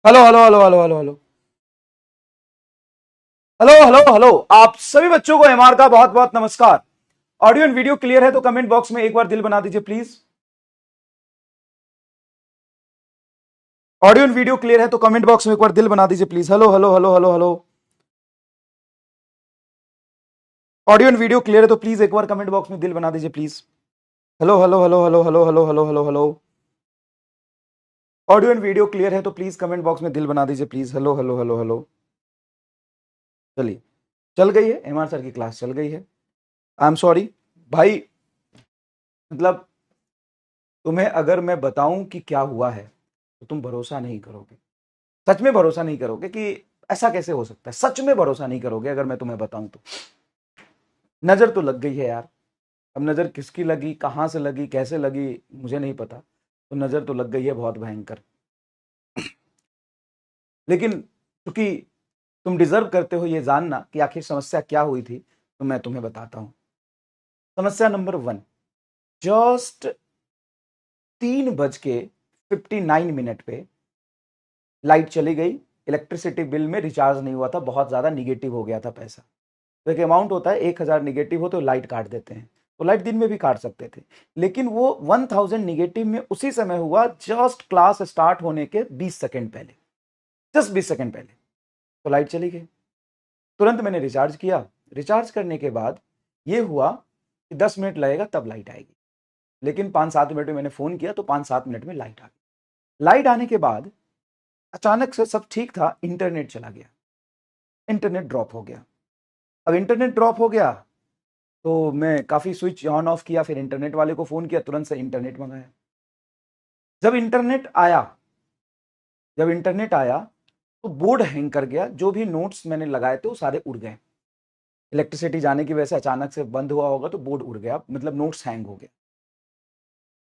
Hello hello hello hello hello hello hello hello hello. आप सभी बच्चों को एमआर का बहुत बहुत नमस्कार। ऑडियो एंड वीडियो क्लियर है तो कमेंट बॉक्स में एक बार दिल बना दीजिए please. Audio and video clear है तो कमेंट बॉक्स में एक बार दिल बना दीजिए please. Hello hello hello hello hello. Audio and video clear है तो प्लीज एक बार कमेंट बॉक्स में दिल बना दीजिए please. Hello hello hello hello hello hello hello hello hello. Audio and video clear है तो प्लीज कमेंट बॉक्स में दिल बना दीजिए please. Hello hello hello hello. चलिए, चल गई है एमआर सर की क्लास, चल गई है। आई एम सॉरी भाई, मतलब तुम्हें अगर मैं बताऊं कि क्या हुआ है तो तुम भरोसा नहीं करोगे। सच में भरोसा नहीं करोगे कि ऐसा कैसे हो सकता है। सच में भरोसा नहीं करोगे अगर मैं तुम्हें बताऊं तो। नजर तो लग गई है यार। अब नजर किसकी लगी, कहां से लगी, कैसे लगी, मुझे नहीं पता। तो नजर तो लग गई है बहुत भयंकर। लेकिन क्योंकि तुम डिजर्व करते हो ये जानना कि आखिर समस्या क्या हुई थी, तो मैं तुम्हें बताता हूं। समस्या नंबर 1। जस्ट 3:59 पे लाइट चली गई। इलेक्ट्रिसिटी बिल में रिचार्ज नहीं हुआ था, बहुत ज्यादा निगेटिव हो गया था पैसा। तो एक अमाउंट होता है, 1,000 निगेटिव हो तो लाइट काट देते हैं। तो लाइट दिन में भी काट सकते थे, लेकिन वो 1,000 निगेटिव में उसी समय हुआ जस्ट क्लास स्टार्ट होने के 20 सेकंड पहले। जस्ट 20 सेकंड पहले तो लाइट चली गई। तुरंत मैंने रिचार्ज किया। रिचार्ज करने के बाद ये हुआ कि 10 मिनट लगेगा तब लाइट आएगी, लेकिन 5-7 मिनट में मैंने फोन किया तो 5-7 मिनट में लाइट आ गई। लाइट आने के बाद अचानक से सब ठीक था, इंटरनेट चला गया। इंटरनेट ड्रॉप हो गया। अब इंटरनेट ड्रॉप हो गया तो मैं काफी स्विच ऑन ऑफ किया, फिर इंटरनेट वाले को फोन किया, तुरंत से इंटरनेट मंगाया। जब इंटरनेट आया जब इंटरनेट आया तो बोर्ड हैंग कर गया। जो भी नोट्स मैंने लगाए थे वो सारे उड़ गए। इलेक्ट्रिसिटी जाने की वजह से अचानक से बंद हुआ होगा तो बोर्ड उड़ गया, मतलब नोट्स हैंग हो गए।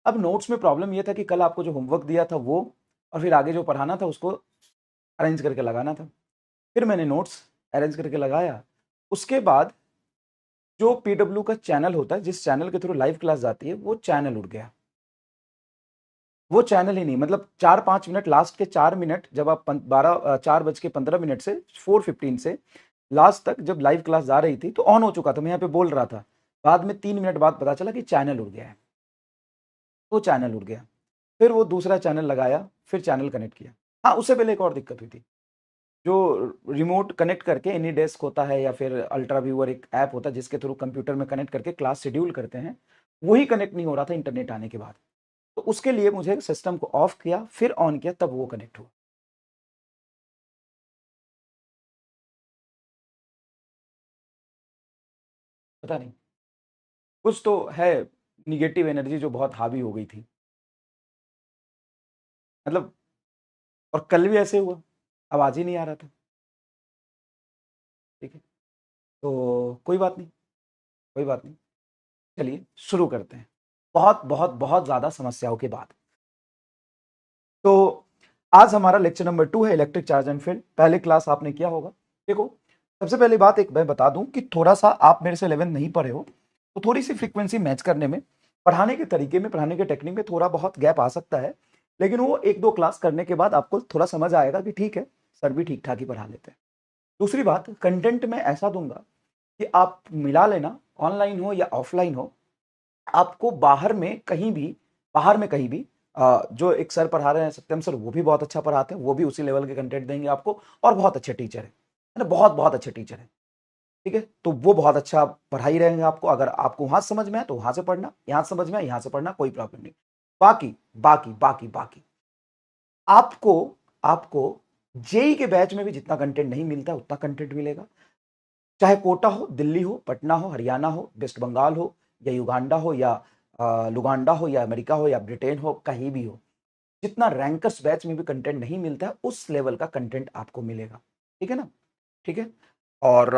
अब नोट्स में प्रॉब्लम यह था कि कल आपको जो होमवर्क दिया था वो, और फिर आगे जो पढ़ाना था उसको अरेंज करके लगाना था। फिर मैंने नोट्स अरेंज करके लगाया। उसके बाद जो पीडब्ल्यू का चैनल होता है, जिस चैनल के थ्रू लाइव क्लास जाती है, वो चैनल उड़ गया। वो चैनल ही नहीं, मतलब 4-5 मिनट, लास्ट के 4 मिनट, जब आप 4:15 से 4:15 से लास्ट तक जब लाइव क्लास जा रही थी तो ऑन हो चुका था, मैं यहाँ पे बोल रहा था। बाद में 3 मिनट बाद पता चला कि चैनल उड़ गया है। तो चैनल उड़ गया। फिर वो दूसरा चैनल लगाया, फिर चैनल कनेक्ट किया। हाँ, उससे पहले एक और दिक्कत हुई थी। जो रिमोट कनेक्ट करके एनी डेस्क होता है या फिर अल्ट्रा व्यूअर एक ऐप होता है जिसके थ्रू कंप्यूटर में कनेक्ट करके क्लास शेड्यूल करते हैं, वही कनेक्ट नहीं हो रहा था इंटरनेट आने के बाद। तो उसके लिए मुझे सिस्टम को ऑफ किया, फिर ऑन किया, तब वो कनेक्ट हुआ। पता नहीं, कुछ तो है, निगेटिव एनर्जी जो बहुत हावी हो गई थी, मतलब। और कल भी ऐसे हुआ, आवाज ही नहीं आ रहा था। ठीक है, तो कोई बात नहीं, कोई बात नहीं। चलिए शुरू करते हैं। बहुत बहुत बहुत ज्यादा समस्याओं के बाद तो आज हमारा लेक्चर नंबर 2 है, इलेक्ट्रिक चार्ज एंड फील्ड। पहले क्लास आपने किया होगा। देखो, सबसे पहली बात एक मैं बता दूं कि थोड़ा सा आप मेरे से 11 नहीं पढ़े हो, तो थोड़ी सी फ्रीक्वेंसी मैच करने में, पढ़ाने के तरीके में, पढ़ाने के टेक्निक में थोड़ा बहुत गैप आ सकता है। लेकिन वो 1-2 क्लास करने के बाद आपको थोड़ा समझ आएगा कि ठीक है, सर भी ठीक ठाक ही पढ़ा लेते हैं। दूसरी बात, कंटेंट में ऐसा दूंगा कि आप मिला लेना, ऑनलाइन हो या ऑफलाइन हो, आपको बाहर में कहीं भी जो एक सर पढ़ा रहे हैं सत्यम सर, वो भी बहुत अच्छा पढ़ाते हैं, वो भी उसी लेवल के कंटेंट देंगे आपको, और बहुत अच्छे टीचर है ना, बहुत बहुत अच्छे टीचर है। ठीक है, तो वो बहुत अच्छा पढ़ाई रहेंगे आपको। अगर आपको वहां समझ में है तो वहां से पढ़ना, यहां समझ में है यहां से पढ़ना, कोई प्रॉब्लम नहीं। बाकी बाकी बाकी बाकी आपको आपको जेई के बैच में भी जितना कंटेंट नहीं मिलता उतना कंटेंट मिलेगा। चाहे कोटा हो, दिल्ली हो, पटना हो, हरियाणा हो, वेस्ट बंगाल हो, या युगांडा हो, या लुगांडा हो, या अमेरिका हो, या ब्रिटेन हो, कहीं भी हो, जितना रैंकर्स बैच में भी कंटेंट नहीं मिलता है उस लेवल का कंटेंट आपको मिलेगा। ठीक है ना? ठीक है। और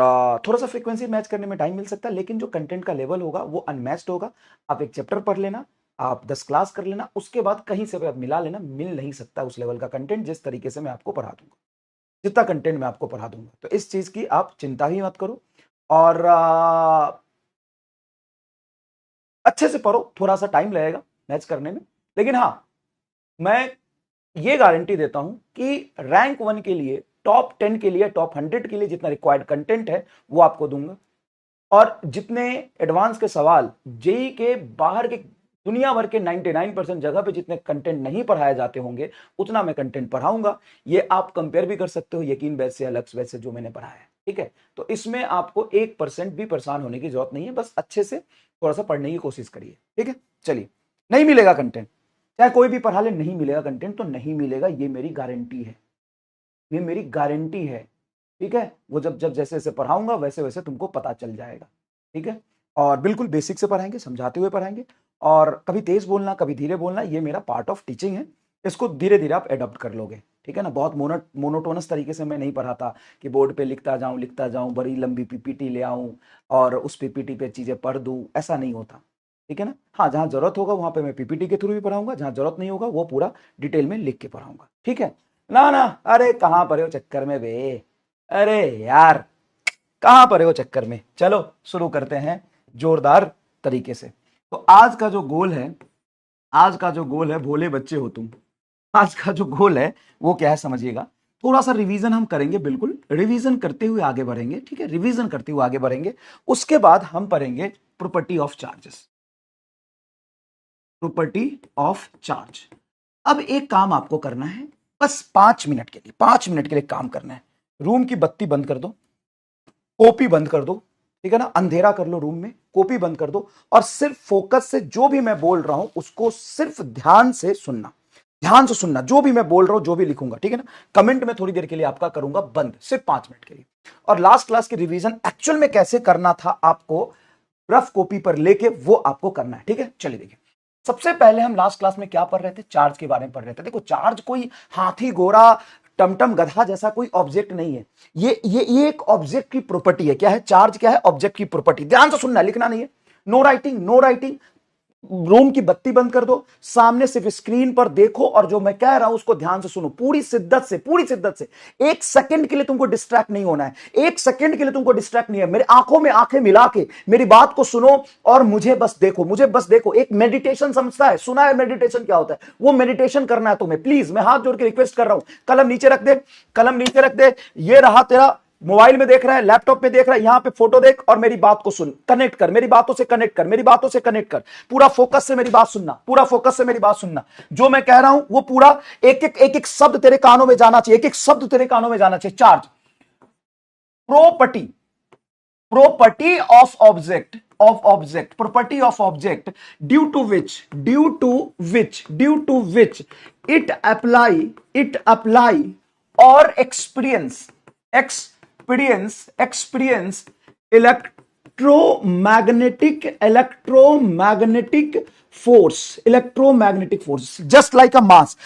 थोड़ा सा फ्रीक्वेंसी मैच करने में टाइम मिल सकता है, लेकिन जो कंटेंट का लेवल होगा वो अनमैच्ड होगा। आप एक चैप्टर पढ़ लेना, आप 10 क्लास कर लेना, उसके बाद कहीं से भी आप मिला लेना, मिल नहीं सकता उस लेवल का कंटेंट जिस तरीके से मैं आपको पढ़ा दूंगा, जितना कंटेंट मैं आपको पढ़ा दूंगा। तो इस चीज की आप चिंता ही मत करो। और अच्छे से पढ़ो, थोड़ा सा टाइम लगेगा मैच करने में, लेकिन हाँ, मैं ये गारंटी देता हूं कि रैंक 1 के लिए, टॉप 10 के लिए, टॉप 100 के लिए जितना रिक्वायर्ड कंटेंट है वो आपको दूंगा। और जितने एडवांस के सवाल जेई के बाहर के दुनिया भर के 99% जगह पे जितने कंटेंट नहीं पढ़ाए जाते होंगे उतना मैं कंटेंट पढ़ाऊंगा। ये आप कंपेयर भी कर सकते हो यकीन बैच से, अलग बैच से जो मैंने पढ़ाया है, ठीक है। तो इसमें आपको 1% भी परेशान होने की जरूरत नहीं है, बस अच्छे से थोड़ा सा पढ़ने की कोशिश करिए, ठीक है। चलिए, नहीं मिलेगा कंटेंट, चाहे कोई भी पढ़ा ले, नहीं मिलेगा कंटेंट तो नहीं मिलेगा, ये मेरी गारंटी है, ये मेरी गारंटी है, ठीक है। वो जब जब जैसे जैसे पढ़ाऊंगा वैसे वैसे तुमको पता चल जाएगा, ठीक है। और बिल्कुल बेसिक से पढ़ाएंगे, समझाते हुए पढ़ाएंगे, और कभी तेज बोलना कभी धीरे बोलना, ये मेरा पार्ट ऑफ टीचिंग है। इसको धीरे धीरे आप एडॉप्ट कर लोगे, ठीक है ना। बहुत मोनोटोनस तरीके से मैं नहीं पढ़ाता कि बोर्ड पे लिखता जाऊं बड़ी लंबी पीपीटी ले आऊं और उस पीपीटी पे चीजें पढ़ दूं, ऐसा नहीं होता, ठीक है ना। हाँ, जहां जरूरत होगा वहां पे मैं पीपीटी के थ्रू भी पढ़ाऊंगा, जहां जरूरत नहीं होगा वो पूरा डिटेल में लिख के पढ़ाऊंगा, ठीक है ना। ना अरे कहां पढ़े हो चक्कर में बे, अरे यार कहां पढ़े हो चक्कर में। चलो शुरू करते हैं जोरदार तरीके से। तो आज का जो गोल है, आज का जो गोल है, भोले बच्चे हो तुम, आज का जो गोल है वो क्या है समझिएगा। थोड़ा सा रिवीजन हम करेंगे, बिल्कुल रिवीजन करते हुए आगे बढ़ेंगे, ठीक है। रिवीजन करते हुए आगे बढ़ेंगे, उसके बाद हम पढ़ेंगे property of charges, property of charge. अब एक काम आपको करना है, बस 5 मिनट के लिए, 5 मिनट के लिए काम करना है। रूम की बत्ती बंद कर दो, कॉपी बंद कर दो, ठीक है ना, अंधेरा कर लो रूम में, कॉपी बंद कर दो, और सिर्फ फोकस से जो भी मैं बोल रहा हूं उसको सिर्फ ध्यान से सुनना, ध्यान से सुनना, जो भी मैं बोल रहा हूं, जो भी लिखूंगा, ठीक है ना। कमेंट में थोड़ी देर के लिए आपका करूंगा बंद, सिर्फ 5 मिनट के लिए। और लास्ट क्लास की रिवीजन एक्चुअल में कैसे करना था आपको रफ कॉपी पर लेके, वो आपको करना है, ठीक है। चलिए देखिए, सबसे पहले हम लास्ट क्लास में क्या पढ़ रहे थे, चार्ज के बारे में पढ़ रहे थे। देखो, चार्ज कोई हाथी घोड़ा टमटम गधा जैसा कोई ऑब्जेक्ट नहीं है, ये एक ऑब्जेक्ट की प्रॉपर्टी है। क्या है चार्ज, क्या है ऑब्जेक्ट की प्रॉपर्टी। ध्यान से सुनना, लिखना नहीं है, no writing, no writing. Room की बत्ती बंद कर दो, सामने सिर्फ स्क्रीन पर देखो और जो मैं कह रहा हूं उसको ध्यान से सुनो, पूरी शिद्दत से, पूरी शिद्दत से। एक सेकंड के लिए तुमको डिस्ट्रैक्ट नहीं होना है, एक सेकंड के लिए तुमको डिस्ट्रैक्ट नहीं है। मेरे आंखों में आंखें मिला के मेरी बात को सुनो और मुझे बस देखो, मुझे बस देखो। एक मेडिटेशन समझता है, सुना है मेडिटेशन क्या होता है, वो मेडिटेशन करना है तुम्हें। प्लीज मैं हाथ जोड़ के रिक्वेस्ट कर रहा हूं, कलम नीचे रख दे, कलम नीचे रख दे। ये रहा तेरा, मोबाइल में देख रहा है, लैपटॉप में देख रहा है, यहां पे फोटो देख और मेरी बात को सुन, कनेक्ट कर, मेरी बातों से कनेक्ट कर, मेरी बातों से कनेक्ट कर। पूरा फोकस से मेरी बात सुनना, पूरा फोकस से मेरी बात सुनना। जो मैं कह रहा हूं वो पूरा एक एक शब्द तेरे कानों में जाना चाहिए, एक एक शब्द तेरे कानों में जाना चाहिए। Charge, property, property of object, property of object, due to which it apply or experience electromagnetic force, just like a mass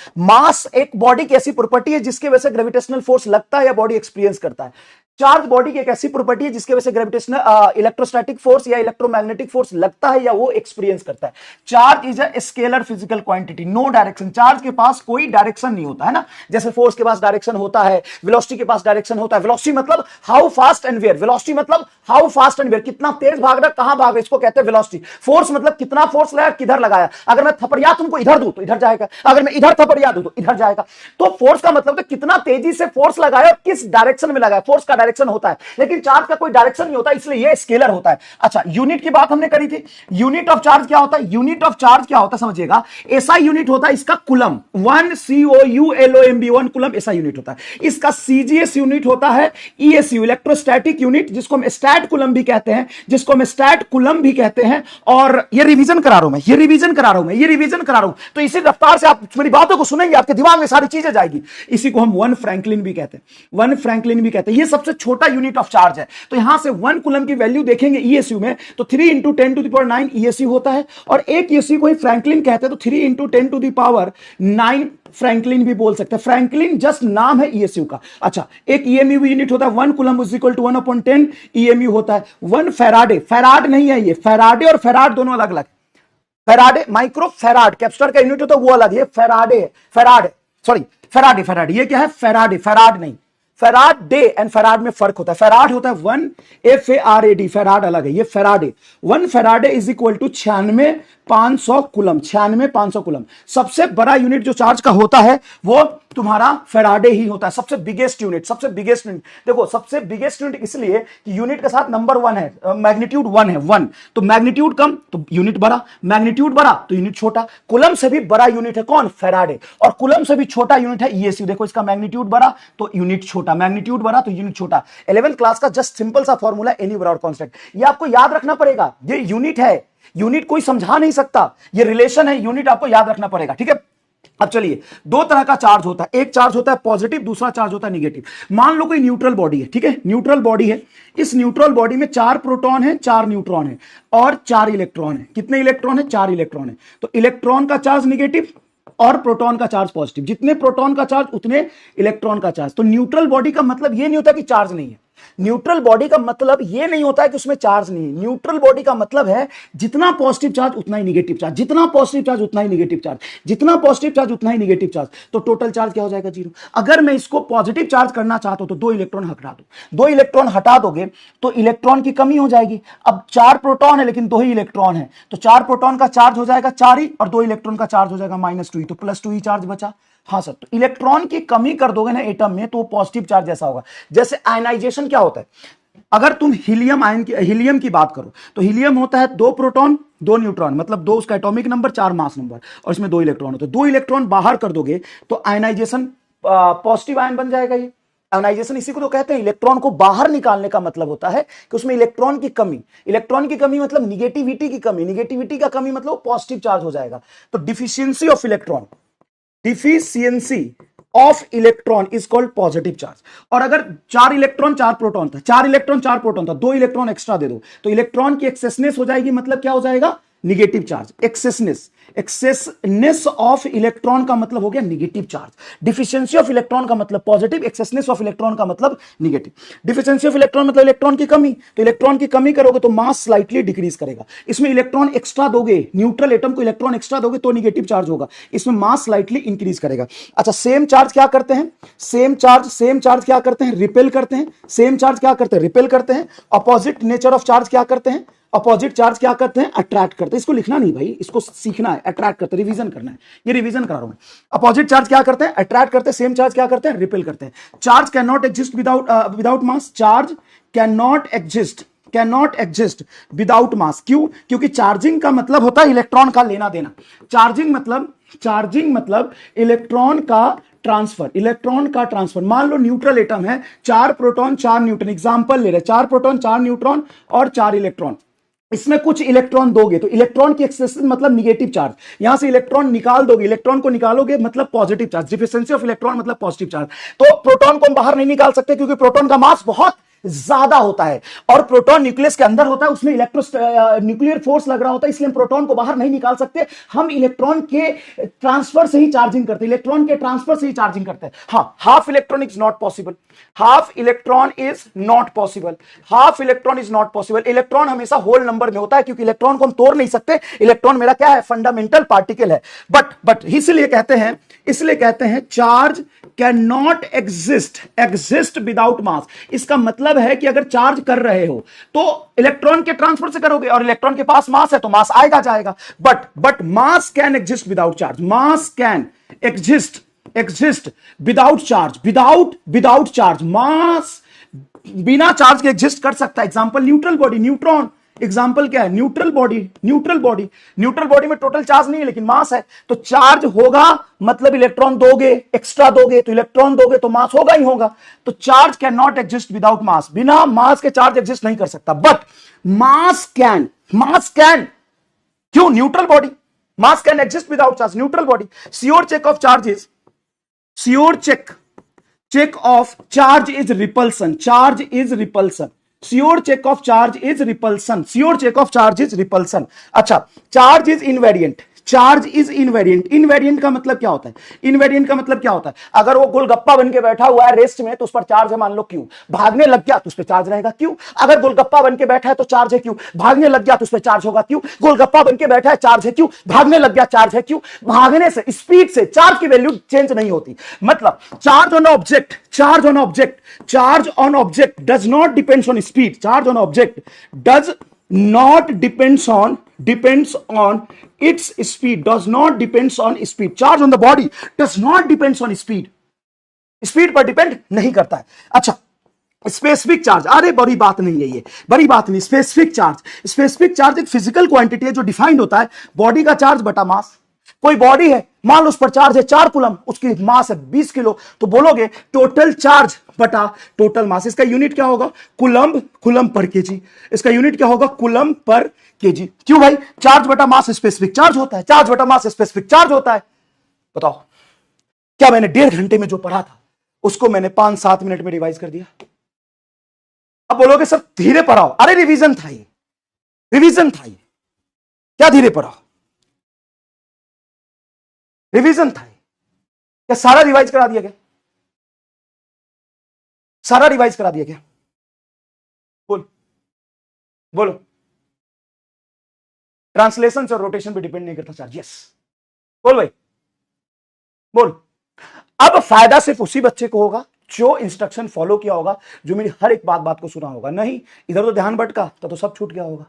एक बॉडी की ऐसी प्रॉपर्टी है जिसके वजह से ग्रेविटेशनल फोर्स लगता है या बॉडी एक्सपीरियंस करता है। चार्ज बॉडी की एक ऐसी प्रॉपर्टी है जिसकी वजह से ग्रेविटेशनल इलेक्ट्रोस्टैटिक फोर्स या इलेक्ट्रोमैग्नेटिक फोर्स लगता है या वो एक्सपीरियंस करता है। Charge is a scalar physical quantity, no direction. Charge के पास कोई डायरेक्शन नहीं होता है ना, जैसे फोर्स के पास डायरेक्शन होता है, वेलोसिटी के पास डायरेक्शन होता है। वेलोसिटी मतलब how fast and where, velocity मतलब हाउ फास्ट एंड वेयर, कितना तेज भाग रहा, कहां भाग रहा, इसको कहते हैं वेलोसिटी। फोर्स मतलब कितना फोर्स लगाया, किधर लगाया। अगर मैं थपड़िया तुमको इधर दूं तो इधर जाएगा, अगर मैं इधर थपड़िया दूं तो इधर जाएगा। तो फोर्स का मतलब तो कितना तेजी से फोर्स लगाया और किस डायरेक्शन में लगाया, फोर्स का डायरेक्शन होता है। लेकिन चार्ज का कोई डायरेक्शन नहीं होता, इसलिए ये स्केलर होता है। अच्छा, यूनिट की बात हमने करी थी, यूनिट ऑफ चार्ज क्या होता है, यूनिट ऑफ चार्ज क्या होता है समझिएगा। ऐसा यूनिट होता है इसका कुलम, 1 COULOMB, 1 कुलम ऐसा यूनिट होता है। इसका CGS यूनिट होता है ESU, इलेक्ट्रोस्टैटिक यूनिट, जिसको हम स्टैट कुलम भी कहते हैं, जिसको हम स्टैट कुलम भी कहते हैं। और ये रिवीजन करा रहा हूं मैं, ये रिवीजन करा रहा हूं मैं, ये रिवीजन करा रहा हूं, तो इसी रफ्तार से आप मेरी बातों को सुनेंगे, आपके दिमाग में सारी चीजें जाएगी। इसी को हम 1 फ्रैंकलिन भी कहते हैं, 1 फ्रैंकलिन भी कहते हैं। ये सबसे छोटा यूनिट ऑफ चार्ज है। तो यहां से 1 कूलम की वैल्यू देखेंगे ESU में तो 3 × 10⁹ ESU होता है, और एक ESU को ही फ्रैंकलिन कहते हैं, तो 3 × 10⁹ फ्रैंकलिन भी बोल सकते हैं। फ्रैंकलिन जस्ट नाम है ESU का। अच्छा, एक EMU यूनिट होता है, 1 coulomb is equal to 1/10 EMU होता है। 1 फैराडे, फैराड नहीं है ये, फैराडे और फैराड दोनों अलग अलग। फैराडे माइक्रो फैराड कैप्स्टर का यूनिट होता है, वो अलग है, Faraday, farad sorry Faraday, Faraday ये क्या है, फैराडे, फैराड नहीं, फैराडे एंड फैराड में फर्क होता है। फैराड होता है 1 FARAD, फैराड अलग है, ये faraday. 1 faraday is equal to 96,500 coulomb. 96,500 coulomb सबसे बड़ा यूनिट जो चार्ज का होता है वो तुम्हारा फैराडे ही होता है, सबसे बिगेस्ट यूनिट। सबसे बिगेस्ट यूनिट देखो, सबसे बिगेस्ट यूनिट इसलिए कि यूनिट के साथ नंबर 1 है, मैग्नीट्यूड 1 है, 1 तो मैग्नीट्यूड कम तो यूनिट बड़ा, मैग्नीट्यूड बड़ा तो यूनिट छोटा। कूलम से भी बड़ा यूनिट है कौन? फैराडे। और कूलम से भी छोटा यूनिट है ESU। देखो इसका मैग्नीट्यूड बड़ा तो यूनिट छोटा, मैग्नीट्यूड बड़ा तो यूनिट छोटा। 11th क्लास का जस्ट सिंपल सा फॉर्मूला एनी बराबर कांस्टेंट, ये आपको याद रखना पड़ेगा। ये यूनिट है, यूनिट कोई समझा नहीं सकता, ये रिलेशन है, यूनिट आपको याद रखना पड़ेगा, ठीक है। अब चलिए, दो तरह का चार्ज होता है, एक चार्ज होता है पॉजिटिव, दूसरा चार्ज होता है निगेटिव। मान लो कोई न्यूट्रल बॉडी है, ठीक है, न्यूट्रल बॉडी है। इस न्यूट्रल बॉडी में 4 प्रोटॉन है, 4 न्यूट्रॉन है और 4 इलेक्ट्रॉन है। कितने इलेक्ट्रॉन है? 4 इलेक्ट्रॉन है। तो इलेक्ट्रॉन का चार्ज निगेटिव और प्रोटॉन का चार्ज पॉजिटिव। जितने प्रोटॉन का चार्ज उतने इलेक्ट्रॉन का चार्ज। तो न्यूट्रल बॉडी का मतलब यह नहीं होता कि चार्ज नहीं है। न्यूट्रल बॉडी का मतलब यह नहीं होता है कि उसमें चार्ज नहीं है। न्यूट्रल बॉडी का मतलब है जितना पॉजिटिव चार्ज उतना ही निगेटिव चार्ज, जितना पॉजिटिव चार्ज उतना ही निगेटिव चार्ज, जितना पॉजिटिव चार्ज उतना ही निगेटिव चार्ज। तो टोटल चार्ज क्या हो जाएगा? 0। अगर मैं इसको पॉजिटिव चार्ज करना चाहता हूं तो 2 इलेक्ट्रॉन हटा दो। 2 इलेक्ट्रॉन हटा दोगे तो इलेक्ट्रॉन की कमी हो जाएगी। अब 4 प्रोटॉन है लेकिन 2 ही इलेक्ट्रॉन है, तो 4 प्रोटॉन का चार्ज हो जाएगा 4 ही और 2 इलेक्ट्रॉन का चार्ज हो जाएगा -2 ही, तो +2 ही चार्ज बचा। हाँ सर, तो इलेक्ट्रॉन की कमी कर दोगे ना एटम में तो वो पॉजिटिव चार्ज जैसा होगा। जैसे आयनाइजेशन क्या होता है, अगर तुम हीलियम की बात करो तो हीलियम होता है 2 प्रोटॉन 2 न्यूट्रॉन, मतलब 2 उसका एटॉमिक नंबर 4 मास नंबर और इसमें 2 इलेक्ट्रॉन होते हैं। 2 इलेक्ट्रॉन बाहर कर दोगे तो आयनाइजेशन पॉजिटिव आयन बन जाएगा। ये आयनाइजेशन इसी को तो कहते हैं। इलेक्ट्रॉन को बाहर निकालने का मतलब होता है कि उसमें इलेक्ट्रॉन की कमी। इलेक्ट्रॉन की कमी मतलब निगेटिविटी की कमी, निगेटिविटी का कमी मतलब पॉजिटिव चार्ज हो जाएगा। तो deficiency of electron, deficiency of electron is called positive charge. और अगर 4 इलेक्ट्रॉन 4 प्रोटॉन था, 4 इलेक्ट्रॉन 4 प्रोटॉन था, 2 इलेक्ट्रॉन एक्स्ट्रा दे दो तो इलेक्ट्रॉन की एक्सेसनेस हो जाएगी, मतलब क्या हो जाएगा? Negative charge. Excessness of electron का मतलब हो गया negative charge. Deficiency of electron का मतलब पॉजिटिव, एक्सेसनेस ऑफ इलेक्ट्रॉन का मतलब निगेटिव। डिफिशियंसी ऑफ इलेक्ट्रॉन मतलब इलेक्ट्रॉन की कमी, तो इलेक्ट्रॉन की कमी करोगे तो मास स्लाइटली डिक्रीज करेगा। इसमें इलेक्ट्रॉन एक्स्ट्रा दोगे, न्यूट्रल एटम को इलेक्ट्रॉन एक्स्ट्रा दोगे तो निगेटिव चार्ज होगा, इसमें मास स्लाइटली इंक्रीज करेगा। अच्छा, सेम चार्ज क्या करते हैं? सेम चार्ज क्या करते हैं? रिपेल करते हैं। सेम चार्ज क्या करते हैं? रिपेल करते हैं। अपोजिट नेचर ऑफ चार्ज क्या करते हैं? अपोजिट चार्ज क्या करते हैं? अट्रैक्ट करते हैं। इसको लिखना नहीं भाई, इसको सीखना है। अट्रैक्ट करते हैं, रिवीजन करना है, ये रिवीजन करा रहा हूं मैं। अपोजिट चार्ज क्या करते हैं? अट्रैक्ट करते हैं। सेम चार्ज क्या करते हैं? रिपेल करते हैं। Charge can not exist without mass. Charge can not exist without mass. क्यों? क्योंकि चार्जिंग का मतलब होता है इलेक्ट्रॉन का लेना देना। चार्जिंग मतलब इलेक्ट्रॉन का ट्रांसफर। मान लो न्यूट्रल एटम है, 4 प्रोटॉन 4 न्यूट्रॉन, एग्जांपल ले रहे, 4 प्रोटॉन 4 न्यूट्रॉन और 4 इलेक्ट्रॉन। इसमें कुछ इलेक्ट्रॉन दोगे तो इलेक्ट्रॉन की एक्सेस मतलब निगेटिव चार्ज। यहां से इलेक्ट्रॉन निकाल दोगे, इलेक्ट्रॉन को निकालोगे मतलब positive charge. Deficiency of electron मतलब पॉजिटिव चार्ज। तो प्रोटॉन को हम बाहर नहीं निकाल सकते क्योंकि प्रोटॉन का मास बहुत ज्यादा होता है और प्रोटॉन न्यूक्लियस के अंदर होता है, उसमें न्यूक्लियर फोर्स लग रहा होता है, इसलिए हम प्रोटॉन को बाहर नहीं निकाल सकते। हम इलेक्ट्रॉन के ट्रांसफर से ही चार्जिंग करते हैं। हाँ, half electron is not possible. Electron हमेशा होल नंबर में होता है क्योंकि इलेक्ट्रॉन को हम तोड़ नहीं सकते। इलेक्ट्रॉन मेरा क्या है? फंडामेंटल पार्टिकल है। बट इसलिए कहते हैं charge can not exist without mass. इसका मतलब है कि अगर चार्ज कर रहे हो तो इलेक्ट्रॉन के ट्रांसफर से करोगे और इलेक्ट्रॉन के पास मास है तो मास आएगा जाएगा। But mass can exist without charge. Mass can exist without charge. Mass बिना चार्ज के एग्जिस्ट कर सकता है। Example neutral body, neutron. Example क्या है? न्यूट्रल बॉडी में टोटल चार्ज नहीं है लेकिन मास है, तो चार्ज होगा मतलब इलेक्ट्रॉन दोगे, एक्स्ट्रा दोगे तो इलेक्ट्रॉन दोगे तो मास होगा ही होगा। तो charge can not exist without mass. बिना मास के चार्ज एग्जिस्ट नहीं कर सकता। बट मास कैन क्यों? Neutral body, mass can exist without charge, neutral body. Sure check of charge is repulsion. Sure check of charge is repulsion. अच्छा, charge is invariant. Charge is invariant. Invariant का मतलब क्या होता है? Invariant का मतलब क्या होता है? अगर वो गोलगप्पा बन के बैठा हुआ है रेस्ट में तो उस पर चार्ज है मान लो क्यू, भागने लग गया तो उस पर चार्ज रहेगा क्यू। अगर गोलगप्पा बन के बैठा है तो चार्ज है क्यू, भागने लग गया तो उस पर चार्ज होगा क्यू। गोलगप्पा बन के बैठा है चार्ज है क्यू, भागने लग गया चार्ज है क्यू। भागने से, स्पीड से चार्ज की वैल्यू चेंज नहीं होती। मतलब charge on object, charge on object, charge on object does not depends on speed. Charge on object does not depends on its speed, does not depends on speed. Charge on the body does not depends on speed, speed पर depend नहीं करता है। अच्छा, specific charge, अरे बड़ी बात नहीं है, ये बड़ी बात नहीं। स्पेसिफिक चार्ज, स्पेसिफिक चार्ज एक फिजिकल क्वांटिटी है जो डिफाइंड होता है बॉडी का चार्ज बटा मास। कोई बॉडी है, मान लो उस पर चार्ज है 4 कूलम, उसकी मास है 20 किलो, तो बोलोगे टोटल चार्ज बटा टोटल मास। इसका यूनिट क्या होगा? Coulomb, coulomb per KG. इसका यूनिट क्या होगा? Coulomb per KG. क्यों भाई? चार्ज बटा मास स्पेसिफिक चार्ज होता है, चार्ज बटा मास स्पेसिफिक चार्ज होता है। बताओ, क्या मैंने 1.5 घंटे में जो पढ़ा था उसको मैंने 5-7 मिनट में रिवाइज कर दिया? अब बोलोगे सर धीरे पढ़ाओ। अरे रिवीजन था ये, रिवीजन था ये, क्या धीरे पढ़ाओ? रिवीजन था ये। क्या सारा रिवाइज करा दिया? क्या सारा रिवाइज करा दिया? क्या बोल, बोलो। ट्रांसलेशन और रोटेशन पे डिपेंड नहीं करता चार्ज। यस, बोल भाई, बोल। अब फायदा सिर्फ उसी बच्चे को होगा जो इंस्ट्रक्शन फॉलो किया होगा, जो मेरी हर एक बात को सुना होगा। नहीं, इधर तो ध्यान भटका तो सब छूट गया होगा।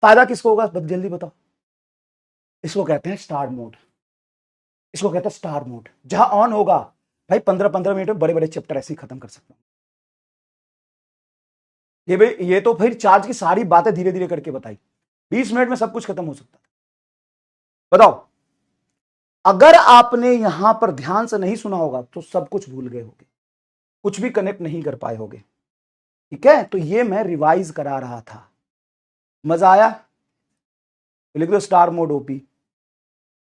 फायदा किसको होगा? जल्दी बताओ। इसको कहते हैं स्टार मोड, इसको कहते हैं स्टार मोड। जहां ऑन होगा भाई 15-15 मिनट में बड़े बड़े चैप्टर ऐसे ही खत्म कर सकता हूं। ये भाई, ये तो फिर चार्ज की सारी बातें धीरे धीरे करके बताई, 20 मिनट में सब कुछ खत्म हो सकता है। बताओ, अगर आपने यहां पर ध्यान से नहीं सुना होगा तो सब कुछ भूल गए होगे, कुछ भी कनेक्ट नहीं कर पाए होगे। ठीक है, तो ये मैं रिवाइज करा रहा था। मजा आया? लिख दो स्टार मोड ओपी।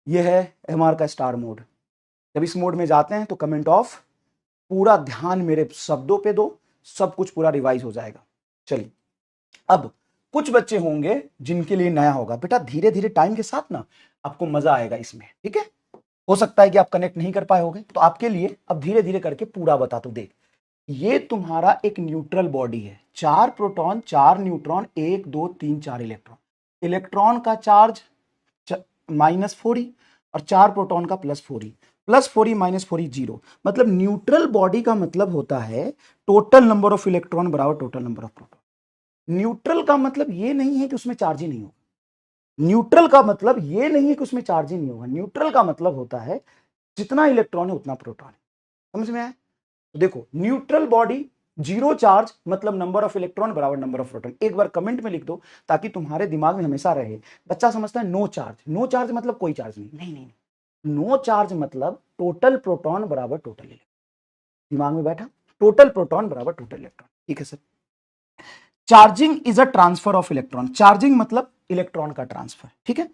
ये है एमआर का स्टार मोड। जब इस मोड में जाते हैं तो कमेंट ऑफ, पूरा ध्यान मेरे शब्दों पे दो, सब कुछ पूरा रिवाइज हो जाएगा। चलिए, अब कुछ बच्चे होंगे जिनके लिए नया होगा। बेटा धीरे धीरे टाइम के साथ ना आपको मजा आएगा इसमें। ठीक है, हो सकता है कि आप कनेक्ट नहीं कर पाए होगे, तो आपके लिए अब धीरे धीरे करके पूरा बता दो। देख, ये तुम्हारा एक न्यूट्रल बॉडी है, 4 प्रोटॉन 4 न्यूट्रॉन, 1 2 3 4 इलेक्ट्रॉन। इलेक्ट्रॉन का चार्ज -4e और 4 प्रोटॉन का +4e, +4e -4e 0। मतलब न्यूट्रल बॉडी का मतलब होता है टोटल नंबर ऑफ इलेक्ट्रॉन बराबर total number of proton. Neutral का मतलब ये नहीं है कि उसमें चार्ज ही नहीं होगा। न्यूट्रल का मतलब ये नहीं है कि उसमें चार्ज ही नहीं होगा। न्यूट्रल का मतलब होता है जितना इलेक्ट्रॉन है उतना प्रोटॉन है। समझ में आया? देखो, न्यूट्रल बॉडी 0 चार्ज मतलब नंबर ऑफ इलेक्ट्रॉन बराबर नंबर ऑफ प्रोटॉन। एक बार कमेंट में लिख दो ताकि तुम्हारे दिमाग में हमेशा रहे। बच्चा समझता है नो चार्ज, नो चार्ज मतलब कोई चार्ज नहीं। नहीं नहीं, नो चार्ज मतलब टोटल प्रोटॉन बराबर टोटल इलेक्ट्रॉन। दिमाग में बैठा? टोटल प्रोटॉन बराबर टोटल इलेक्ट्रॉन। ठीक है sir. Charging is a transfer of electron. Charging मतलब इलेक्ट्रॉन का ट्रांसफर। ठीक है,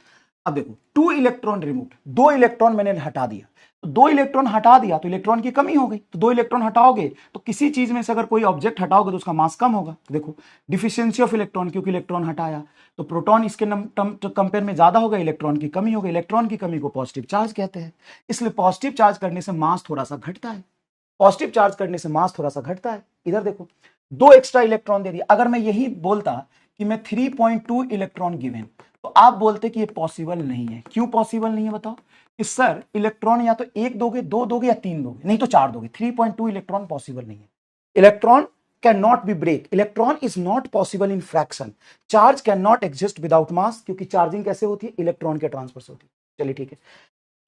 अब देखो 2 इलेक्ट्रॉन रिमूव, 2 इलेक्ट्रॉन मैंने हटा दिया, तो 2 इलेक्ट्रॉन हटा दिया तो इलेक्ट्रॉन की कमी हो गई। तो 2 इलेक्ट्रॉन हटाओगे तो किसी चीज में से अगर कोई ऑब्जेक्ट हटाओगे तो उसका मास कम होगा। तो देखो डिफिशियंसी ऑफ इलेक्ट्रॉन, क्योंकि इलेक्ट्रॉन हटाया तो प्रोटॉन इसके कंपेयर में ज्यादा होगा, इलेक्ट्रॉन की कमी हो गई। इलेक्ट्रॉन की कमी को पॉजिटिव चार्ज कहते हैं। इसलिए पॉजिटिव चार्ज करने से मास थोड़ा सा घटता है, पॉजिटिव चार्ज करने से मास थोड़ा सा घटता है। इधर देखो 2 एक्स्ट्रा इलेक्ट्रॉन दे दिया। अगर मैं यही बोलता कि मैं 3.2 इलेक्ट्रॉन गिवन, तो आप बोलते कि ये पॉसिबल नहीं है। क्यों पॉसिबल नहीं है बताओ? कि सर इलेक्ट्रॉन या तो 1 दोगे, 2 दोगे या 3 दोगे, नहीं तो 4 दोगे। 3.2 इलेक्ट्रॉन पॉसिबल नहीं है। Electron can not be break, electron is not possible in fraction. Charge can not exist without mass, क्योंकि चार्जिंग कैसे होती है? इलेक्ट्रॉन के ट्रांसफर से होती है। चलिए ठीक है,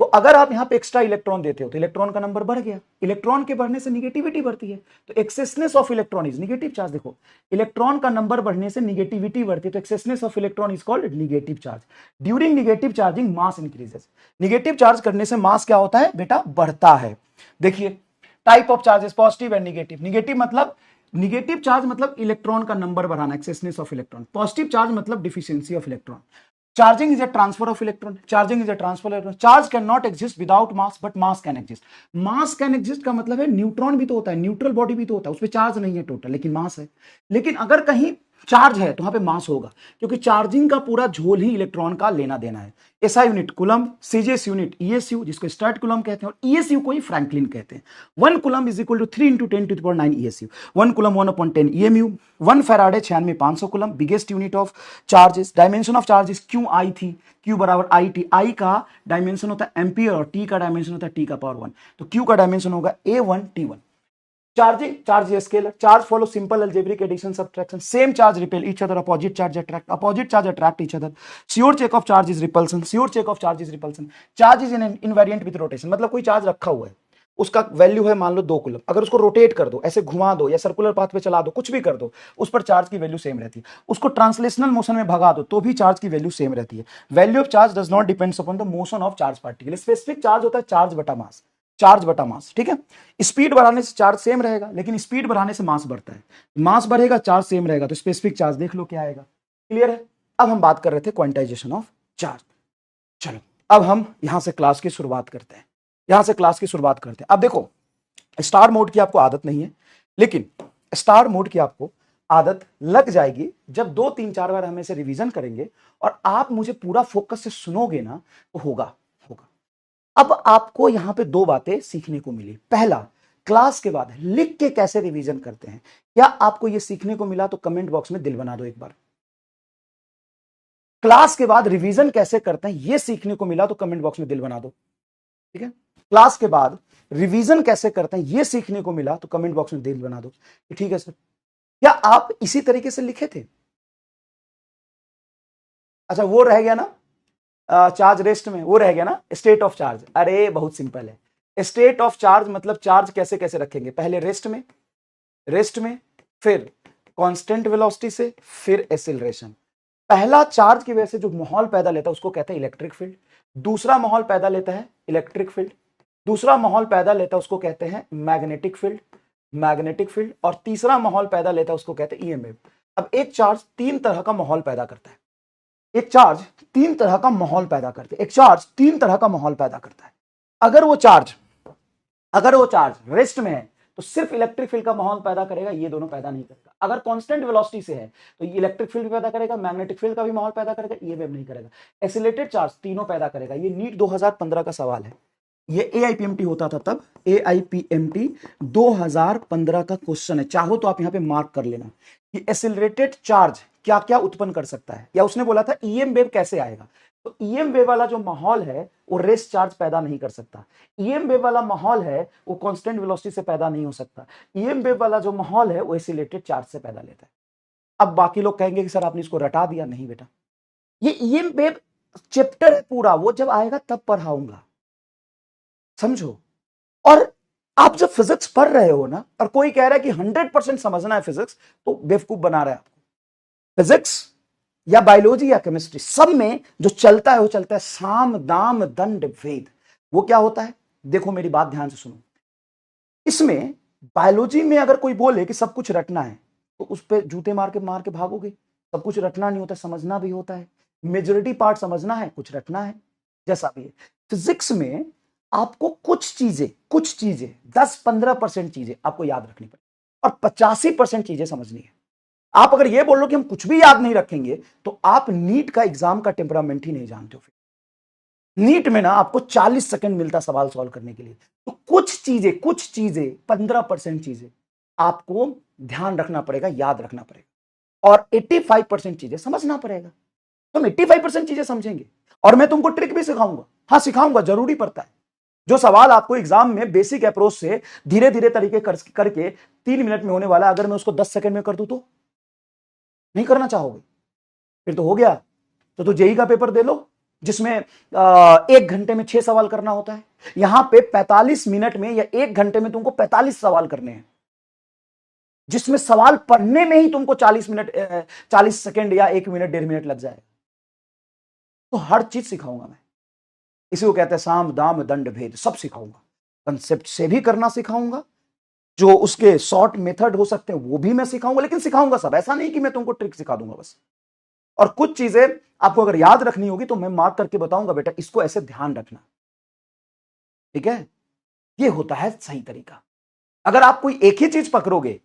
तो अगर आप यहां पे एक्स्ट्रा इलेक्ट्रॉन देते हो तो इलेक्ट्रॉन का नंबर बढ़ गया। इलेक्ट्रॉन के बढ़ने से निगेटिविटी बढ़ती है, तो excessness of electron is negative charge. देखो, इलेक्ट्रॉन का नंबर बढ़ने से निगेटिविटी बढ़ती है, तो excessness of electron is called negative charge. During negative charging mass increases. Negative charge करने से मास क्या होता है बेटा? बढ़ता है। देखिए type of charges positive and negative. Negative मतलब, निगेटिव चार्ज मतलब इलेक्ट्रॉन का नंबर बढ़ाना, एक्सेसनेस ऑफ इलेक्ट्रॉन। पॉजिटिव चार्ज मतलब deficiency of electron. Charging is a transfer of electron. Charging is a transfer of electron. Charge cannot exist without mass, but mass can exist. Mass can exist का मतलब है neutron भी तो होता है, neutral body भी तो होता है, उसमें चार्ज नहीं है टोटल, लेकिन मास है। लेकिन अगर कहीं चार्ज है तो वहां पे मास होगा, क्योंकि चार्जिंग का पूरा झोल ही इलेक्ट्रॉन का लेना देना है। SI unit coulomb, CGS unit ईएसयू, जिसको स्टर्ड कुलम कहते हैं, और ईएसयू को ही फ्रैंकलिन कहते हैं। 1 coulomb is equal to 3 into 10⁹ ESU. 1 coulomb 1/10 EMU. 1 faraday 96,500 coulomb, biggest unit of charges. Dimension of charges Q I थी, क्यू बराबर आई टी। आई का डायमेंशन होता है एम्पियर और टी का डायमेंशन होता है टी का पावर 1, तो क्यू का डायमेंशन होगा A1T1। Charging, charge is scalar. Charge follow simple algebraic addition subtraction. Same charge repel each other. Opposite charge attract. Opposite charge attract each other. Sure check of charge is repulsion. Sure check of charge is repulsion. Charge is invariant with rotation. मतलब कोई charge रखा हुआ है, उसका value है मान लो 2 coulomb, अगर उसको रोटेट कर दो, ऐसे घुमा दो या सर्कुलर पाथ पे चला दो, कुछ भी कर दो, उस पर चार्ज की वैल्यू सेम रहती है। उसको ट्रांसलेशनल मोशन में भगा दो तो भी चार्ज की वैल्यू सेम रहती है। Value of charge does not depends upon the motion of charge particle. Specific charge होता है चार्ज बटा मास, चार्ज बटा मास, ठीक है। स्पीड बढ़ाने से चार्ज सेम रहेगा, लेकिन स्पीड बढ़ाने से मास बढ़ता है। मास बढ़ेगा, चार्ज सेम रहेगा, तो स्पेसिफिक चार्ज देख लो क्या आएगा। क्लियर है। अब हम बात कर रहे थे क्वांटाइजेशन ऑफ चार्ज। चलो अब हम यहां से क्लास की शुरुआत करते हैं, यहां से क्लास की शुरुआत करते हैं। अब देखो, स्टार मोड की आपको आदत नहीं है, लेकिन स्टार मोड की आपको आदत लग जाएगी जब 2 3 4 बार हम इसे रिवीजन करेंगे और आप मुझे पूरा फोकस से सुनोगे ना, तो होगा। अब आपको यहां पे 2 बातें सीखने को मिली। पहला, क्लास के बाद लिख के कैसे रिवीजन करते हैं। क्या आपको यह सीखने को मिला तो कमेंट बॉक्स में दिल बना दो एक बार। क्लास के बाद रिवीजन कैसे करते हैं यह सीखने को मिला तो कमेंट बॉक्स में दिल बना दो, ठीक है। क्लास के बाद रिवीजन कैसे करते हैं यह सीखने को मिला तो कमेंट बॉक्स में दिल बना दो, ठीक है सर। क्या आप इसी तरीके से लिखे थे? अच्छा, वो रह गया ना, चार्ज रेस्ट में वो रह गया ना, स्टेट ऑफ चार्ज। अरे बहुत सिंपल है। स्टेट ऑफ चार्ज मतलब चार्ज कैसे कैसे रखेंगे, पहले रेस्ट में, फिर कांस्टेंट वेलोसिटी से, फिर एक्सीलरेशन। पहला चार्ज की वजह से जो माहौल पैदा लेता है उसको कहते हैं इलेक्ट्रिक फील्ड। दूसरा माहौल पैदा लेता है इलेक्ट्रिक फील्ड। दूसरा माहौल पैदा लेता है उसको कहते हैं मैग्नेटिक फील्ड। और तीसरा माहौल पैदा लेता है उसको कहते हैं ईएमएफ। अब एक चार्ज 3 तरह का माहौल पैदा करता है, एक चार्ज 3 तरह का माहौल पैदा करते हैं, एक चार्ज 3 तरह का माहौल पैदा करता है। अगर वो चार्ज रेस्ट में है तो सिर्फ इलेक्ट्रिक फील्ड का माहौल पैदा करेगा, ये दोनों पैदा नहीं करेगा। अगर कांस्टेंट वेलोसिटी से है तो ये इलेक्ट्रिक फील्ड पैदा करेगा, मैग्नेटिक फील्ड का भी माहौल पैदा करेगा, ये वेव नहीं करेगा। एक्सीलरेटेड चार्ज तीनों पैदा करेगा। ये नीट 2015 का सवाल है, ये AIPMT होता था तब, AIPMT 2015 का क्वेश्चन है। चाहो तो आप यहां पे मार्क कर लेना कि एक्सीलरेटेड चार्ज क्या क्या उत्पन्न कर सकता है, या उसने बोला था ईएम वेव कैसे आएगा। तो ईएम वेव वाला जो माहौल है वो रेस्ट चार्ज पैदा नहीं कर सकता। ईएम वेव वाला माहौल है वो कांस्टेंट वेलोसिटी से पैदा नहीं हो सकता। ईएम वेव वाला जो माहौल है वो एक्सीलरेटेड चार्ज से पैदा लेता है। अब बाकी लोग कहेंगे कि सर आपने इसको रटा दिया। नहीं बेटा, ये ईएम वेव चैप्टर है पूरा, वो जब आएगा तब पढ़ाऊंगा, समझो। और आप जब फिजिक्स पढ़ रहे हो ना, और कोई कह रहा है कि 100% समझना है फिजिक्स, तो बेवकूफ बना रहा है आपको। फिजिक्स या बायोलॉजी या केमिस्ट्री, सब में जो चलता है वो चलता है साम दाम दंड भेद। वो क्या होता है, देखो मेरी बात ध्यान से सुनो। इसमें बायोलॉजी में अगर कोई बोले कि सब कुछ रटना है तो उस पर जूते मार के भागोगे। सब कुछ रटना नहीं होता, समझना भी होता है। मेजोरिटी पार्ट समझना है, कुछ रटना है, जैसा भी है। फिजिक्स में आपको कुछ चीजें 10-15% चीजें आपको याद रखनी पड़ेगी और 85% चीजें समझनी है। आप अगर ये बोल लो कि हम कुछ भी याद नहीं रखेंगे तो आप नीट का एग्जाम का टेम्परामेंट ही नहीं जानते हो। फिर नीट में ना आपको 40 सेकंड मिलता सवाल सॉल्व करने के लिए, तो कुछ चीजें 15% चीजें आपको ध्यान रखना पड़ेगा, याद रखना पड़ेगा, और 85% चीजें समझना पड़ेगा। तुम 85% चीजें समझेंगे और मैं तुमको ट्रिक भी सिखाऊंगा। हाँ सिखाऊंगा, जरूरी पड़ता है। जो सवाल आपको एग्जाम में बेसिक अप्रोच से धीरे धीरे तरीके करके 3 मिनट में होने वाला, अगर मैं उसको 10 सेकंड में कर दूं तो नहीं करना चाहोगे, फिर तो हो गया। तो जेई का पेपर दे लो जिसमें 1 घंटे में 6 सवाल करना होता है। यहां पे 45 मिनट में या 1 घंटे में तुमको 45 सवाल करने हैं, जिसमें सवाल पढ़ने में ही तुमको 40 सेकंड या 1 मिनट 1.5 मिनट लग जाएगा। तो हर चीज सिखाऊंगा मैं। इसी को कहते हैं साम दाम दंड भेद, सब सिखाऊंगा। कंसेप्ट से भी करना सिखाऊंगा, जो उसके शॉर्ट मेथड हो सकते हैं वो भी मैं सिखाऊंगा, लेकिन सिखाऊंगा सब। ऐसा नहीं कि मैं तुमको ट्रिक सिखा दूंगा बस। और कुछ चीजें आपको अगर याद रखनी होगी तो मैं मार्क करके बताऊंगा, बेटा इसको ऐसे ध्यान रखना, ठीक है। ये होता है सही तरीका। अगर आप कोई एक ही चीज पकड़ोगे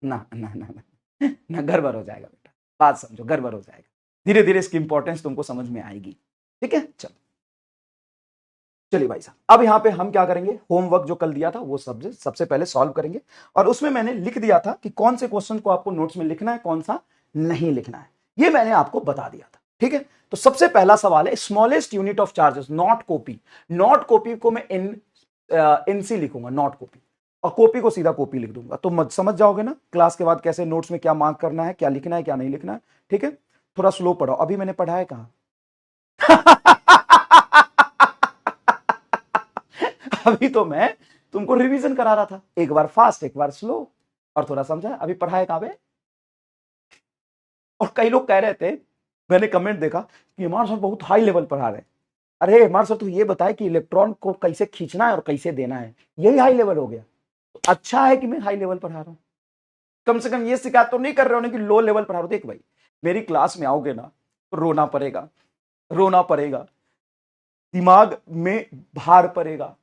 ना ना ना, ना। ना गड़बड़ हो जाएगा बेटा, बात समझो, गड़बड़ हो जाएगा। धीरे धीरे इसकी इंपॉर्टेंस तुमको समझ में आएगी, ठीक है। चलो चलिए भाई साहब, अब यहां पे हम क्या करेंगे, होमवर्क जो कल दिया था वो सबसे पहले सॉल्व करेंगे, और उसमें मैंने लिख दिया था कि कौन से क्वेश्चन को आपको नोट्स में लिखना है, कौन सा नहीं लिखना है, ये मैंने आपको बता दिया था, ठीक है। तो सबसे पहला सवाल है, smallest unit of charges, not copy. Not copy को मैं एनसी लिखूंगा, नॉट कॉपी, और कॉपी को सीधा कॉपी लिख दूंगा। तो समझ जाओगे ना क्लास के बाद कैसे नोट्स में क्या मार्क करना है, क्या लिखना है, क्या नहीं लिखना है, ठीक है। थोड़ा स्लो पढ़ो, अभी मैंने पढ़ाया कहां। अभी तो मैं तुमको रिवीजन करा रहा था, एक बार फास्ट एक बार स्लो, और थोड़ा समझा। अभी पढ़ाया कहां पे। और कई लोग कह रहे थे, मैंने कमेंट देखा कि इमरान सर बहुत हाई लेवल पढ़ा रहे हैं। अरे इमरान सर, तो ये बताए कि इलेक्ट्रॉन को कैसे खींचना है और कैसे देना है, यही हाई लेवल हो गया। तो अच्छा है कि मैं हाई लेवल पढ़ा रहा हूं, कम से कम ये शिकायत तो नहीं कर रहे हो कि लो लेवल पढ़ा रहा हूं। देख भाई, मेरी क्लास में आओगे ना तो रोना पड़ेगा, रोना पड़ेगा, दिमाग में भार पड़ेगा,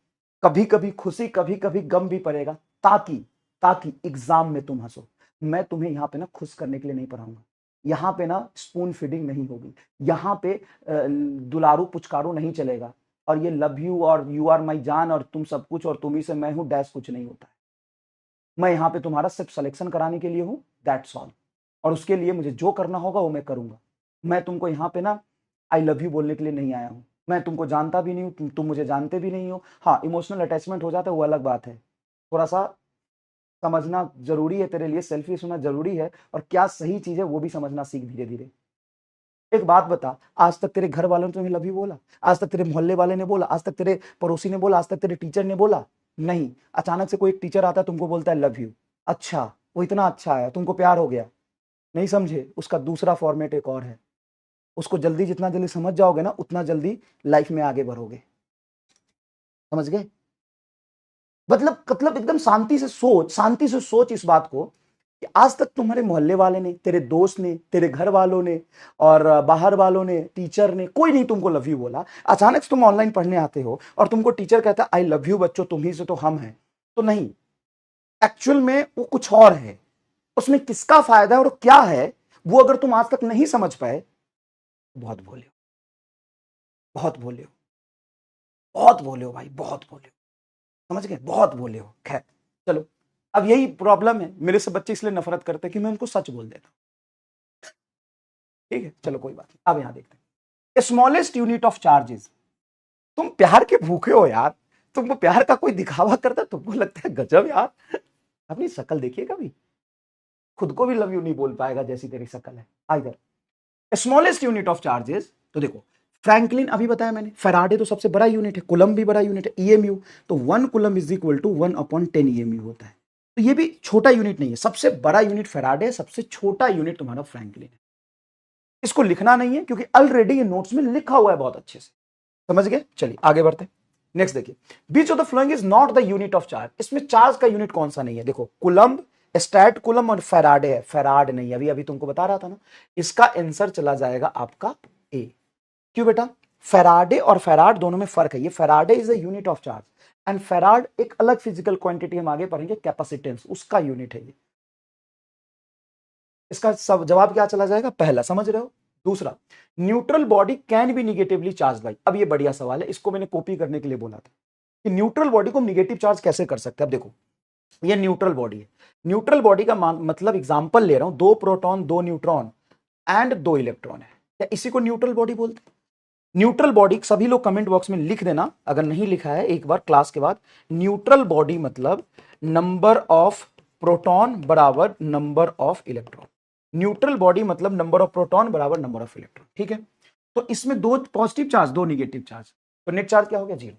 कभी कभी खुशी, कभी कभी गम भी पड़ेगा, ताकि ताकि एग्जाम में तुम हंसो। मैं तुम्हें यहाँ पे ना खुश करने के लिए नहीं पढ़ाऊंगा, यहाँ पे ना स्पून फीडिंग नहीं होगी, यहाँ पे दुलारू पुचकारू नहीं चलेगा, और ये लव यू और यू आर माई जान और तुम सब कुछ और तुम ही से मैं हूं डैश कुछ नहीं होता है। मैं यहाँ पे तुम्हारा सिर्फ सिलेक्शन कराने के लिए हूं, दैट्स ऑल। और उसके लिए मुझे जो करना होगा वो मैं करूंगा। मैं तुमको यहाँ पे ना आई लव यू बोलने के लिए नहीं आया हूं। मैं तुमको जानता भी नहीं हूं, तुम मुझे जानते भी नहीं हो। हाँ, इमोशनल अटैचमेंट हो जाता है, वो अलग बात है। थोड़ा सा समझना जरूरी है तेरे लिए, सेल्फिश होना जरूरी है, और क्या सही चीज है वो भी समझना सीख धीरे धीरे। एक बात बता, आज तक तेरे घर वालों ने तुम्हें लव यू बोला? आज तक तेरे मोहल्ले वाले ने बोला? आज तक तेरे पड़ोसी ने बोला? आज तक तेरे टीचर ने बोला? नहीं। अचानक से कोई एक टीचर आता है, तुमको बोलता है लव यू। अच्छा, वो इतना अच्छा है, तुमको प्यार हो गया? नहीं समझे, उसका दूसरा फॉर्मेट एक और है। उसको जल्दी, जितना जल्दी समझ जाओगे ना, उतना जल्दी लाइफ में आगे बढ़ोगे। समझ गए? मतलब एकदम शांति से सोच, शांति से सोच इस बात को कि आज तक तुम्हारे मोहल्ले वाले ने, तेरे दोस्त ने, तेरे घर वालों ने, और बाहर वालों ने, टीचर ने, कोई नहीं तुमको लव यू बोला। अचानक से तुम ऑनलाइन पढ़ने आते हो और तुमको टीचर कहता है आई लव यू बच्चों, तुम ही से तो हम हैं। तो नहीं, एक्चुअल में वो कुछ और है। उसमें किसका फायदा है और क्या है, वो अगर तुम आज तक नहीं समझ पाए, बहुत भोले हो, बहुत भोले हो, बहुत भोले हो भाई, बहुत भोले हो। समझ गए? बहुत भोले हो। खैर चलो, अब यही प्रॉब्लम है, मेरे से बच्चे इसलिए नफरत करते हैं कि मैं उनको सच बोल देता हूं। ठीक है, चलो कोई बात नहीं। अब यहां देखते हैं, स्मॉलेस्ट यूनिट ऑफ चार्जेस। तुम प्यार के भूखे हो यार, तुमको प्यार का कोई दिखावा करता है, तुमको लगता है गजब यार। अपनी शक्ल देखिए कभी, खुद को भी लव यू नहीं बोल पाएगा जैसी तेरी शक्ल है। इधर स्मॉलेस्ट यूनिट ऑफ चार्जेस, तो देखो फ्रैंकलिन अभी बताया मैंने, फैराडे तो सबसे बड़ा यूनिट है, कुलम भी बड़ा यूनिट है, ईएमयू तो 1 coulomb is equal to 1/10 EMU होता है। तो ये भी छोटा यूनिट नहीं है, सबसे बड़ा यूनिट फैराडे, सबसे छोटा यूनिट तुम्हारा फ्रैंकलिन है। इसको लिखना नहीं है क्योंकि ऑलरेडी ये नोट्स में लिखा हुआ है बहुत अच्छे से। समझ गए? चलिए आगे बढ़ते। नेक्स्ट देखिए, which of the following is not the unit of charge. इसमें चार्ज का यूनिट कौन सा नहीं है? देखो कुलम्ब, स्टैट कुलम और फैराडे है, फैराड नहीं। अभी अभी तुमको बता रहा था ना, इसका आंसर चला जाएगा आपका ए। क्यों बेटा? फैराडे और फैराड दोनों में फर्क है। ये Faraday is a unit of charge and farad एक अलग फिजिकल क्वांटिटी, हम आगे पढ़ेंगे, कैपेसिटेंस, उसका यूनिट है ये। इसका सब जवाब क्या चला जाएगा? पहला, समझ रहे हो? दूसरा, neutral body can B negatively charge by. अब ये बढ़िया सवाल है, इसको मैंने कॉपी करने के लिए बोला था कि न्यूट्रल बॉडी को निगेटिव चार्ज कैसे कर सकते हैं। अब देखो, ये न्यूट्रल बॉडी है। न्यूट्रल बॉडी का मतलब, एग्जांपल ले रहा हूं, 2 प्रोटॉन 2 न्यूट्रॉन एंड 2 इलेक्ट्रॉन है, क्या इसी को न्यूट्रल बॉडी बोलते हैं? न्यूट्रल बॉडी, सभी लोग कमेंट बॉक्स में लिख देना अगर नहीं लिखा है एक बार क्लास के बाद। न्यूट्रल बॉडी मतलब नंबर ऑफ प्रोटॉन बराबर number of electron. Neutral body मतलब नंबर ऑफ प्रोटॉन बराबर नंबर ऑफ इलेक्ट्रॉन। ठीक है, तो इसमें 2 पॉजिटिव चार्ज 2 निगेटिव चार्ज, तो नेट चार्ज क्या हो गया? 0।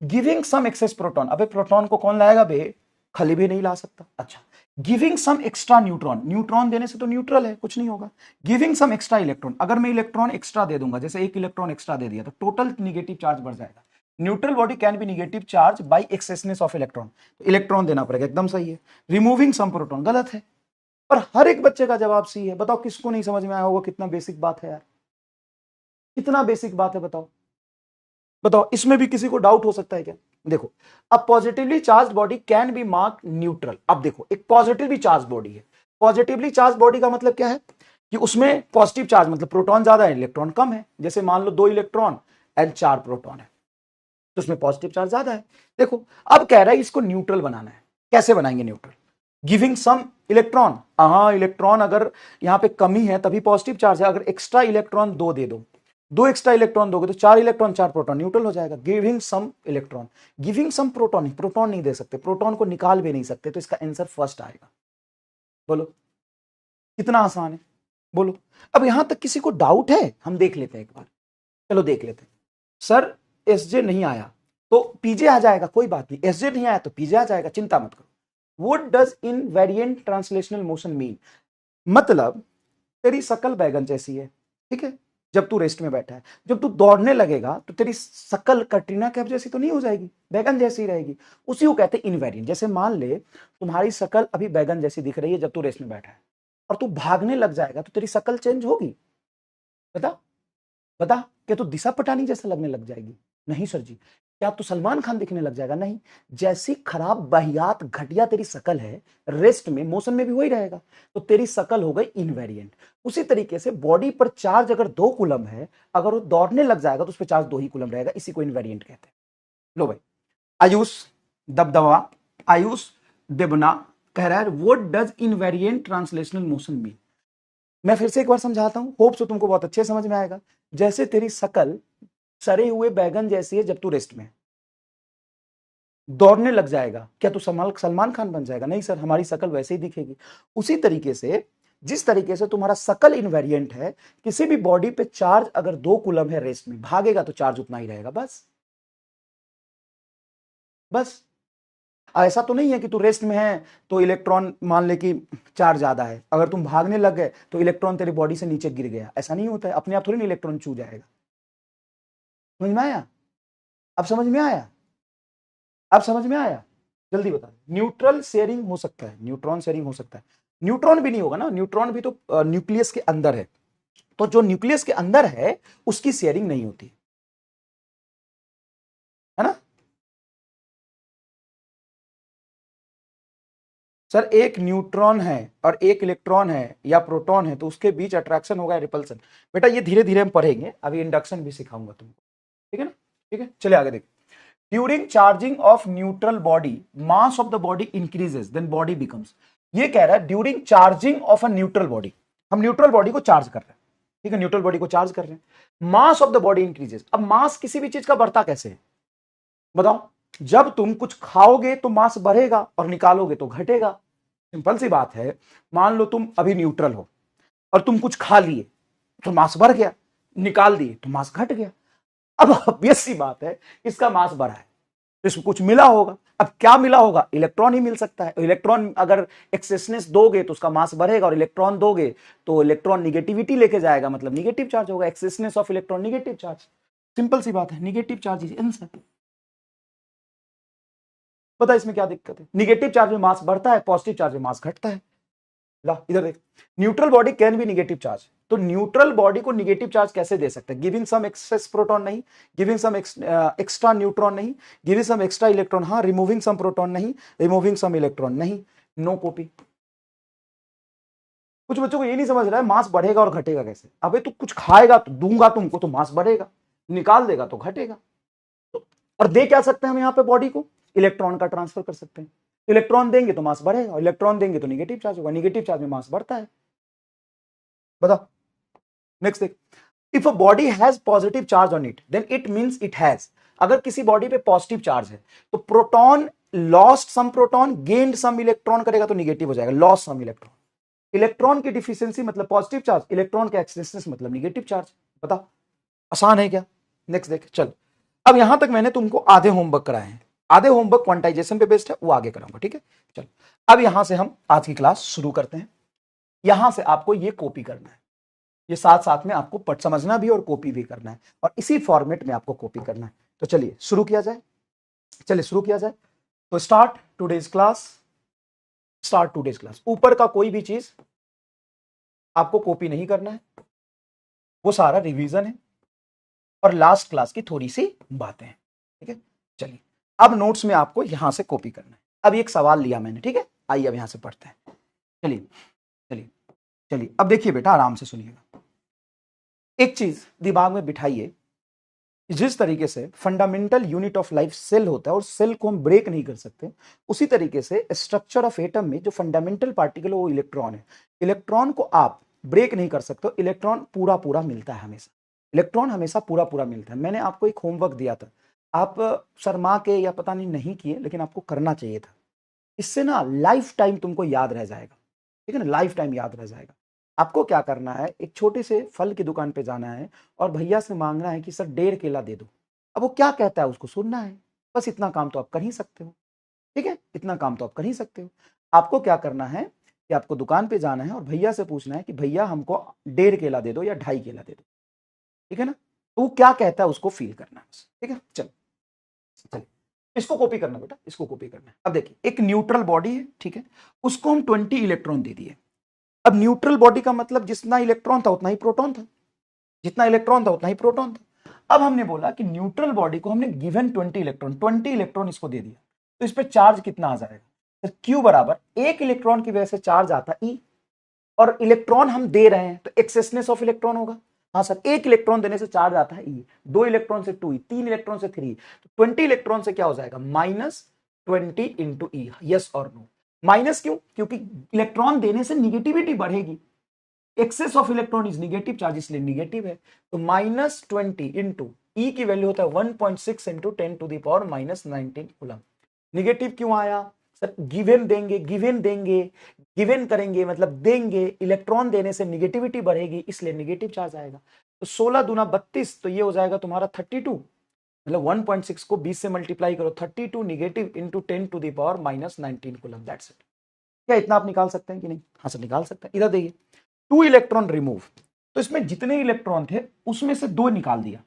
गिविंग सम एक्सेस प्रोटॉन, अबे प्रोटॉन को कौन लाएगा बे? खाली भी नहीं ला सकता। अच्छा, giving some extra neutron, neutron देने से तो न्यूट्रल है, कुछ नहीं होगा। गिविंग सम एक्स्ट्रा इलेक्ट्रॉन, अगर मैं इलेक्ट्रॉन एक्स्ट्रा दे दूंगा, जैसे 1 इलेक्ट्रॉन एक्स्ट्रा दे दिया, तो टोटल निगेटिव चार्ज बढ़ जाएगा। Neutral body can be negative charge by excessness of electron, तो इलेक्ट्रॉन देना पड़ेगा, एकदम सही है। रिमूविंग सम प्रोटॉन गलत है, पर हर एक बच्चे का जवाब सी है। बताओ किसको नहीं समझ में आया होगा? कितना बेसिक बात है यार, कितना बेसिक बात है। बताओ बताओ, इसमें भी किसी को डाउट हो सकता है क्या? देखो, अब positively charge body can B mark neutral. अब देखो, एक पॉजिटिवली चार्ज बॉडी है, पॉजिटिवली चार्ज बॉडी का मतलब क्या है कि उसमें पॉजिटिव चार्ज मतलब प्रोटॉन ज्यादा है, इलेक्ट्रॉन कम है। जैसे मान लो 2 इलेक्ट्रॉन एंड 4 प्रोटॉन है, तो उसमें पॉजिटिव चार्ज ज्यादा है। देखो अब कह रहा है इसको न्यूट्रल बनाना है। कैसे बनाएंगे न्यूट्रल? Giving some electron. हाँ, इलेक्ट्रॉन अगर यहां पे कमी है तभी पॉजिटिव चार्ज है। अगर एक्स्ट्रा इलेक्ट्रॉन 2 दे दो, 2 एक्स्ट्रा इलेक्ट्रॉन दोगे तो 4 इलेक्ट्रॉन 4 प्रोटॉन, न्यूट्रल हो जाएगा। Giving some electron, giving some proton, proton नहीं दे सकते, प्रोटॉन को निकाल भी नहीं सकते, तो इसका आंसर फर्स्ट आएगा। बोलो कितना आसान है, बोलो। अब यहां तक किसी को डाउट है? हम देख लेते हैं एक बार, चलो देख लेते हैं। सर एसजे नहीं आया तो पीजे आ जाएगा, कोई बात नहीं। एसजे नहीं आया तो पीजे आ जाएगा, चिंता मत करो। What does invariant translational motion mean? मतलब तेरी शकल बैगन जैसी है, ठीक है, जब तू रेस्ट में बैठा है। जब तू दौड़ने लगेगा तो तेरी शकल कटरीना कैफ जैसी तो नहीं हो जाएगी, बैगन जैसी रहेगी। उसी को कहते हैं इनवेरिएंट। जैसे मान ले तुम्हारी शकल अभी बैगन जैसी दिख रही है जब तू रेस्ट में बैठा है, और तू भागने लग जाएगा तो तेरी शकल चेंज होगी। बता बता, क्या तू दिशा पटानी जैसा लगने लग जाएगी? नहीं सर जी। क्या तू सलमान खान दिखने लग जाएगा? नहीं। जैसी खराब बहियात घटिया तेरी शकल है, रेस्ट में मोशन में भी वही रहेगा, तो तेरी शकल हो गई इनवेरिएंट। उसी तरीके से बॉडी पर चार्ज अगर 2 कूलम है, अगर वो दौड़ने लग जाएगा तो उस पर चार्ज 2 ही कूलम रहेगा, इसी को इनवेरिएंट कहते हैं। लो भाई, आयुष दबदबा, आयुष देबना कह रहा है what does invariant translational motion mean? मैं फिर से एक बार समझाता हूं, होप सो तुमको बहुत अच्छे समझ में आएगा। जैसे तेरी शकल सड़े हुए बैगन जैसी है जब तू रेस्ट में, दौड़ने लग जाएगा, क्या तू सलमान खान बन जाएगा? नहीं सर, हमारी शकल वैसे ही दिखेगी। उसी तरीके से जिस तरीके से तुम्हारा शकल इनवेरिएंट है, किसी भी बॉडी पे चार्ज अगर 2 कूलम है रेस्ट में, भागेगा तो चार्ज उतना ही रहेगा। बस बस ऐसा तो नहीं है कि तू रेस्ट में है तो इलेक्ट्रॉन मान ले कि चार्ज ज्यादा है, अगर तुम भागने लग गए तो इलेक्ट्रॉन तेरी बॉडी से नीचे गिर गया। ऐसा नहीं होता है, अपने आप थोड़ी ना इलेक्ट्रॉन छू जाएगा। समझ में आया? अब समझ में आया? अब समझ में आया? जल्दी बता। न्यूट्रल शेयरिंग हो सकता है, न्यूट्रॉन शेयरिंग हो सकता है। न्यूट्रॉन भी नहीं होगा ना, न्यूट्रॉन भी तो न्यूक्लियस के अंदर है, तो जो न्यूक्लियस के अंदर है उसकी शेयरिंग नहीं होती है ना। सर एक न्यूट्रॉन है और एक इलेक्ट्रॉन है या प्रोटॉन है तो उसके बीच अट्रैक्शन होगा, रिपल्सन। बेटा ये धीरे धीरे हम पढ़ेंगे, अभी इंडक्शन भी सिखाऊंगा तुमको, ठीक है ना। ठीक है, चलिए आगे देखिए। During charging of neutral body mass of the body increases then body becomes. ये कह रहा है during charging of a neutral body, हम न्यूट्रल बॉडी को चार्ज कर रहे हैं, ठीक है, न्यूट्रल बॉडी को चार्ज कर रहे हैं, मास ऑफ द बॉडी इंक्रीजेस। अब मास किसी भी चीज का बढ़ता कैसे है बताओ? जब तुम कुछ खाओगे तो मास बढ़ेगा और निकालोगे तो घटेगा। सिंपल सी बात है। मान लो तुम अभी न्यूट्रल हो और तुम कुछ खा लिए तो मास बढ़ गया, निकाल दिए तो मास घट गया। अब ऑब्वियस सी बात है इसका मास बढ़ा है तो इसको कुछ मिला होगा। अब क्या मिला होगा? इलेक्ट्रॉन ही मिल सकता है। इलेक्ट्रॉन अगर एक्सेसनेस दोगे तो उसका मास बढ़ेगा, और इलेक्ट्रॉन दोगे तो इलेक्ट्रॉन निगेटिविटी लेके जाएगा, मतलब निगेटिव चार्ज होगा। Excessness of electron negative charge, simple सी बात है, निगेटिव चार्ज इज आंसर। पता है इसमें क्या दिक्कत है? निगेटिव चार्ज में मास बढ़ता है, पॉजिटिव चार्ज में मास घटता है। ला इधर देख, neutral body can be negative charge. तो न्यूट्रल बॉडी को निगेटिव चार्ज कैसे दे सकते हैं? गिविंग सम एक्सेस प्रोटॉन नहीं, गिविंग सम एक्स्ट्रा न्यूट्रॉन नहीं, गिविंग सम एक्स्ट्रा इलेक्ट्रॉन, हाँ, रिमूविंग सम प्रोटॉन नहीं, रिमूविंग सम इलेक्ट्रॉन नहीं। No copy. कुछ बच्चों को ये नहीं समझ रहा है मास बढ़ेगा और घटेगा कैसे। अबे तू कुछ खाएगा तो दूंगा तुमको तो मास बढ़ेगा, निकाल देगा तो घटेगा। तो और दे क्या सकते हैं हम यहाँ पे बॉडी को? इलेक्ट्रॉन का ट्रांसफर कर सकते हैं। इलेक्ट्रॉन देंगे तो मास बढ़ेगा, इलेक्ट्रॉन देंगे तो निगेटिव चार्ज होगा, निगेटिव चार्ज में मास बढ़ता है। बताओ नेक्स्ट देख। If a body has positive charge on it then it means it has. अगर किसी बॉडी पे पॉजिटिव चार्ज है तो proton lost some proton gained some electron करेगा तो निगेटिव हो जाएगा, लॉस्ट सम इलेक्ट्रॉन। इलेक्ट्रॉन की डिफिशियंसी मतलब पॉजिटिव चार्ज, इलेक्ट्रॉन के एक्सेसनेस मतलब निगेटिव चार्ज। बता आसान है क्या? नेक्स्ट देख चल। अब यहां तक मैंने तुमको आधे होमवर्क कराए हैं, आधे होमवर्क क्वांटाइजेशन पे बेस्ड है, वो आगे कराऊंगा, ठीक है। चल अब यहां से हम आज की क्लास शुरू करते हैं। यहां से आपको ये कॉपी करना है, ये साथ साथ में आपको पढ़ समझना भी और कॉपी भी करना है, और इसी फॉर्मेट में आपको कॉपी करना है। तो चलिए शुरू किया जाए, चलिए शुरू किया जाए। तो start today's class, start today's class. ऊपर का कोई भी चीज आपको कॉपी नहीं करना है, वो सारा रिवीजन है और लास्ट क्लास की थोड़ी सी बातें हैं, ठीक है। चलिए अब नोट्स में आपको यहां से कॉपी करना है। अब एक सवाल लिया मैंने, ठीक है, आइए अब यहां से पढ़ते हैं। चलिए चलिए चलिए, अब देखिए बेटा, आराम से सुनिएगा। एक चीज दिमाग में बिठाइए, जिस तरीके से fundamental unit of life cell होता है और सेल को हम ब्रेक नहीं कर सकते, उसी तरीके से स्ट्रक्चर ऑफ एटम में जो फंडामेंटल पार्टिकल है वो इलेक्ट्रॉन है। इलेक्ट्रॉन को आप ब्रेक नहीं कर सकते, इलेक्ट्रॉन पूरा पूरा मिलता है हमेशा। इलेक्ट्रॉन हमेशा पूरा पूरा मिलता है। मैंने आपको एक होमवर्क दिया था, आप शर्मा के या पता नहीं किए, लेकिन आपको करना चाहिए था। इससे ना लाइफ टाइम तुमको याद रह जाएगा, ठीक है ना, लाइफ टाइम याद रह जाएगा। आपको क्या करना है, एक छोटे से फल की दुकान पे जाना है और भैया से मांगना है कि सर 1.5 केला दे दो। अब वो क्या कहता है उसको सुनना है, बस इतना काम तो आप कर ही सकते हो, ठीक है, इतना काम तो आप कर ही सकते हो। आपको क्या करना है कि आपको दुकान पे जाना है और भैया से पूछना है कि भैया हमको 1.5 केला दे दो या 2.5 केला दे दो, ठीक है ना। तो वो क्या कहता है उसको फील करना है, ठीक है। चल चल, इसको कॉपी करना बेटा, इसको कॉपी करना है। अब देखिए, एक न्यूट्रल बॉडी है, ठीक है, उसको हम 20 इलेक्ट्रॉन दे दिए। अब न्यूट्रल बॉडी का मतलब जितना इलेक्ट्रॉन था उतना ही प्रोटॉन था, जितना इलेक्ट्रॉन था उतना ही प्रोटॉन था। अब हमने बोला कि न्यूट्रल बॉडी को हमने गिवन 20 इलेक्ट्रॉन इसको दे दिया, तो इस पे चार्ज कितना आ जाएगा। तो Q बराबर 1 इलेक्ट्रॉन की वजह से चार्ज आता E, और इलेक्ट्रॉन हम दे रहे हैं तो एक्सेसनेस ऑफ इलेक्ट्रॉन होगा। हाँ सर, 1 इलेक्ट्रॉन देने से चार्ज आता है E, 2 इलेक्ट्रॉन से 2E, 3 इलेक्ट्रॉन से 3E, तो 20 इलेक्ट्रॉन से क्या हो जाएगा, -20 इंटू E। यस और नो। माइनस क्यों, क्योंकि इलेक्ट्रॉन देने से निगेटिविटी बढ़ेगी, excess of electron is negative charge, इसलिए निगेटिव है। तो -20 इंटू ई की वैल्यू होता है 1.6 इंटू 10⁻⁻19 कूलम। निगेटिव क्यों आया सर, गिवन देंगे, गिवन देंगे, गिवन करेंगे मतलब देंगे, इलेक्ट्रॉन देने से निगेटिविटी बढ़ेगी, इसलिए निगेटिव चार्ज आएगा। तो 16 दूना 32, तो ये हो जाएगा तुम्हारा 32, मतलब 1.6 को 20 से मल्टीप्लाई करो, 32 negative into 10⁻⁻19 coulomb. That's it. क्या इतना आप निकाल सकते हैं कि नहीं। हाँ सर निकाल सकते हैं। इधर देखिए, 2 इलेक्ट्रॉन रिमूव, तो इसमें जितने इलेक्ट्रॉन थे उसमें से 2 निकाल दिया,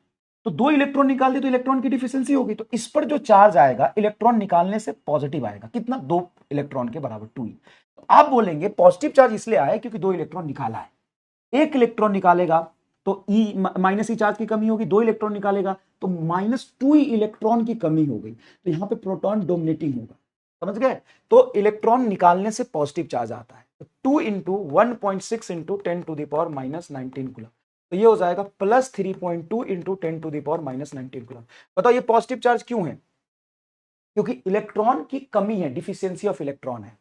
तो 2 इलेक्ट्रॉन निकाल दिए तो इलेक्ट्रॉन की डिफिशियंसी होगी, तो इस पर जो चार्ज आएगा इलेक्ट्रॉन निकालने से पॉजिटिव आएगा। कितना, 2 इलेक्ट्रॉन के बराबर 2E। तो आप बोलेंगे पॉजिटिव चार्ज इसलिए आया क्योंकि 2 इलेक्ट्रॉन निकाला है। 1 इलेक्ट्रॉन निकालेगा तो E -E चार्ज की कमी होगी, 2 इलेक्ट्रॉन निकालेगा तो -2E इलेक्ट्रॉन की कमी हो गई, तो यहां पे प्रोटॉन डोमिनेटिंग होगा, समझ गए। तो इलेक्ट्रॉन निकालने से पॉजिटिव चार्ज आता है, तो 2 इंटू 1.6 इंटू 10⁻⁻19 कूलम, तो ये हो जाएगा +3.2 इंटू 10⁻⁻19 कूलम। बताओ ये पॉजिटिव चार्ज क्यों है, क्योंकि इलेक्ट्रॉन की कमी है, डिफिशियंसी ऑफ इलेक्ट्रॉन है।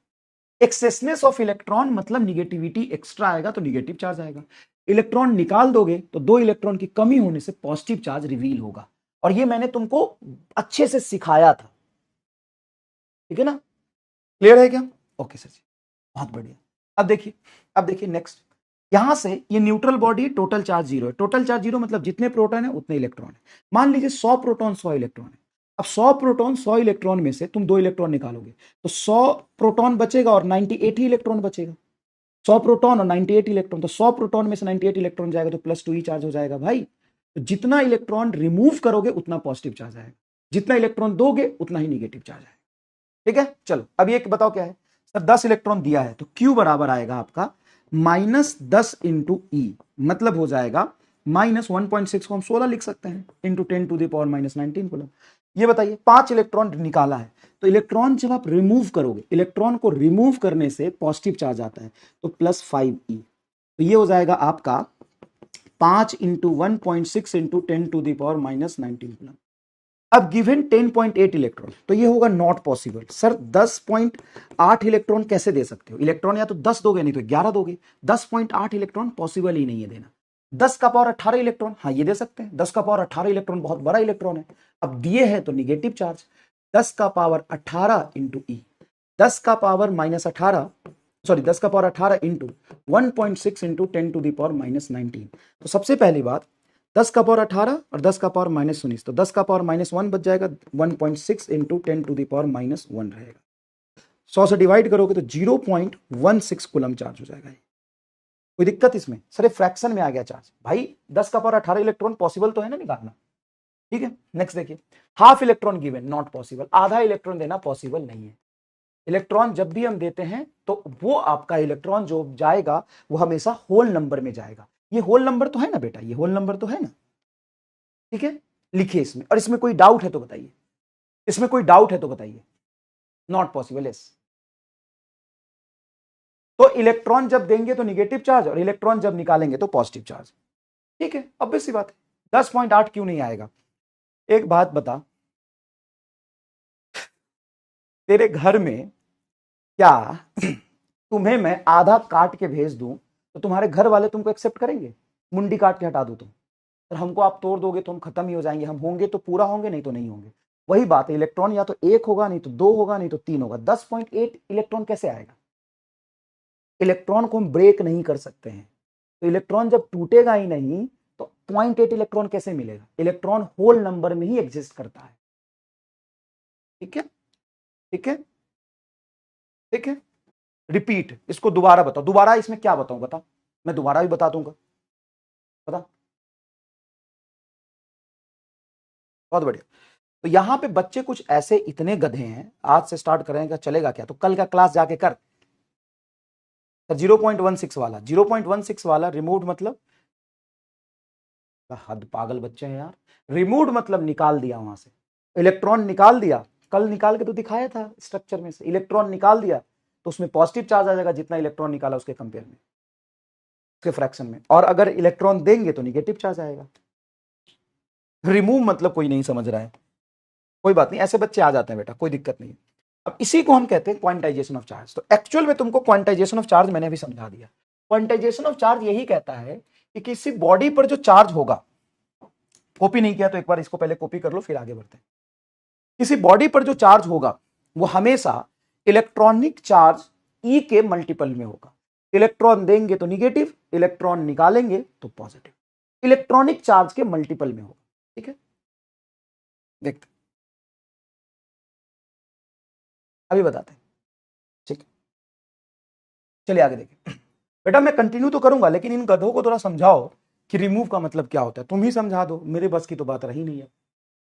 एक्सेसनेस ऑफ इलेक्ट्रॉन मतलब निगेटिविटी एक्स्ट्रा आएगा तो निगेटिव चार्ज आएगा। इलेक्ट्रॉन निकाल दोगे तो 2 इलेक्ट्रॉन की कमी होने से पॉजिटिव चार्ज रिवील होगा, और ये मैंने तुमको अच्छे से सिखाया था, ठीक है ना। क्लियर है क्या। ओके सर जी, बहुत बढ़िया। अब देखिए नेक्स्ट, यहां से ये न्यूट्रल बॉडी, टोटल चार्ज 0 है। टोटल चार्ज 0 मतलब जितने प्रोटॉन है उतने इलेक्ट्रॉन है। मान लीजिए 100 प्रोटॉन 100 इलेक्ट्रॉन है। अब 100 प्रोटॉन 100 इलेक्ट्रॉन में से तुम 2 इलेक्ट्रॉन निकालोगे तो 100 प्रोटॉन बचेगा और 98 ही इलेक्ट्रॉन बचेगा। 100 प्रोटॉन और 98 इलेक्ट्रॉन, तो 100 प्रोटॉन में से 98 इलेक्ट्रॉन जाएगा तो +2E चार्ज हो जाएगा भाई। तो जितना इलेक्ट्रॉन रिमूव करोगे उतना पॉजिटिव चार्ज आएगा, जितना इलेक्ट्रॉन दोगे उतना ही निगेटिव चार्ज आएगा, ठीक है। चलो अब ये बताओ क्या है सर, 10 इलेक्ट्रॉन दिया है तो Q बराबर आएगा आपका -10 इंटू E, मतलब हो जाएगा -1.6 को हम 16 लिख सकते हैं इंटू 10⁻⁻19 कूलम। ये बताइए 5 इलेक्ट्रॉन निकाला है, तो इलेक्ट्रॉन जब आप रिमूव करोगे, इलेक्ट्रॉन को रिमूव करने से पॉजिटिव चार्ज आता है, तो +5E, तो ये हो जाएगा आपका 5 इंटू 1.6 इंटू 10⁻⁻19 कूलम। अब गिवन 10.8 इलेक्ट्रॉन, तो ये होगा नॉट पॉसिबल। सर 10.8 इलेक्ट्रॉन कैसे दे सकते हो, इलेक्ट्रॉन या तो 10 दोगे नहीं तो 11 दोगे, 10.8 इलेक्ट्रॉन पॉसिबल ही नहीं है देना। 10 का पावर 18 इलेक्ट्रॉन, हाँ ये दे सकते हैं, 10 का पावर 18 इलेक्ट्रॉन बहुत बड़ा इलेक्ट्रॉन है। अब दिए हैं तो निगेटिव चार्ज, 10 का पावर 18 इंटू ई, 10 का पावर -18, सॉरी 10 का पावर 18 इंटू 1.6 इंटू 10⁻⁻19। तो सबसे पहली बात, 10 का पावर 18 और 10 का पावर -19, तो 10 का पावर -1 बच जाएगा, 1.6 इंटू 10⁻⁻1 रहेगा। 100 से डिवाइड करोगे तो 0.16 कूलम चार्ज हो जाएगा। कोई दिक्कत इसमें सर, फ्रैक्शन में आ गया चार्ज भाई, 10 का पावर 18 इलेक्ट्रॉन पॉसिबल तो है ना निकालना, ठीक है। नेक्स्ट देखिए, half electron given not possible, आधा इलेक्ट्रॉन देना पॉसिबल नहीं है। इलेक्ट्रॉन जब भी हम देते हैं तो वो आपका इलेक्ट्रॉन जो जाएगा वो हमेशा होल नंबर में जाएगा। ये होल नंबर तो है ना बेटा, ये होल नंबर तो है ना, ठीक है। लिखिए इसमें, और इसमें कोई डाउट है तो बताइए, इसमें कोई डाउट है तो बताइए। Not possible, yes. तो इलेक्ट्रॉन जब देंगे तो निगेटिव चार्ज और इलेक्ट्रॉन जब निकालेंगे तो पॉजिटिव चार्ज। ठीक है, ऑब्वियस सी बात है। 10.8 क्यों नहीं आएगा? एक बात बता, तेरे घर में क्या तुम्हें मैं आधा काट के भेज दूं तो तुम्हारे घर वाले तुमको एक्सेप्ट करेंगे? मुंडी काट के हटा दूं तो? और हमको आप तोड़ दोगे तो हम खत्म ही हो जाएंगे। हम होंगे तो पूरा होंगे, नहीं तो नहीं होंगे। वही बात है, इलेक्ट्रॉन या तो एक होगा, नहीं तो दो होगा, नहीं तो तीन होगा। 10.8 इलेक्ट्रॉन कैसे आएगा? इलेक्ट्रॉन को हम ब्रेक नहीं कर सकते हैं, तो इलेक्ट्रॉन जब टूटेगा ही नहीं तो 0.8 इलेक्ट्रॉन कैसे मिलेगा? इलेक्ट्रॉन होल नंबर में ही एग्जिस्ट करता है। ठीक है, ठीक है, ठीक है। रिपीट, इसको दोबारा बताओ। दोबारा इसमें क्या बताऊं? बता, मैं दोबारा भी बता दूंगा। बता, बहुत बढ़िया। तो यहां पे बच्चे कुछ ऐसे इतने गधे हैं, आज से स्टार्ट करेंगे, चलेगा क्या? तो कल का क्लास जाके कर। 0.16 वाला, 0.16 वाला रिमूव्ड मतलब, हद पागल बच्चे हैं यार। रिमूव्ड मतलब निकाल दिया वहां से, इलेक्ट्रॉन निकाल दिया। कल निकाल के तो दिखाया था स्ट्रक्चर में से, इलेक्ट्रॉन निकाल दिया तो उसमें पॉजिटिव चार्ज आ जाएगा जितना इलेक्ट्रॉन निकाला उसके कंपेयर में, उसके फ्रैक्शन में। और अगर इलेक्ट्रॉन देंगे तो निगेटिव चार्ज आएगा। रिमूव मतलब कोई नहीं समझ रहा है, कोई बात नहीं, ऐसे बच्चे आ जाते हैं बेटा, कोई दिक्कत नहीं। अब इसी को हम कहते हैं क्वांटाइजेशन ऑफ चार्ज। तो एक्चुअल में तुमको क्वांटाइजेशन ऑफ चार्ज मैंने अभी समझा दिया। क्वांटाइजेशन ऑफ चार्ज यही कहता है कि किसी बॉडी पर जो चार्ज होगा, कॉपी नहीं किया तो एक बार इसको पहले कॉपी कर लो फिर आगे बढ़ते हैं। किसी बॉडी पर जो चार्ज होगा वो हमेशा इलेक्ट्रॉनिक चार्ज ई के मल्टीपल में होगा। इलेक्ट्रॉन देंगे तो निगेटिव, इलेक्ट्रॉन निकालेंगे तो पॉजिटिव, इलेक्ट्रॉनिक चार्ज के मल्टीपल में होगा। ठीक है, देखते अभी बताते हैं। ठीक है, चलिए आगे देखिए। बेटा मैं कंटिन्यू तो करूंगा लेकिन इन गधों को थोड़ा समझाओ कि रिमूव का मतलब क्या होता है। तुम ही समझा दो, मेरे बस की तो बात रही नहीं है।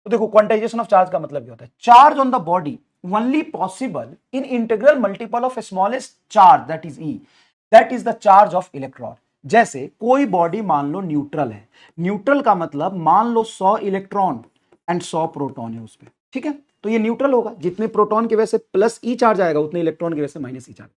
तो देखो, क्वांटाइजेशन ऑफ चार्ज का मतलब क्या होता है? Charge on the body only possible in integral multiple of smallest charge that is E, that is the charge of electron. जैसे कोई बॉडी मान लो न्यूट्रल है, न्यूट्रल का मतलब मान लो 100 इलेक्ट्रॉन एंड 100 प्रोटॉन है उसमें। ठीक है, तो ये न्यूट्रल होगा, जितने प्रोटॉन की वजह से प्लस ई चार्ज आएगा उतने इलेक्ट्रॉन की वजह से माइनस ई चार्ज।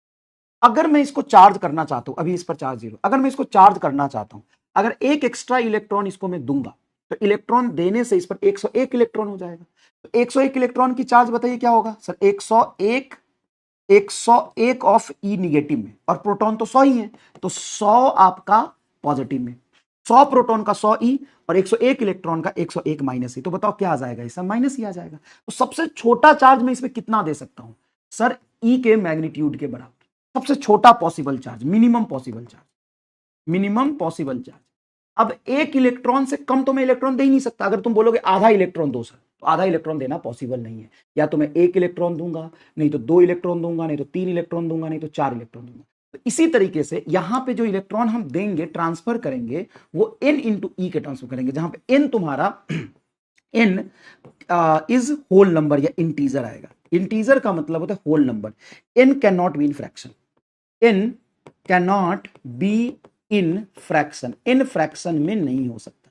अगर मैं इसको चार्ज करना चाहता हूं, अभी इस पर चार्ज 0, अगर मैं इसको चार्ज करना चाहता हूं, अगर एक एक्स्ट्रा इलेक्ट्रॉन इसको मैं दूंगा तो इलेक्ट्रॉन देने से इस पर 101 इलेक्ट्रॉन हो जाएगा। तो 101 इलेक्ट्रॉन की चार्ज बताइए क्या होगा सर? 101 ऑफ ई निगेटिव में, और प्रोटॉन तो 100 ही है, तो 100 आपका पॉजिटिव में, 100 प्रोटॉन का 100 ई और 101 इलेक्ट्रॉन का 101 माइनस ई। तो बताओ क्या आ जाएगा? इसमें माइनस ही आ जाएगा। तो सबसे छोटा चार्ज मैं इसमें कितना दे सकता हूं सर? ई के मैग्नीट्यूड के बराबर, सबसे छोटा possible charge, minimum possible charge, minimum possible charge. अब एक इलेक्ट्रॉन से कम तो मैं इलेक्ट्रॉन दे ही नहीं सकता। अगर तुम बोलोगे आधा इलेक्ट्रॉन दो सर, तो आधा इलेक्ट्रॉन देना पॉसिबल नहीं है। या तो मैं 1 इलेक्ट्रॉन दूंगा, नहीं तो 2 इलेक्ट्रॉन दूंगा, नहीं तो 3 इलेक्ट्रॉन दूंगा, नहीं तो 4 इलेक्ट्रॉन दूंगा। तो इसी तरीके से यहां पे जो इलेक्ट्रॉन हम देंगे, ट्रांसफर करेंगे, वो n इंटू ई के ट्रांसफर करेंगे, जहां पे n तुम्हारा n इज होल नंबर या इंटीजर आएगा। इंटीजर का मतलब होता है whole number. n can not be in fraction, n cannot be in fraction, in fraction में नहीं हो सकता,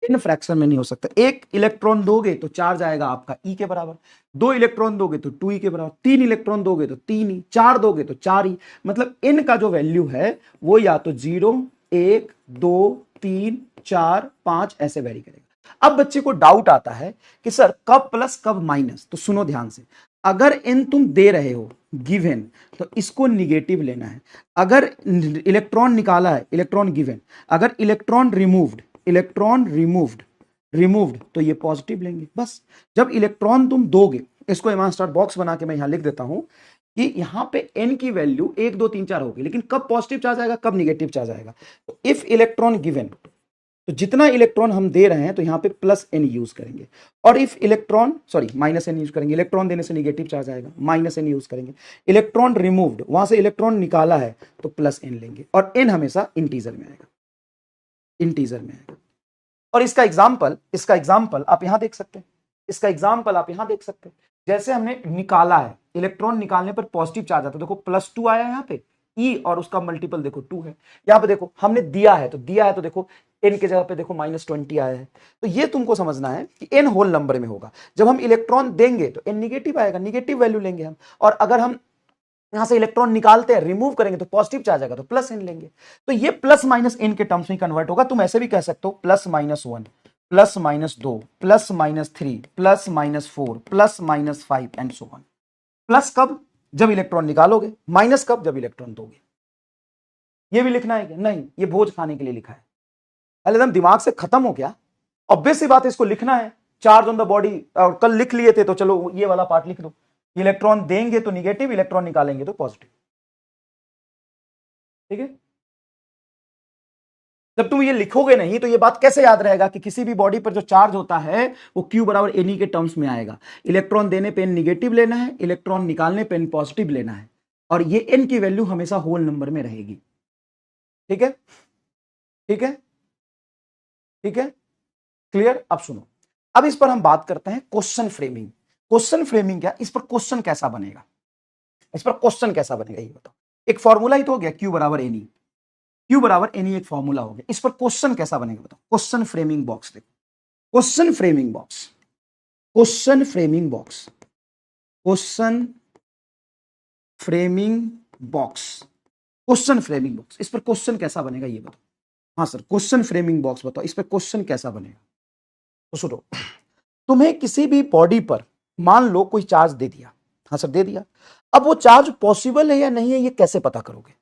इन फ्रैक्शन में नहीं हो सकता। एक इलेक्ट्रॉन दोगे तो चार्ज आएगा आपका ई के बराबर, 2 इलेक्ट्रॉन दोगे तो 2 ई के बराबर, 3 इलेक्ट्रॉन दोगे तो 3 ई, 4 दोगे तो 4 ई। मतलब इन का जो वैल्यू है वो या तो 0, 1, 2, 3, 4, 5 ऐसे वेरी करेगा। अब बच्चे को डाउट आता है कि सर कब प्लस कब माइनस। तो सुनो ध्यान से, अगर n तुम दे रहे हो गिवन तो इसको निगेटिव लेना है। अगर इलेक्ट्रॉन निकाला है, इलेक्ट्रॉन गिवन, अगर इलेक्ट्रॉन रिमूव्ड, इलेक्ट्रॉन रिमूव्ड तो ये पॉजिटिव लेंगे बस। जब इलेक्ट्रॉन तुम दोगे, इसको एमान स्टार बॉक्स बना के मैं यहां लिख देता हूं कि यहां पे n की वैल्यू 1, 2, 3, 4 होगी, लेकिन कब पॉजिटिव चार्ज आएगा, कब निगेटिव चार्ज आएगा। तो इफ इलेक्ट्रॉन गिवन, तो जितना इलेक्ट्रॉन हम दे रहे हैं तो यहां पे प्लस n यूज करेंगे, और if electron minus n use करेंगे। इलेक्ट्रॉन देने से निगेटिव चार्ज आएगा, माइनस n यूज करेंगे। इलेक्ट्रॉन रिमूव्ड, वहां से इलेक्ट्रॉन निकाला है तो प्लस n लेंगे, और n हमेशा इंटीजर में आएगा, इंटीजर में आएगा। और इसका एग्जाम्पल आप यहां देख सकते हैं, इसका एग्जाम्पल आप यहां देख सकते हैं। जैसे हमने निकाला है, इलेक्ट्रॉन निकालने पर पॉजिटिव चार्ज आता है, देखो +2 आया यहां पे ई, और उसका मल्टीपल देखो 2 है। यहां पे देखो हमने दिया है तो देखो n के जगह पे देखो -20 आया है। तो ये तुमको समझना है कि n होल नंबर में होगा। जब हम इलेक्ट्रॉन देंगे तो n निगेटिव आएगा, निगेटिव वैल्यू लेंगे हम। और अगर हम यहां से इलेक्ट्रॉन निकालते हैं, रिमूव करेंगे तो पॉजिटिव चार्ज आएगा, तो प्लस n लेंगे। तो ये प्लस माइनस n के टर्म्स में कन्वर्ट होगा। तुम ऐसे भी कह सकते हो plus minus 1, plus minus 2, plus minus 3, plus minus 4, plus minus 5 and so on. Plus कब? जब इलेक्ट्रॉन निकालोगे। माइनस कब? जब इलेक्ट्रॉन दोगे। ये भी लिखना है क्या? नहीं, ये भोज खाने के लिए लिखा है। एकदम दिमाग से खत्म हो गया। ऑब्वियस सी बात है, इसको लिखना है। चार्ज ऑन द बॉडी और कल लिख लिए थे, तो चलो ये वाला पार्ट लिख दो। इलेक्ट्रॉन देंगे तो निगेटिव, इलेक्ट्रॉन निकालेंगे तो पॉजिटिव। ठीक है। जब तुम ये लिखोगे नहीं तो ये बात कैसे याद रहेगा कि किसी भी बॉडी पर जो चार्ज होता है वो Q बराबर एन के टर्म्स में आएगा। इलेक्ट्रॉन देने पे n निगेटिव लेना है, इलेक्ट्रॉन निकालने पे n पॉजिटिव लेना है, और ये n की वैल्यू हमेशा होल नंबर में रहेगी। ठीक है, ठीक है, ठीक है, क्लियर। अब सुनो, अब इस पर हम बात करते हैं क्वेश्चन फ्रेमिंग। क्वेश्चन फ्रेमिंग क्या? इस पर क्वेश्चन कैसा बनेगा, इस पर क्वेश्चन कैसा बनेगा ये बताओ। एक फॉर्मूला ही तो हो गया, Q बराबर एन, Q बराबर एनी एक फॉर्मूला हो गया। इस पर क्वेश्चन कैसा बनेगा बताओ। क्वेश्चन फ्रेमिंग बॉक्स देखो, question framing box, question framing box, question framing box, question framing box. इस पर क्वेश्चन कैसा बनेगा ये बताओ। हाँ सर, क्वेश्चन फ्रेमिंग बॉक्स बताओ, इस पर क्वेश्चन कैसा बनेगा। तो सुनो, तुम्हें किसी भी बॉडी पर मान लो कोई चार्ज दे दिया। हाँ सर, दे दिया। अब वो चार्ज पॉसिबल है या नहीं है, ये कैसे पता करोगे?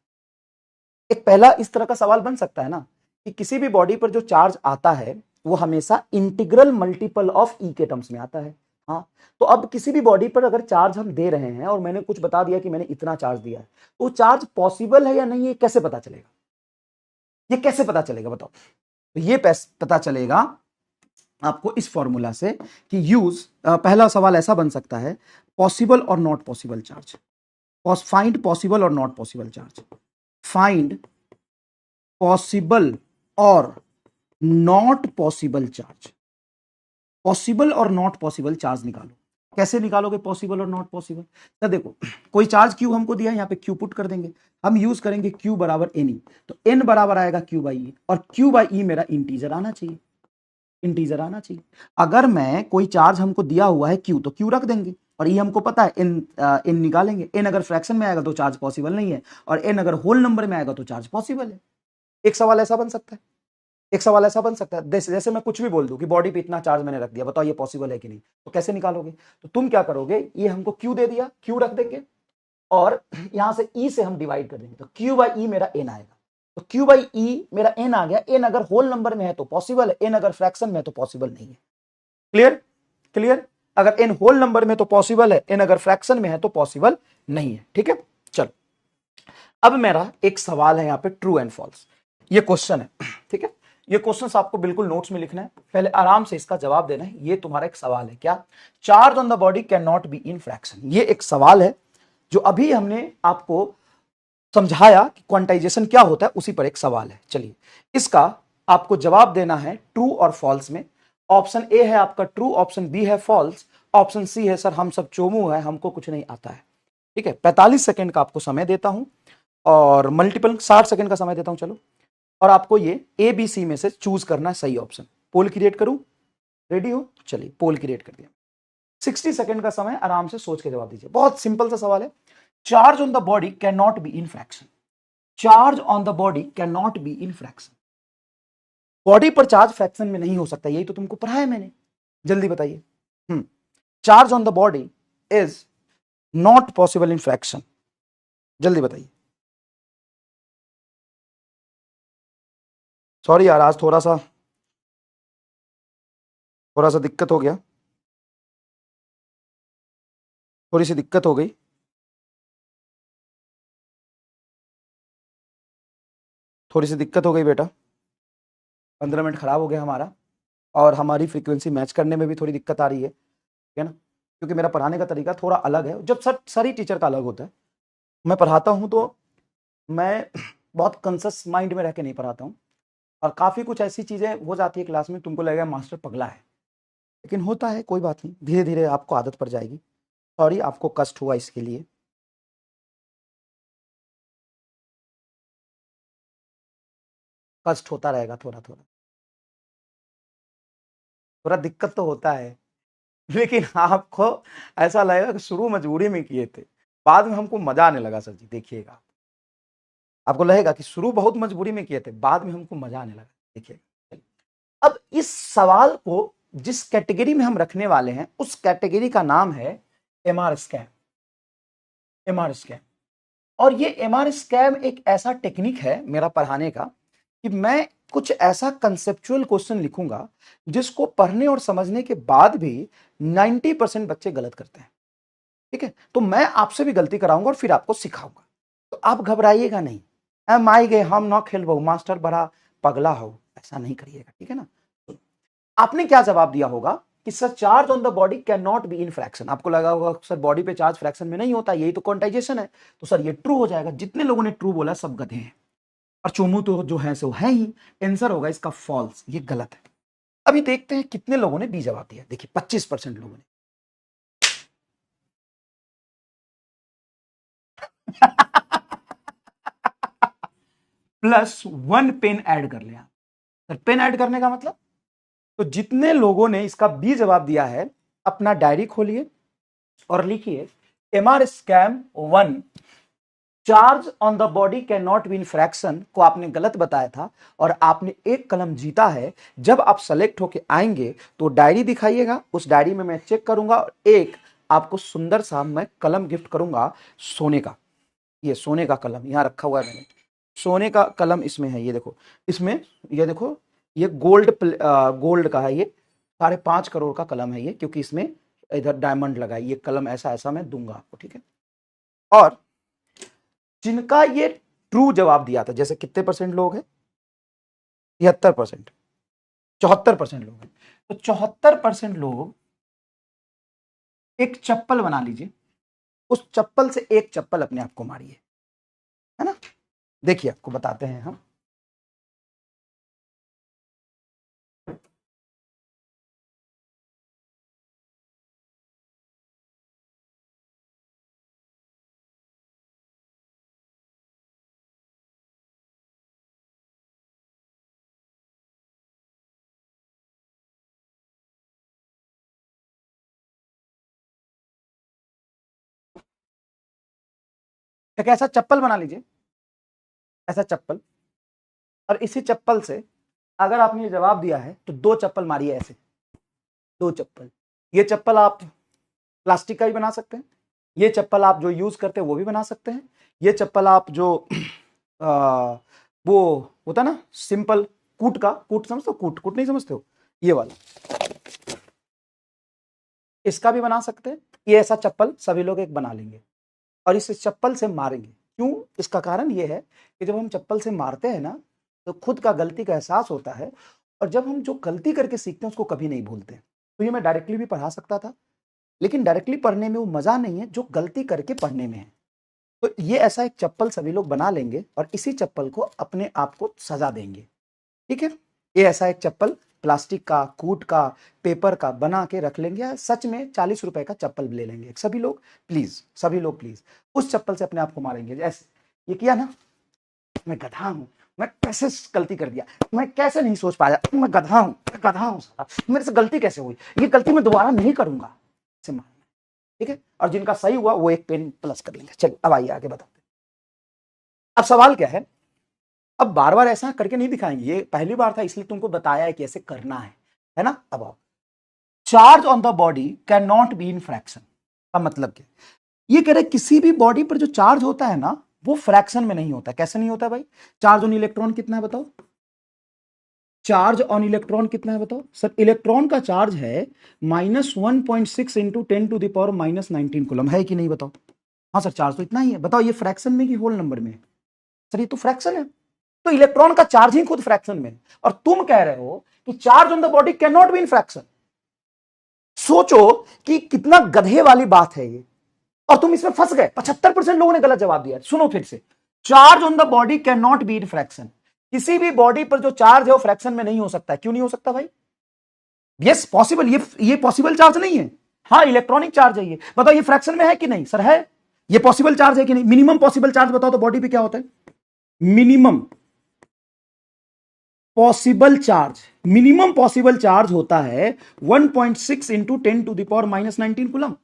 एक पहला इस तरह का सवाल बन सकता है ना कि किसी भी बॉडी पर जो चार्ज आता है वो हमेशा इंटीग्रल मल्टीपल ऑफ ई के टर्म्स में आता है। हाँ, तो अब किसी भी बॉडी पर अगर चार्ज हम दे रहे हैं और मैंने कुछ बता दिया कि मैंने इतना चार्ज दिया है, तो चार्ज पॉसिबल है या नहीं, ये कैसे पता चलेगा? ये कैसे पता चलेगा बताओ। तो ये पता चलेगा आपको इस फॉर्मूला से कि यूज, पहला सवाल ऐसा बन सकता है, पॉसिबल और not possible charge. Find possible और not possible charge, find possible और नॉट पॉसिबल चार्ज। पॉसिबल और नॉट पॉसिबल चार्ज निकालो। कैसे निकालोगे पॉसिबल और नॉट पॉसिबल? तो देखो, कोई चार्ज Q हमको दिया है, यहां पे Q पुट कर देंगे। हम यूज करेंगे Q बराबर एन, तो n बराबर आएगा Q बाई ई, और Q बाई ई मेरा इंटीजर आना चाहिए, इंटीजर आना चाहिए। अगर मैं कोई चार्ज हमको दिया हुआ है Q, तो Q रख देंगे, और ये हमको पता है n निकालेंगे। n अगर फ्रैक्शन में आएगा तो चार्ज पॉसिबल नहीं है, और n अगर होल नंबर में आएगा तो चार्ज पॉसिबल है। एक सवाल ऐसा बन सकता है, एक सवाल ऐसा बन सकता है, जैसे मैं कुछ भी बोल दूं कि बॉडी पे इतना चार्ज मैंने रख दिया, बताओ ये पॉसिबल है कि नहीं। तो कैसे निकालोगे? तो तुम क्या करोगे, ये हमको Q दे दिया, Q रख देंगे, और यहां से E से हम डिवाइड कर देंगे, तो Q बाई ई मेरा n आएगा। तो Q बाई ई मेरा n आ गया। n अगर होल नंबर में है तो पॉसिबल है, n अगर फ्रैक्शन में है तो पॉसिबल नहीं है। Clear, clear. अगर n होल नंबर में तो पॉसिबल है, n अगर फ्रैक्शन में है तो पॉसिबल नहीं है। ठीक है, चलो अब मेरा एक सवाल है यहां पे, ट्रू एंड फॉल्स। ये क्वेश्चन है, ठीक है। ये क्वेश्चन आपको बिल्कुल नोट्स में लिखना है, पहले आराम से इसका जवाब देना है। ये तुम्हारा एक सवाल है, क्या? Charge on the body can not be in fraction. ये एक सवाल है जो अभी हमने आपको समझाया कि क्वांटाइजेशन क्या होता है, उसी पर एक सवाल है। चलिए, इसका आपको जवाब देना है ट्रू और फॉल्स में। ऑप्शन ए है आपका ट्रू, ऑप्शन बी है फॉल्स, ऑप्शन सी है सर हम सब चोमू है, हमको कुछ नहीं आता है। ठीक है, 45 सेकंड का आपको समय देता हूं, और मल्टीपल 60 सेकंड का समय देता हूं। चलो, और आपको ये ए बी सी में से चूज करना है सही ऑप्शन। पोल क्रिएट करूं? रेडी हो? चलिए, पोल क्रिएट कर दिया। 60 सेकंड का समय, आराम से सोच के जवाब दीजिए। बहुत सिंपल सा सवाल है। Charge on the body can not be in fraction, charge on the body can not be in fraction. Body पर चार्ज फ्रैक्शन में नहीं हो सकता, यही तो तुमको पढ़ाया मैंने। जल्दी बताइए। Charge on the body is not possible in fraction, जल्दी बताइए। सॉरी यार, आज थोड़ा सा दिक्कत हो गया, थोड़ी सी दिक्कत हो गई। थोड़ी सी दिक्कत हो गई बेटा, 15 मिनट खराब हो गया हमारा, और हमारी फ्रीक्वेंसी मैच करने में भी थोड़ी दिक्कत आ रही है ना, क्योंकि मेरा पढ़ाने का तरीका थोड़ा अलग है। जब सारी टीचर का अलग होता है, मैं पढ़ाता हूं तो मैं बहुत कंसस माइंड में रह के नहीं पढ़ाता हूं, और काफ़ी कुछ ऐसी चीज़ें हो जाती है क्लास में, तुमको लगेगा मास्टर पगला है, लेकिन होता है, कोई बात नहीं, धीरे धीरे आपको आदत पड़ जाएगी। सॉरी, आपको कष्ट हुआ इसके लिए। कष्ट होता रहेगा, थोड़ा थोड़ा थोड़ा दिक्कत तो होता है, लेकिन आपको ऐसा लगेगा कि शुरू मजबूरी में किए थे, बाद में हमको मजा आने लगा सर जी, देखिएगा आपको लगेगा कि शुरू बहुत मजबूरी में किए थे, बाद में हमको मजा आने लगा, देखिएगा। अब इस सवाल को जिस कैटेगरी में हम रखने वाले हैं उस कैटेगरी का नाम है एमआर स्कैम। एमआर स्कैम, और ये एमआर स्कैम एक ऐसा टेक्निक है मेरा पढ़ाने का कि मैं कुछ ऐसा कंसेप्चुअल क्वेश्चन लिखूंगा जिसको पढ़ने और समझने के बाद भी 90% बच्चे गलत करते हैं, ठीक है। तो मैं आपसे भी गलती कराऊंगा और फिर आपको सिखाऊंगा, तो आप घबराइएगा नहीं। एम आई गए हम ना खेलबो मास्टर बड़ा पगला हो, ऐसा नहीं करिएगा, ठीक है ना। आपने क्या जवाब दिया होगा कि sir charge on the body can not be in fraction. आपको लगा होगा सर बॉडी पे चार्ज फ्रैक्शन में नहीं होता, यही तो क्वांटाइजेशन है। तो सर ये ट्रू हो जाएगा। जितने लोगों ने ट्रू बोला सब गधे हैं, और चोमू तो जो है सो है ही। आंसर होगा इसका फॉल्स, ये गलत है। अभी देखते हैं कितने लोगों ने बी जवाब दिया। देखिए 25% लोगों ने +1 पेन ऐड कर लिया। सर पेन ऐड करने का मतलब, तो जितने लोगों ने इसका बी जवाब दिया है अपना डायरी खोलिए और लिखिए MR scam 1 charge on the body can not be in fraction को आपने गलत बताया था और आपने एक कलम जीता है। जब आप सेलेक्ट होके आएंगे तो डायरी दिखाइएगा, उस डायरी में मैं चेक करूंगा और एक आपको सुंदर सा मैं कलम गिफ्ट करूंगा सोने का। ये सोने का कलम यहां रखा हुआ है मैंने, सोने का कलम इसमें है। ये देखो, इसमें ये देखो, ये गोल्ड का है। ये 5.5 करोड़ का कलम है ये, क्योंकि इसमें इधर डायमंड लगा है। ये कलम ऐसा ऐसा मैं दूंगा आपको, ठीक है। और जिनका ये ट्रू जवाब दिया था, जैसे कितने परसेंट लोग हैं, 73%, 74% लोग हैं। तो 74% लोग एक चप्पल बना लीजिए, उस चप्पल से एक चप्पल अपने आप को मारिए, है ना। देखिए आपको बताते हैं हम। एक ऐसा चप्पल बना लीजिए, ऐसा चप्पल, और इसी चप्पल से अगर आपने जवाब दिया है तो 2 चप्पल मारिए, ऐसे 2 चप्पल। ये चप्पल आप प्लास्टिक का भी बना सकते हैं, ये चप्पल आप जो यूज करते हैं वो भी बना सकते हैं, ये चप्पल आप जो वो होता ना सिंपल कूट का, कूट समझते हो, कूट कूट नहीं समझते हो, ये वाला, इसका भी बना सकते हैं। ये ऐसा चप्पल सभी लोग एक बना लेंगे और इस चप्पल से मारेंगे। क्यों? इसका कारण ये है कि जब हम चप्पल से मारते हैं ना तो खुद का गलती का एहसास होता है, और जब हम जो गलती करके सीखते हैं उसको कभी नहीं भूलते। तो ये मैं डायरेक्टली भी पढ़ा सकता था, लेकिन डायरेक्टली पढ़ने में वो मजा नहीं है जो गलती करके पढ़ने में है। तो ये ऐसा एक चप्पल सभी लोग बना लेंगे और इसी चप्पल को अपने आप को सजा देंगे, ठीक है। ये ऐसा एक चप्पल प्लास्टिक का, कूट का, पेपर का बना के रख लेंगे। सच में 40 रुपए का चप्पल ले लेंगे सभी लोग, प्लीज सभी लोग प्लीज उस चप्पल से अपने आप को मारेंगे। जैसे ये किया ना, मैं गधा हूं, मैं कैसे गलती कर दिया, मैं कैसे नहीं सोच पाया, मैं गधा हूं, मैं गधा हूं, मेरे से गलती कैसे हुई, ये गलती मैं दोबारा नहीं करूंगा, से मारना, ठीक है। और जिनका सही हुआ वो एक पेन प्लस कर लेंगे। चलिए अब आइए आगे बताते हैं। अब सवाल क्या है, अब बार बार ऐसा करके नहीं दिखाएंगे, ये पहली बार था इसलिए तुमको बताया है कि ऐसे करना है ना। अब आओ, charge on the body can not be in fraction का मतलब क्या? ये कह रहे किसी भी बॉडी पर जो चार्ज होता है ना वो फ्रैक्शन में नहीं होता। कैसे नहीं होता भाई? चार्ज ऑन इलेक्ट्रॉन कितना है बताओ, चार्ज ऑन इलेक्ट्रॉन कितना है बताओ। सर इलेक्ट्रॉन का चार्ज है -1.6 इंटू 10⁻⁻19 कूलम, है कि नहीं बताओ। हाँ सर चार्ज तो इतना ही है। बताओ ये फ्रैक्शन में कि होल नंबर में? सर ये तो फ्रैक्शन है, तो इलेक्ट्रॉन का चार्ज ही खुद फ्रैक्शन में, और तुम कह रहे हो कि charge on the body can not be in fraction. सोचो कि कितना गधे वाली बात है ये, और तुम इसमें फंस गए। 75% लोगों ने गलत जवाब दिया। सुनो फिर से, charge on the body can not be in fraction, किसी भी बॉडी पर जो चार्ज है वो फ्रैक्शन में नहीं हो सकता। क्यों नहीं हो सकता भाई? यस पॉसिबल, ये पॉसिबल चार्ज नहीं है। हाँ इलेक्ट्रॉनिक चार्ज है ये। बताओ ये फ्रैक्शन में है कि नहीं? सर है। ये पॉसिबल चार्ज है कि नहीं? मिनिमम पॉसिबल चार्ज बताओ तो बॉडी पे क्या होता है? Minimum possible charge, minimum possible charge होता है 1.6 इंटू 10⁻⁻19 कूलम।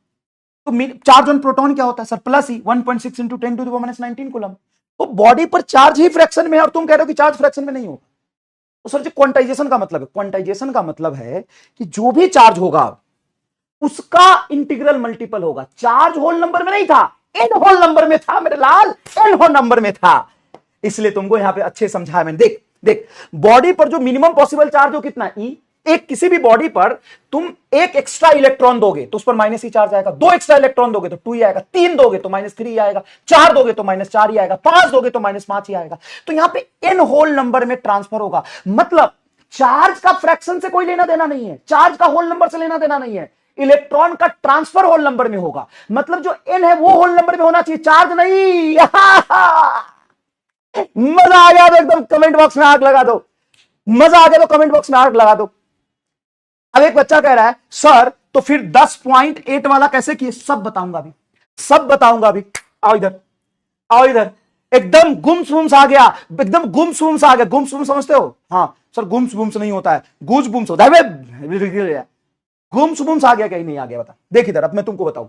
तो चार्ज ऑन प्रोटॉन क्या होता है सर? प्लस ही 1.6 into 10 to the power -19 coulomb. तो बॉडी पर चार्ज ही फ्रैक्शन में है और तुम कह रहे हो कि चार्ज फ्रैक्शन में नहीं होगा। तो सर जी क्वांटाइजेशन का मतलब है, क्वांटाइजेशन का मतलब है कि जो भी चार्ज होगा उसका इंटीग्रल मल्टीपल होगा। चार्ज होल नंबर में नहीं था, एन होल नंबर में था मेरे लाल, एन होल नंबर में था। इसलिए तुमको यहां पे अच्छे समझाया मैंने। देख देख, बॉडी पर जो मिनिमम पॉसिबल चार्ज हो कितना ई, एक किसी भी बॉडी पर तुम एक एक्स्ट्रा इलेक्ट्रॉन दोगे तो उस पर माइनस ही चार्ज आएगा, दो एक्स्ट्रा इलेक्ट्रॉन दोगे तो 2 ही आएगा, 3 दोगे तो -3 आएगा, 4 दोगे तो -4 ही आएगा, 5 दोगे तो -5 ही आएगा। तो यहां पे एन होल नंबर में ट्रांसफर होगा। मतलब चार्ज का फ्रैक्शन से कोई लेना देना नहीं है, चार्ज का होल नंबर से लेना देना नहीं है, इलेक्ट्रॉन का ट्रांसफर होल नंबर में होगा। मतलब जो एन है वो होल नंबर में होना चाहिए, चार्ज नहीं। मजा आ गया तो एकदम कमेंट बॉक्स में आग लगा दो, मजा आ गया तो कमेंट बॉक्स में आग लगा दो। अब एक बच्चा कह रहा है सर तो फिर 10.8 वाला कैसे किए? सब बताऊंगा अभी, सब बताऊंगा अभी। आओ इधर, आओ इधर। एकदम गुम्स वुम्स आ गया, एकदम गुम्स वुम्स आ गया। गुम्स वुम्स समझते हो? हाँ सर, गुम्स वुम्स नहीं होता है, गूज बुम्स होता है। गुम्स वुम्स आ गया क्या? नहीं आ गया? बता देख इधर, अब मैं तुमको बताऊं।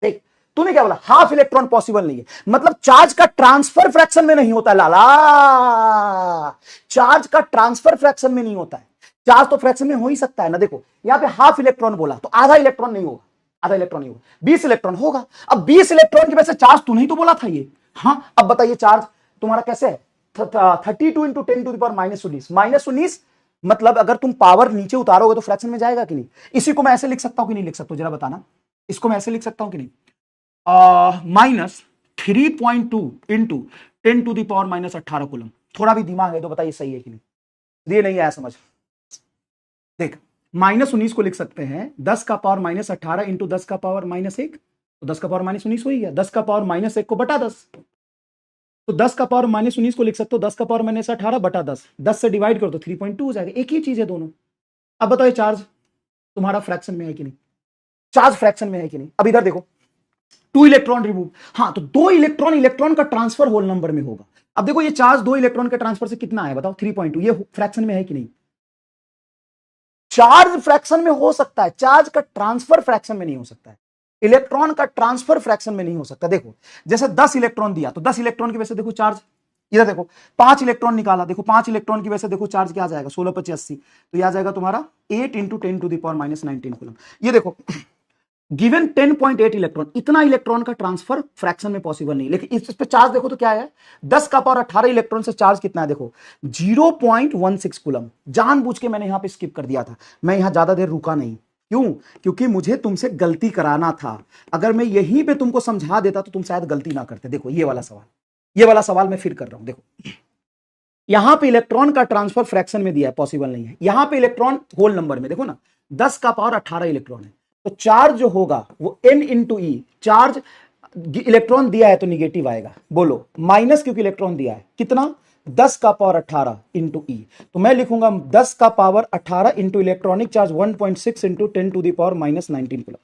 देख, तूने क्या बोला? हाफ इलेक्ट्रॉन पॉसिबल नहीं है, मतलब चार्ज का ट्रांसफर फ्रैक्शन में नहीं होता है लाला, चार्ज का ट्रांसफर फ्रैक्शन में नहीं होता है। चार्ज तो फ्रैक्शन में हो ही सकता है ना। देखो यहां पे हाफ इलेक्ट्रॉन बोला तो आधा इलेक्ट्रॉन नहीं होगा, आधा इलेक्ट्रॉन नहीं होगा, 20 इलेक्ट्रॉन होगा। अब 20 इलेक्ट्रॉन की वजह से चार्ज तू नहीं तो बोला था ये। हाँ अब बताइए चार्ज तुम्हारा कैसे है? 32 इंटू 10 टू द पावर -19, -19 मतलब अगर तुम पावर नीचे उतारोगे तो फ्रैक्शन में जाएगा कि नहीं? इसी को मैं ऐसे लिख सकता हूं कि नहीं लिख सकता, जरा बताना। इसको मैं ऐसे लिख सकता हूं कि नहीं? -3.2 into 10 to the power -18 coulomb. थोड़ा भी दिमाग है तो बताइए सही है कि नहीं? ये नहीं आया समझ? देख, -19 को लिख सकते हैं 10 का पावर -18 इंटू 10 का पावर -1, तो 10 का पावर -19 हो ही गया। 10 का पावर -1 को बटा 10, तो 10 का पावर -19 को लिख सकते हो 10 का पावर -18 बटा 10, 10 से डिवाइड करो तो 3.2 हो जाएगा। एक ही चीज है दोनों। अब बताओ चार्ज तुम्हारा फ्रैक्शन में है कि नहीं? चार्ज फ्रैक्शन में है कि नहीं? अब इधर देखो, 2 इलेक्ट्रॉन रिमूव, हाँ तो 2 इलेक्ट्रॉन, इलेक्ट्रॉन का ट्रांसफर होल नंबर में होगा। अब देखो ये चार्ज 2 इलेक्ट्रॉन के ट्रांसफर से कितना है बताओ? 3.2। ये फ्रैक्शन में है कि नहीं? चार्ज फ्रैक्शन में हो सकता है, चार्ज का ट्रांसफर फ्रैक्शन में नहीं हो सकता है, इलेक्ट्रॉन का ट्रांसफर फ्रैक्शन में नहीं हो सकता। देखो जैसे 10 इलेक्ट्रॉन दिया तो 10 इलेक्ट्रॉन की वजह से देखो चार्ज, इधर देखो 5 इलेक्ट्रॉन निकाला, देखो 5 इलेक्ट्रॉन की वजह से देखो चार्ज क्या आ जाएगा? 16/80, तो यह आ जाएगा तुम्हारा 8 into 10 to the power -19 coulomb. ये देखो गिवन 10.8 इलेक्ट्रॉन, इतना इलेक्ट्रॉन का ट्रांसफर फ्रैक्शन में पॉसिबल नहीं। लेकिन इस पे चार्ज देखो तो क्या है? 10 का पावर 18 इलेक्ट्रॉन से चार्ज कितना है? देखो 0.16 कूलम। जानबूझ के मैंने यहां पे स्किप कर दिया था, मैं यहां ज्यादा देर रुका नहीं। क्यों? क्योंकि मुझे तुमसे गलती कराना था। अगर मैं यहीं पे तुमको समझा देता तो तुम शायद गलती ना करते। देखो ये वाला सवाल, ये वाला सवाल मैं फिर कर रहा हूं। देखो यहां पे इलेक्ट्रॉन का ट्रांसफर फ्रैक्शन में दिया है, पॉसिबल नहीं है। यहां पे इलेक्ट्रॉन होल नंबर में देखो ना, 10 का पावर 18 इलेक्ट्रॉन है, तो चार्ज जो होगा वो n इंटू ई। चार्ज इलेक्ट्रॉन दिया है तो निगेटिव आएगा, बोलो माइनस, क्योंकि इलेक्ट्रॉन दिया है कितना? 10 का पावर 18 इंटू ई। तो मैं लिखूंगा 10 का power 18 into electronic charge 1.6 into 10 to the power -19 coulomb.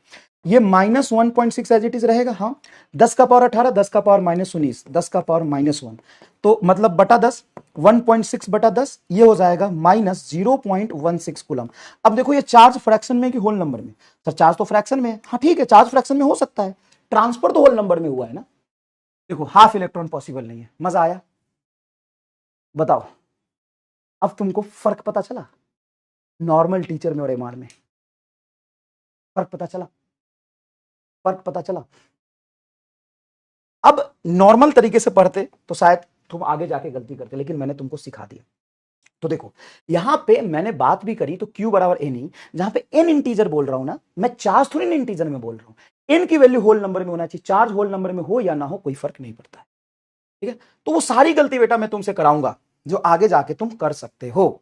ये -1.6 एज इट इज रहेगा। हाँ 10 का पावर 18, 10 का पावर -19, 10 का पावर -1, तो मतलब बटा 10, 1.6 बटा 10, ये हो जाएगा -0.16 कूलम। अब देखो ये चार्ज फ्रैक्शन में कि होल नंबर में? सर चार्ज तो फ्रैक्शन में है। हाँ ठीक है, चार्ज फ्रैक्शन में हो सकता है, ट्रांसफर तो होल नंबर में हुआ है ना। देखो हाफ इलेक्ट्रॉन पॉसिबल नहीं है। मजा आया? बताओ अब तुमको फर्क पता चला नॉर्मल टीचर में और एमआर में? फर्क पता चला? फर्क पता चला? अब नॉर्मल तरीके से पढ़ते तो शायद तुम आगे जाके गलती करते, लेकिन मैंने तुमको सिखा दिया। तो देखो यहां पे मैंने बात भी करी तो Q बराबर एन ही, जहां पे n इंटीजर बोल रहा हूं ना मैं, चार्ज थोड़ी ना इंटीजर में बोल रहा हूं। n की वैल्यू होल नंबर में होना चाहिए, चार्ज होल नंबर में हो या ना हो कोई फर्क नहीं पड़ता है। ठीक है, तो वो सारी गलती बेटा मैं तुमसे कराऊंगा जो आगे जाके तुम कर सकते हो।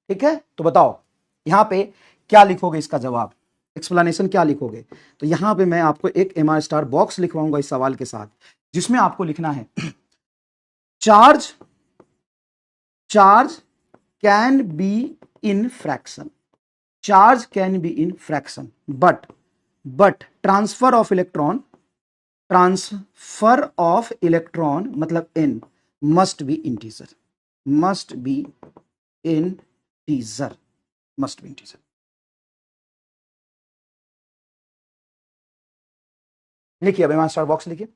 ठीक है, तो बताओ यहां पे क्या लिखोगे? इसका जवाब, एक्सप्लेनेशन क्या लिखोगे? तो यहां पे मैं आपको एक MR* बॉक्स लिखवाऊंगा इस सवाल के साथ, जिसमें आपको लिखना है charge can be in fraction, charge can be in fraction, but transfer of electron मतलब n must be integer, must be integer. लिखिए, अब स्टार बॉक्स लिखिए,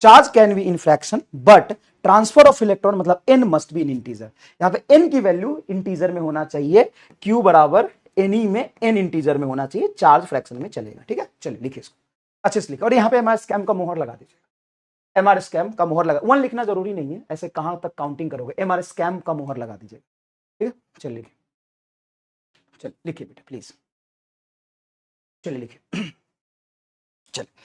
charge can be in fraction but transfer of electron मतलब n must be in integer. यहां पे N की value integer में होना चाहिए, क्यू बराबर एनई में एन इंटीजर में होना चाहिए, चार्ज फ्रैक्शन में चलेगा। ठीक है, चलिए लिखिए इसको अच्छे से लिखिए, और यहां पे एमआर स्कैम का मोहर लगा दीजिएगा। एमआर स्कैम का मोहर लगा, 1 लिखना जरूरी नहीं है, ऐसे कहां तक काउंटिंग करोगे, एमआर स्कैम का मोहर लगा दीजिएगा। ठीक है, चलिए लिखिए, चलिए लिखिए बेटा प्लीज, चलिए लिखिए, चलिए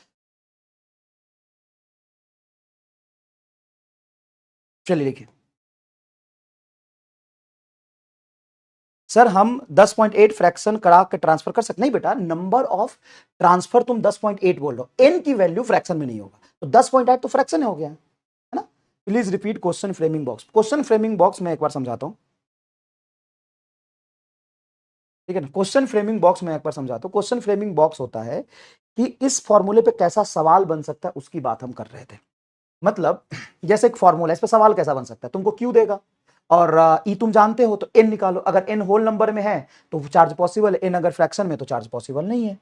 चलिए लिखिए। सर हम 10.8 फ्रैक्शन करा के ट्रांसफर कर सकते नहीं बेटा, नंबर ऑफ ट्रांसफर तुम 10.8 बोल रहे हो, एन की वैल्यू फ्रैक्शन में नहीं होगा, तो 10.8 तो फ्रैक्शन हो गया है ना। Please repeat question framing box. Question framing box में एक बार समझाता हूं, ठीक है ना। क्वेश्चन फ्रेमिंग बॉक्स में एक बार समझाता हूं। क्वेश्चन फ्रेमिंग बॉक्स होता है कि इस फॉर्मूले पे कैसा सवाल बन सकता है, उसकी बात हम कर रहे थे। मतलब जैसे एक फॉर्मूला, इस पे सवाल कैसा बन सकता है, तुमको क्यू देगा और ई तुम जानते हो, तो एन निकालो। अगर एन होल नंबर में है तो चार्ज पॉसिबल है, एन अगर फ्रैक्शन में तो चार्ज पॉसिबल नहीं है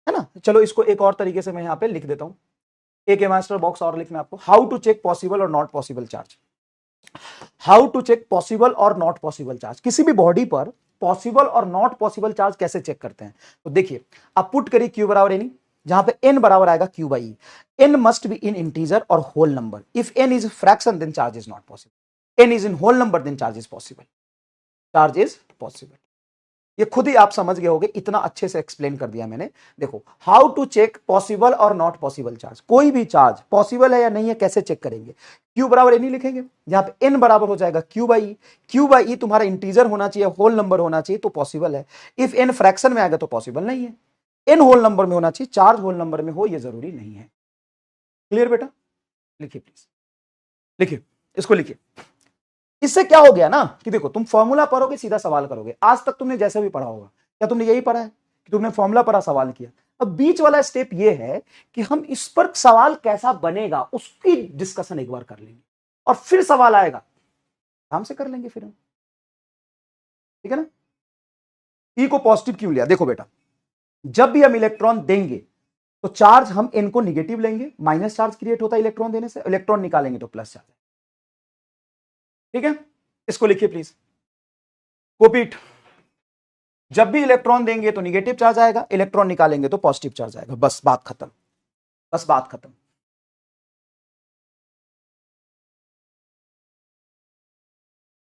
ना। चलो इसको एक और तरीके से मैं यहां पे लिख देता हूं, एक मास्टर बॉक्स और लिखना आपको, हाउ टू चेक पॉसिबल और not possible charge. How to check possible और नॉट पॉसिबल चार्ज, किसी भी बॉडी पर पॉसिबल और नॉट पॉसिबल चार्ज कैसे चेक करते हैं। तो देखिए, आप पुट करिए क्यू बराबर एन, जहां पे एन बराबर आएगा q by, n must be in integer और whole number. If n is fraction then charge is not possible, n is in whole number then charge is possible, charge is possible. ये खुद ही आप समझ गए होगे, इतना अच्छे से एक्सप्लेन कर दिया मैंने। देखो, हाउ टू चेक पॉसिबल और नॉट पॉसिबल चार्ज, कोई भी चार्ज पॉसिबल है या नहीं है कैसे चेक करेंगे। क्यू बराबर एन ही लिखेंगे, जहां पे एन बराबर हो जाएगा Q by, Q by E तुम्हारा इंटीजर होना चाहिए, होल नंबर होना चाहिए तो पॉसिबल है। इफ एन फ्रैक्शन में आएगा तो पॉसिबल नहीं है, एन होल नंबर में होना चाहिए, चार्ज होल नंबर में हो ये जरूरी नहीं है। क्लियर बेटा, लिखिए प्लीज, लिखिए इसको लिखिए। इससे क्या हो गया ना कि देखो, तुम फॉर्मूला पढ़ोगे सीधा सवाल करोगे। आज तक तुमने जैसे भी पढ़ा होगा, क्या तुमने यही पढ़ा है कि तुमने फॉर्मूला पढ़ा सवाल किया। अब बीच वाला स्टेप ये है कि हम इस पर सवाल कैसा बनेगा उसकी डिस्कशन एक बार कर लेंगे, और फिर सवाल आएगा आराम से कर लेंगे फिर हम, ठीक है ना। ई को पॉजिटिव क्यों लिया, देखो बेटा, जब भी हम इलेक्ट्रॉन देंगे तो चार्ज हम एन को निगेटिव लेंगे, माइनस चार्ज क्रिएट होता है इलेक्ट्रॉन देने से, इलेक्ट्रॉन निकालेंगे तो प्लस चार्ज, ठीक है। इसको लिखिए प्लीज, कॉपीट। जब भी इलेक्ट्रॉन देंगे तो निगेटिव चार्ज आएगा, इलेक्ट्रॉन निकालेंगे तो पॉजिटिव चार्ज आएगा, बस बात खत्म, बस बात खत्म।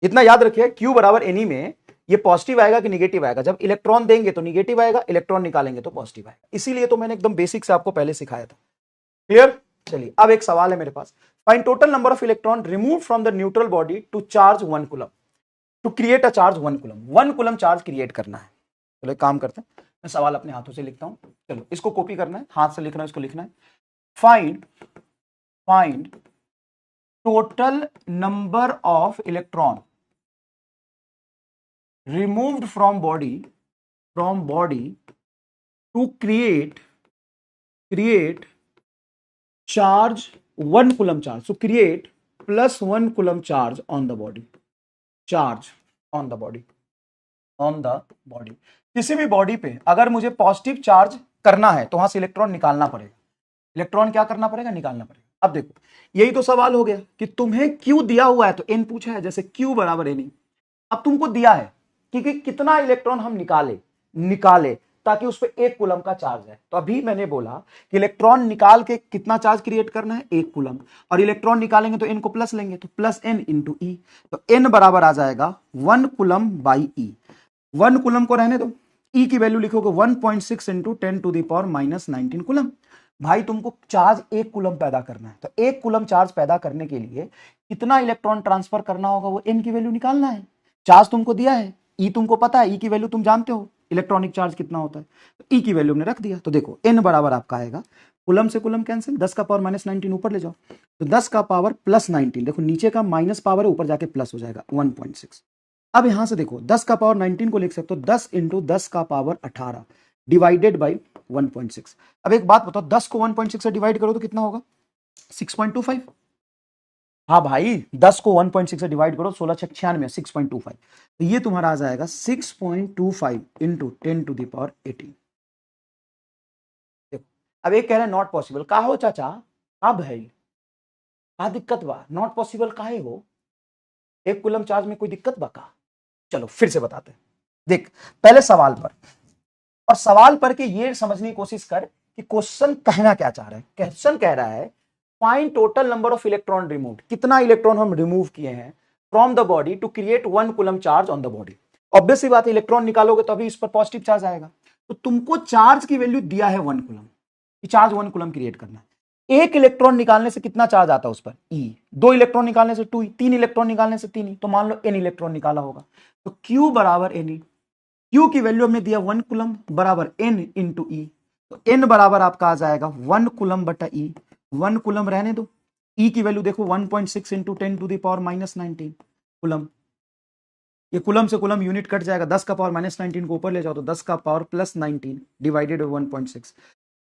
इतना याद रखिए, Q बराबर एनी में ये पॉजिटिव आएगा कि निगेटिव आएगा, जब इलेक्ट्रॉन देंगे तो निगेटिव आएगा, इलेक्ट्रॉन निकालेंगे तो पॉजिटिव आएगा। इसीलिए तो मैंने एकदम बेसिक से आपको पहले सिखाया था। क्लियर। चलिए अब एक सवाल है मेरे पास, find total number of electron remove from the neutral body to charge 1 coulomb, to create a charge 1 coulomb, 1 coulomb charge create करना है। चलो एक काम करते हैं, मैं सवाल अपने हाथों से लिखता हूं, चलो इसको कॉपी करना है, हाथ से लिखना है, इसको लिखना है, find total number of electron removed from body to create charge 1 coulomb charge, so create plus 1 coulomb charge on the body, charge on the body, किसी भी बॉडी पे अगर मुझे पॉजिटिव चार्ज करना है तो वहां से इलेक्ट्रॉन निकालना पड़ेगा, इलेक्ट्रॉन क्या करना पड़ेगा, निकालना पड़ेगा। अब देखो, यही तो सवाल हो गया कि तुम्हें क्यू दिया हुआ है तो एन पूछा है, जैसे क्यू बराबर एन। अब तुमको दिया है कि कितना इलेक्ट्रॉन हम निकाले ताकि उस पर 1 कूलम का चार्ज है। तो अभी मैंने बोला कि इलेक्ट्रॉन निकाल के कितना चार्ज क्रिएट करना है, 1 कूलम, और इलेक्ट्रॉन निकालेंगे तो एन को प्लस लेंगे, तो प्लस एन इंटू ई, तो एन बराबर आ जाएगा 1 कूलम बाई ई। 1 कूलम को रहने दो, ई की वैल्यू लिखोगे 1.6 into 10 to the power minus 19 coulomb. भाई तुमको चार्ज 1 कूलम पैदा करना है, तो 1 कूलम चार्ज पैदा करने के लिए कितना इलेक्ट्रॉन ट्रांसफर करना होगा, वो एन की वैल्यू निकालना है। चार्ज तुमको दिया है, ई तुमको पता है, ई की वैल्यू तुम जानते हो इलेक्ट्रॉनिक चार्ज कितना होता है, तो ई की वैल्यू हमने रख दिया। तो देखो एन बराबर आपका आएगा, कुलम से कुलम कैंसिल, 10 का पावर माइनस 19 ऊपर ले जाओ, तो 10 का पावर प्लस 19, देखो नीचे का माइनस पावर है, ऊपर जाके प्लस हो जाएगा 1.6। अब यहां से देखो 10 का पावर 19 को लिख सकते हो 10 इंटू 10 का पावर 18 डिवाइडेड बाई 1.6। अब एक बात बताओ, 10 को 1.6 से डिवाइड करो तो कितना होगा, 6.25। हाँ भाई, 10 को 1.6 से डिवाइड करो, 16 छक 96, 6.25, तो ये तुम्हारा आ जाएगा 6.25 इंटू 10 टू द पावर 18। अब एक कह रहे हैं नॉट पॉसिबल, का हो चाचा, का भइल, का दिक्कत बा, नॉट पॉसिबल काहे हो, 1 कूलम चार्ज में कोई दिक्कत बा का? चलो फिर से बताते हैं। देख पहले सवाल पर, और सवाल पर के ये समझने की कोशिश कर कि क्वेश्चन कहना क्या चाह रहा है। क्वेश्चन कह रहा है find total number of electron removed, कितना इलेक्ट्रॉन हम रिमूव किए हैं from the body to create 1 coulomb charge on the body. Obvious सी बात है, इलेक्ट्रॉन निकालोगे तो अभी इस पर पॉजिटिव चार्ज आएगा। तो तुमको चार्ज की वैल्यू दिया है 1 कूलम, चार्ज 1 कूलम क्रिएट करना है। एक इलेक्ट्रॉन निकालने से कितना चार्ज आता है उस पर, ई। 2 इलेक्ट्रॉन निकालने से 2 ई, 3 इलेक्ट्रॉन निकालने से 3 ई, तो मान लो n इलेक्ट्रॉन निकाला होगा, तो Q बराबर n ई। Q की वैल्यू हमने दिया 1 कूलम बराबर n इंटू ई, तो n बराबर आपका आ जाएगा 1 कूलम बटा ई। 1 कूलम रहने दो, ई की वैल्यू देखो 1.6 into 10 to the power minus 19 coulomb. ये कूलम से कूलम यूनिट कट जाएगा, 10 का पावर माइनस 19 को ऊपर ले जाओ तो 10 का पावर प्लस 19 डिवाइडेड 1.6।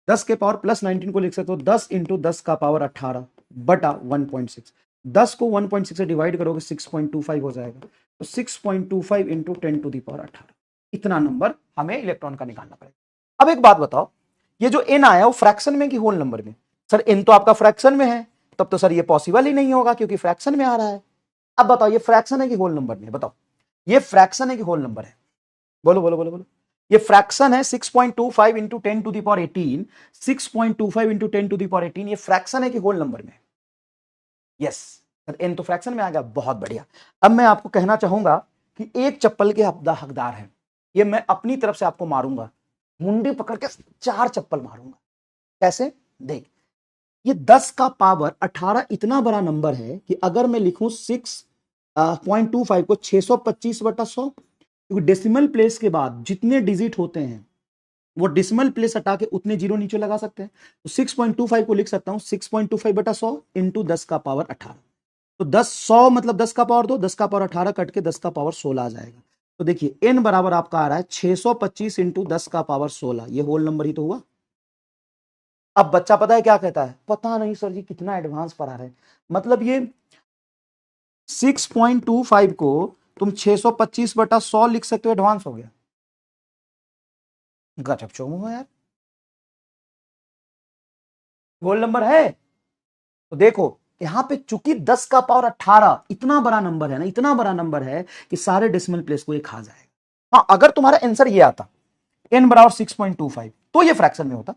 10 के पावर प्लस 19 को लिख सकते हो 10 इंटू 10 का पावर 18 बटा 1.6। 10 को 1.6 से डिवाइड करोगे 6.25 हो जाएगा, तो 6.25 इंटू 10 टू द पावर 18, इतना नंबर हमें इलेक्ट्रॉन का निकालना पड़ेगा। अब एक बात बताओ, ये जो n आया वो फ्रैक्शन में कि होल नंबर में? सर n तो आपका फ्रैक्शन में है, तब तो सर ये पॉसिबल ही नहीं होगा क्योंकि फ्रैक्शन में आ रहा है। अब बताओ ये फ्रैक्शन है कि होल नंबर में? बताओ ये फ्रैक्शन है कि होल नंबर है? बोलो बोलो बोलो बोलो। ये फ्रैक्शन है 6.25 into 10 to the power 18, 6.25 into 10 to the power 18, ये फ्रैक्शन है कि होल नंबर में? यस सर, n तो फ्रैक्शन में आ गया, बहुत बढ़िया। अब मैं आपको कहना चाहूंगा कि एक चप्पल के हकदार है, ये मैं अपनी तरफ से आपको मारूंगा, मुंडी पकड़ के 4 चप्पल मारूंगा। कैसे? देख, ये 10 का पावर 18 इतना बड़ा नंबर है कि अगर मैं लिखूं 6.25 को 625 बटा 100, क्योंकि डेसिमल प्लेस के बाद जितने डिजिट होते हैं वो डेसिमल प्लेस हटा के उतने जीरो नीचे लगा सकते हैं, तो 6.25 को लिख सकता हूं 6.25 बटा 100 इंटू 10 का पावर 18। तो 100 मतलब 10 का पावर 2, 10 का पावर 18 कट के 10 का पावर 16 आ जाएगा। तो देखिए n बराबर आपका आ रहा है 625 इंटू 10 का पावर 16, ये होल नंबर ही तो हुआ। अब बच्चा पता है क्या कहता है, पता नहीं सर जी कितना एडवांस पढ़ा रहे हैं, मतलब ये 6.25 को तुम 625 बटा 100 लिख सकते हो, एडवांस हो गया। गजब चोमू हो यार, होल नंबर है। तो देखो यहां पे चूंकि 10 का पावर 18 इतना बड़ा नंबर है ना, इतना बड़ा नंबर है कि सारे डेसिमल प्लेस को ये खा जाएगा। हाँ, अगर तुम्हारा आंसर ये आता n बराबर 6.25 तो ये फ्रैक्शन में होता।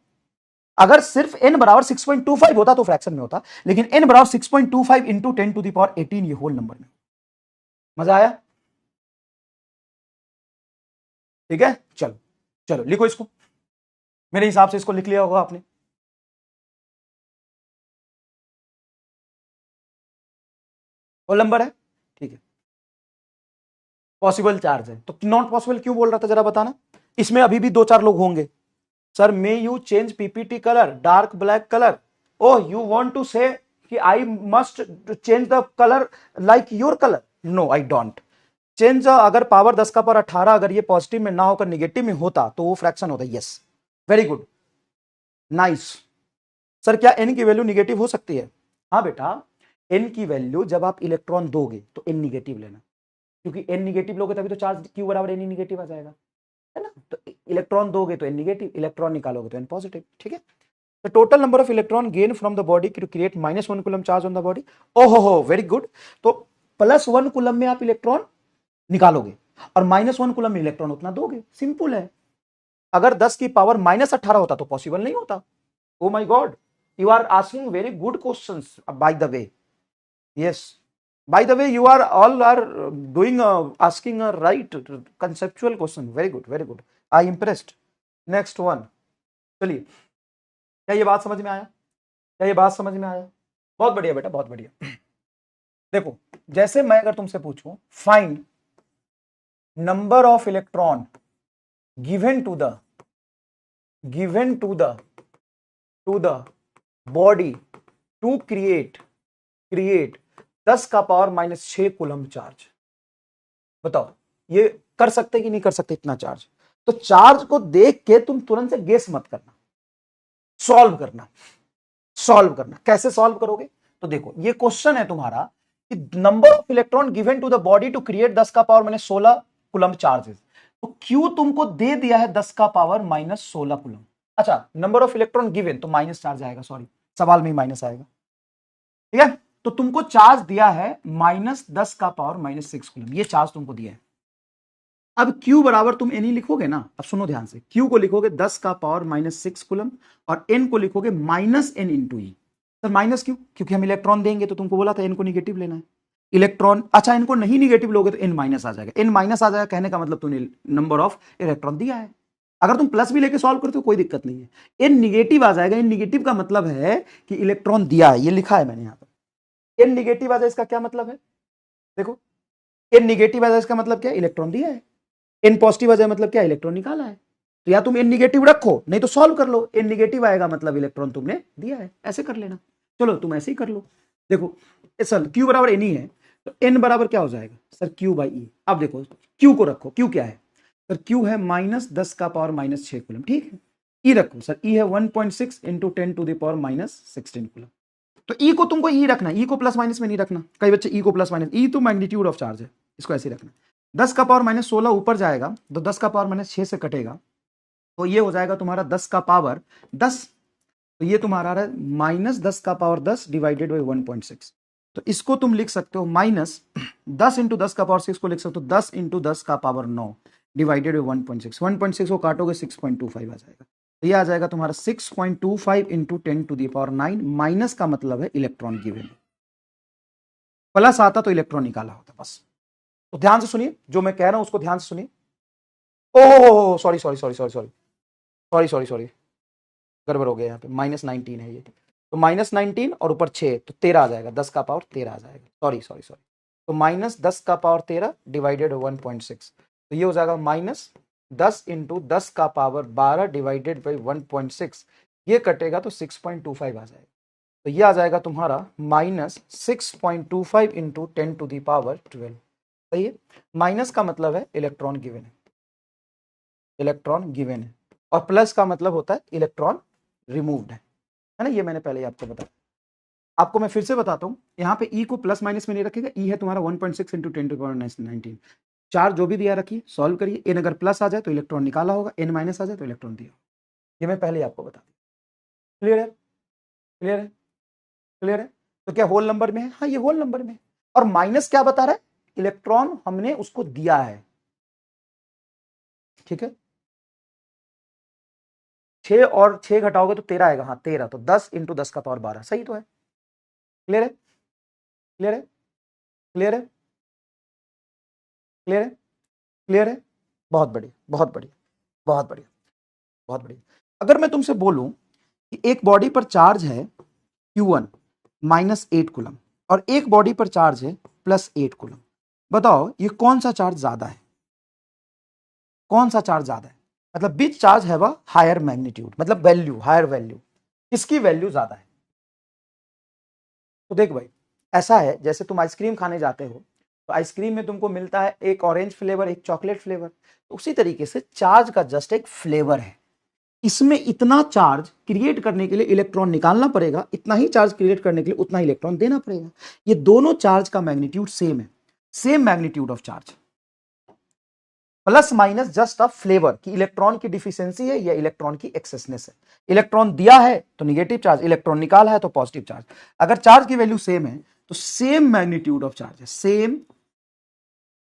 अगर सिर्फ n बराबर 6.25 होता तो फ्रैक्शन में होता, लेकिन n बराबर 6.25 इंटू 10 टू द पावर 18, ये होल नंबर में। मजा आया? ठीक है, चलो चलो लिखो इसको, मेरे हिसाब से इसको लिख लिया होगा आपने। होल नंबर है, ठीक है, पॉसिबल चार्ज है। तो नॉट पॉसिबल क्यों बोल रहा था जरा बताना। इसमें अभी भी 2-4 लोग होंगे, sir may you change PPT colour dark black colour, oh you want to say कि I must change the colour like your colour, no I don't change. अगर पावर 10 का पावर 18 अगर ये पॉजिटिव में ना होकर निगेटिव में होता तो वो फ्रैक्शन होता। Yes, very good, nice. Sir क्या n की वैल्यू निगेटिव हो सकती है? हाँ बेटा, n की वैल्यू जब आप इलेक्ट्रॉन दोगे तो n निगेटिव लेना, क्योंकि n निगेटिव लोगे तभी तो चार्ज q बराबर n निगेटिव आ जाएगा, है ना। तो इलेक्ट्रॉन दोगे तो n निगेटिव, इलेक्ट्रॉन निकालोगे तो n पॉजिटिव। ठीक है, the total number of electron gained from the body to create -1 coulomb charge on the body। ओहो हो, वेरी गुड। तो +1 कूलम में आप इलेक्ट्रॉन निकालोगे और -1 कूलम में इलेक्ट्रॉन उतना दोगे, सिंपल है। अगर 10 की पावर -18 होता तो पॉसिबल नहीं होता। Oh my god, you are asking very good questions by the way. Yes, by the way you are all are doing asking a right conceptual question, very good very good, I impressed। next one, चलिए, क्या ये बात समझ में आया? क्या ये बात समझ में आया? बहुत बढ़िया बेटा, बहुत बढ़िया। देखो, जैसे मैं अगर तुमसे पूछूं find number of electron given to the body to create 10 का पावर -6 कूलम चार्ज, बताओ ये कर सकते कि नहीं कर सकते इतना चार्ज? तो चार्ज को देख के तुम तुरंत से गेस मत करना, सॉल्व करना। कैसे सॉल्व करोगे? तो देखो ये क्वेश्चन है तुम्हारा कि number of electron given to the body to create 10 का पावर -16 कूलम चार्जेस। तो क्यू तुमको दे दिया है 10 का पावर -16 कूलम, अच्छा, नंबर ऑफ इलेक्ट्रॉन गिवन, तो माइनस चार्ज आएगा, सॉरी सवाल में ही माइनस आएगा, ठीक है। तो तुमको चार्ज दिया है -10⁻⁻6 कूलम, ये चार्ज तुमको दिया है। अब Q बराबर तुम N ही लिखोगे ना, अब सुनो ध्यान से, Q को लिखोगे 10⁻⁻6 कूलम और N को लिखोगे -N इंटू ई। सर माइनस क्यों? क्योंकि हम इलेक्ट्रॉन देंगे तो तुमको बोला था N को निगेटिव लेना है। इलेक्ट्रॉन, अच्छा इनको नहीं निगेटिव लोगे तो N माइनस आ जाएगा, N माइनस आ जाएगा, कहने का मतलब तुमने नंबर ऑफ इलेक्ट्रॉन दिया है। अगर तुम प्लस भी लेके सॉल्व करते हो कोई दिक्कत नहीं है, N निगेटिव आ जाएगा। N निगेटिव का मतलब है कि इलेक्ट्रॉन दिया है, ये लिखा है मैंने यहां पर। N निगेटिव आ जाए इसका क्या मतलब है, देखो N निगेटिव आ जाए इसका मतलब क्या, इलेक्ट्रॉन दिया है। N पॉजिटिव आ जाए मतलब क्या, इलेक्ट्रॉन निकाला है। तो या तुम N निगेटिव रखो, नहीं तो सॉल्व कर लो, N निगेटिव आएगा मतलब इलेक्ट्रॉन तुमने दिया है, ऐसे कर लेना। चलो तुम ऐसे ही कर लो, देखो सर Q बराबर N ही है, तो N बराबर क्या हो जाएगा सर, Q बाई ई। अब देखो Q को रखो, Q क्या है सर, Q है -10⁻⁻6 कूलम, ठीक है। E रखो सर, E है 1.6 इंटू 10⁻⁻16 कूलम। तो E को तुमको E रखना, E को प्लस माइनस में नहीं रखना, कई बच्चे E को प्लस माइनस, E तो मैग्नीट्यूड ऑफ चार्ज है, इसको ऐसे रखना। 10⁻16 ऊपर जाएगा तो 10⁻6 से कटेगा, तो ये हो जाएगा तुम्हारा 10⁻10, तो ये तुम्हारा आ रहा है -10⁻10 डिवाइडेड बाई 1.6। तो इसको तुम लिख सकते हो -10 इंटू 10⁻6 को लिख सकते हो 10 इंटू 10⁻9 डिवाइडेड बाई 1.6। 1.6 को काटोगे 6.25 आ जाएगा, तो ये आ जाएगा तुम्हारा 6.25 इंटू 10⁹ माइनस का मतलब है इलेक्ट्रॉन गिवन, प्लस आता तो इलेक्ट्रॉन निकाला होता बस। तो ध्यान से सुनिए, जो मैं कह रहा हूं उसको ध्यान से सुनिए। Oh sorry sorry sorry sorry sorry sorry sorry sorry, गड़बड़ हो गया, यहाँ पे -19 है ये, तो -19 और ऊपर 6 तो 13 आ जाएगा, 10⁻13 आ जाएगा, सॉरी सॉरी सॉरी। तो -10⁻13 डिवाइडेड 1.6, तो ये हो जाएगा -10 इंटू 10⁻12 डिवाइडेड बाई 1.6, ये कटेगा तो 6.25 आ जाएगा। तो ये आ जाएगा तुम्हारा -6.25 इंटू 10⁻12। सही है, माइनस का मतलब है इलेक्ट्रॉन गिवन है, इलेक्ट्रॉन गिवन है, और प्लस का मतलब होता है इलेक्ट्रॉन रिमूव्ड है ना, ये मैंने पहले ही आपको बताया। आपको मैं फिर से बताता हूं, यहाँ पे E को प्लस माइनस में नहीं रखेगा, E है तुम्हारा 1.6 इंटू 10⁻19। चार्ज जो भी दिया रखिए, सॉल्व करिए, N अगर प्लस आ जाए तो इलेक्ट्रॉन निकाला होगा, N माइनस आ जाए तो इलेक्ट्रॉन दिया, ये मैं पहले ही आपको बता दिया। क्लियर है, क्लियर है, क्लियर है। तो क्या होल नंबर में है, हाँ ये होल नंबर में है, और माइनस क्या बता रहा है, इलेक्ट्रॉन हमने उसको दिया है, ठीक है। 6 और 6 घटाओगे तो 13 आएगा, हाँ 13, तो 10 इंटू 10⁻12, सही तो है। क्लियर है, क्लियर है, क्लियर है, क्लियर है, क्लियर है, बहुत बढ़िया बहुत बढ़िया बहुत बढ़िया बहुत बढ़िया। अगर मैं तुमसे बोलूं कि एक बॉडी पर चार्ज है Q1 -8 कूलम और एक बॉडी पर चार्ज है +8 कूलम, बताओ ये कौन सा चार्ज ज्यादा है, कौन सा चार्ज ज्यादा है, मतलब बिच चार्ज है वह हायर मैग्नीट्यूड, मतलब वैल्यू, हायर वैल्यू, किसकी वैल्यू ज्यादा है। तो देख भाई, ऐसा है जैसे तुम आइसक्रीम खाने जाते हो, तो आइसक्रीम में तुमको मिलता है एक ऑरेंज फ्लेवर, एक चॉकलेट फ्लेवर, तो उसी तरीके से चार्ज का जस्ट एक फ्लेवर है। इसमें इतना चार्ज क्रिएट करने के लिए इलेक्ट्रॉन निकालना पड़ेगा, इतना ही चार्ज क्रिएट करने के लिए उतना ही इलेक्ट्रॉन देना पड़ेगा। ये दोनों चार्ज का मैग्नीट्यूड सेम है, same magnitude of charge, plus minus just of flavour कि इलेक्ट्रॉन की डिफिशियंसी है या इलेक्ट्रॉन की एक्सेसनेस है। इलेक्ट्रॉन दिया है तो निगेटिव चार्ज, इलेक्ट्रॉन निकाला है तो पॉजिटिव चार्ज। अगर चार्ज की वैल्यू सेम है तो सेम मैग्नीट्यूड ऑफ चार्ज है, same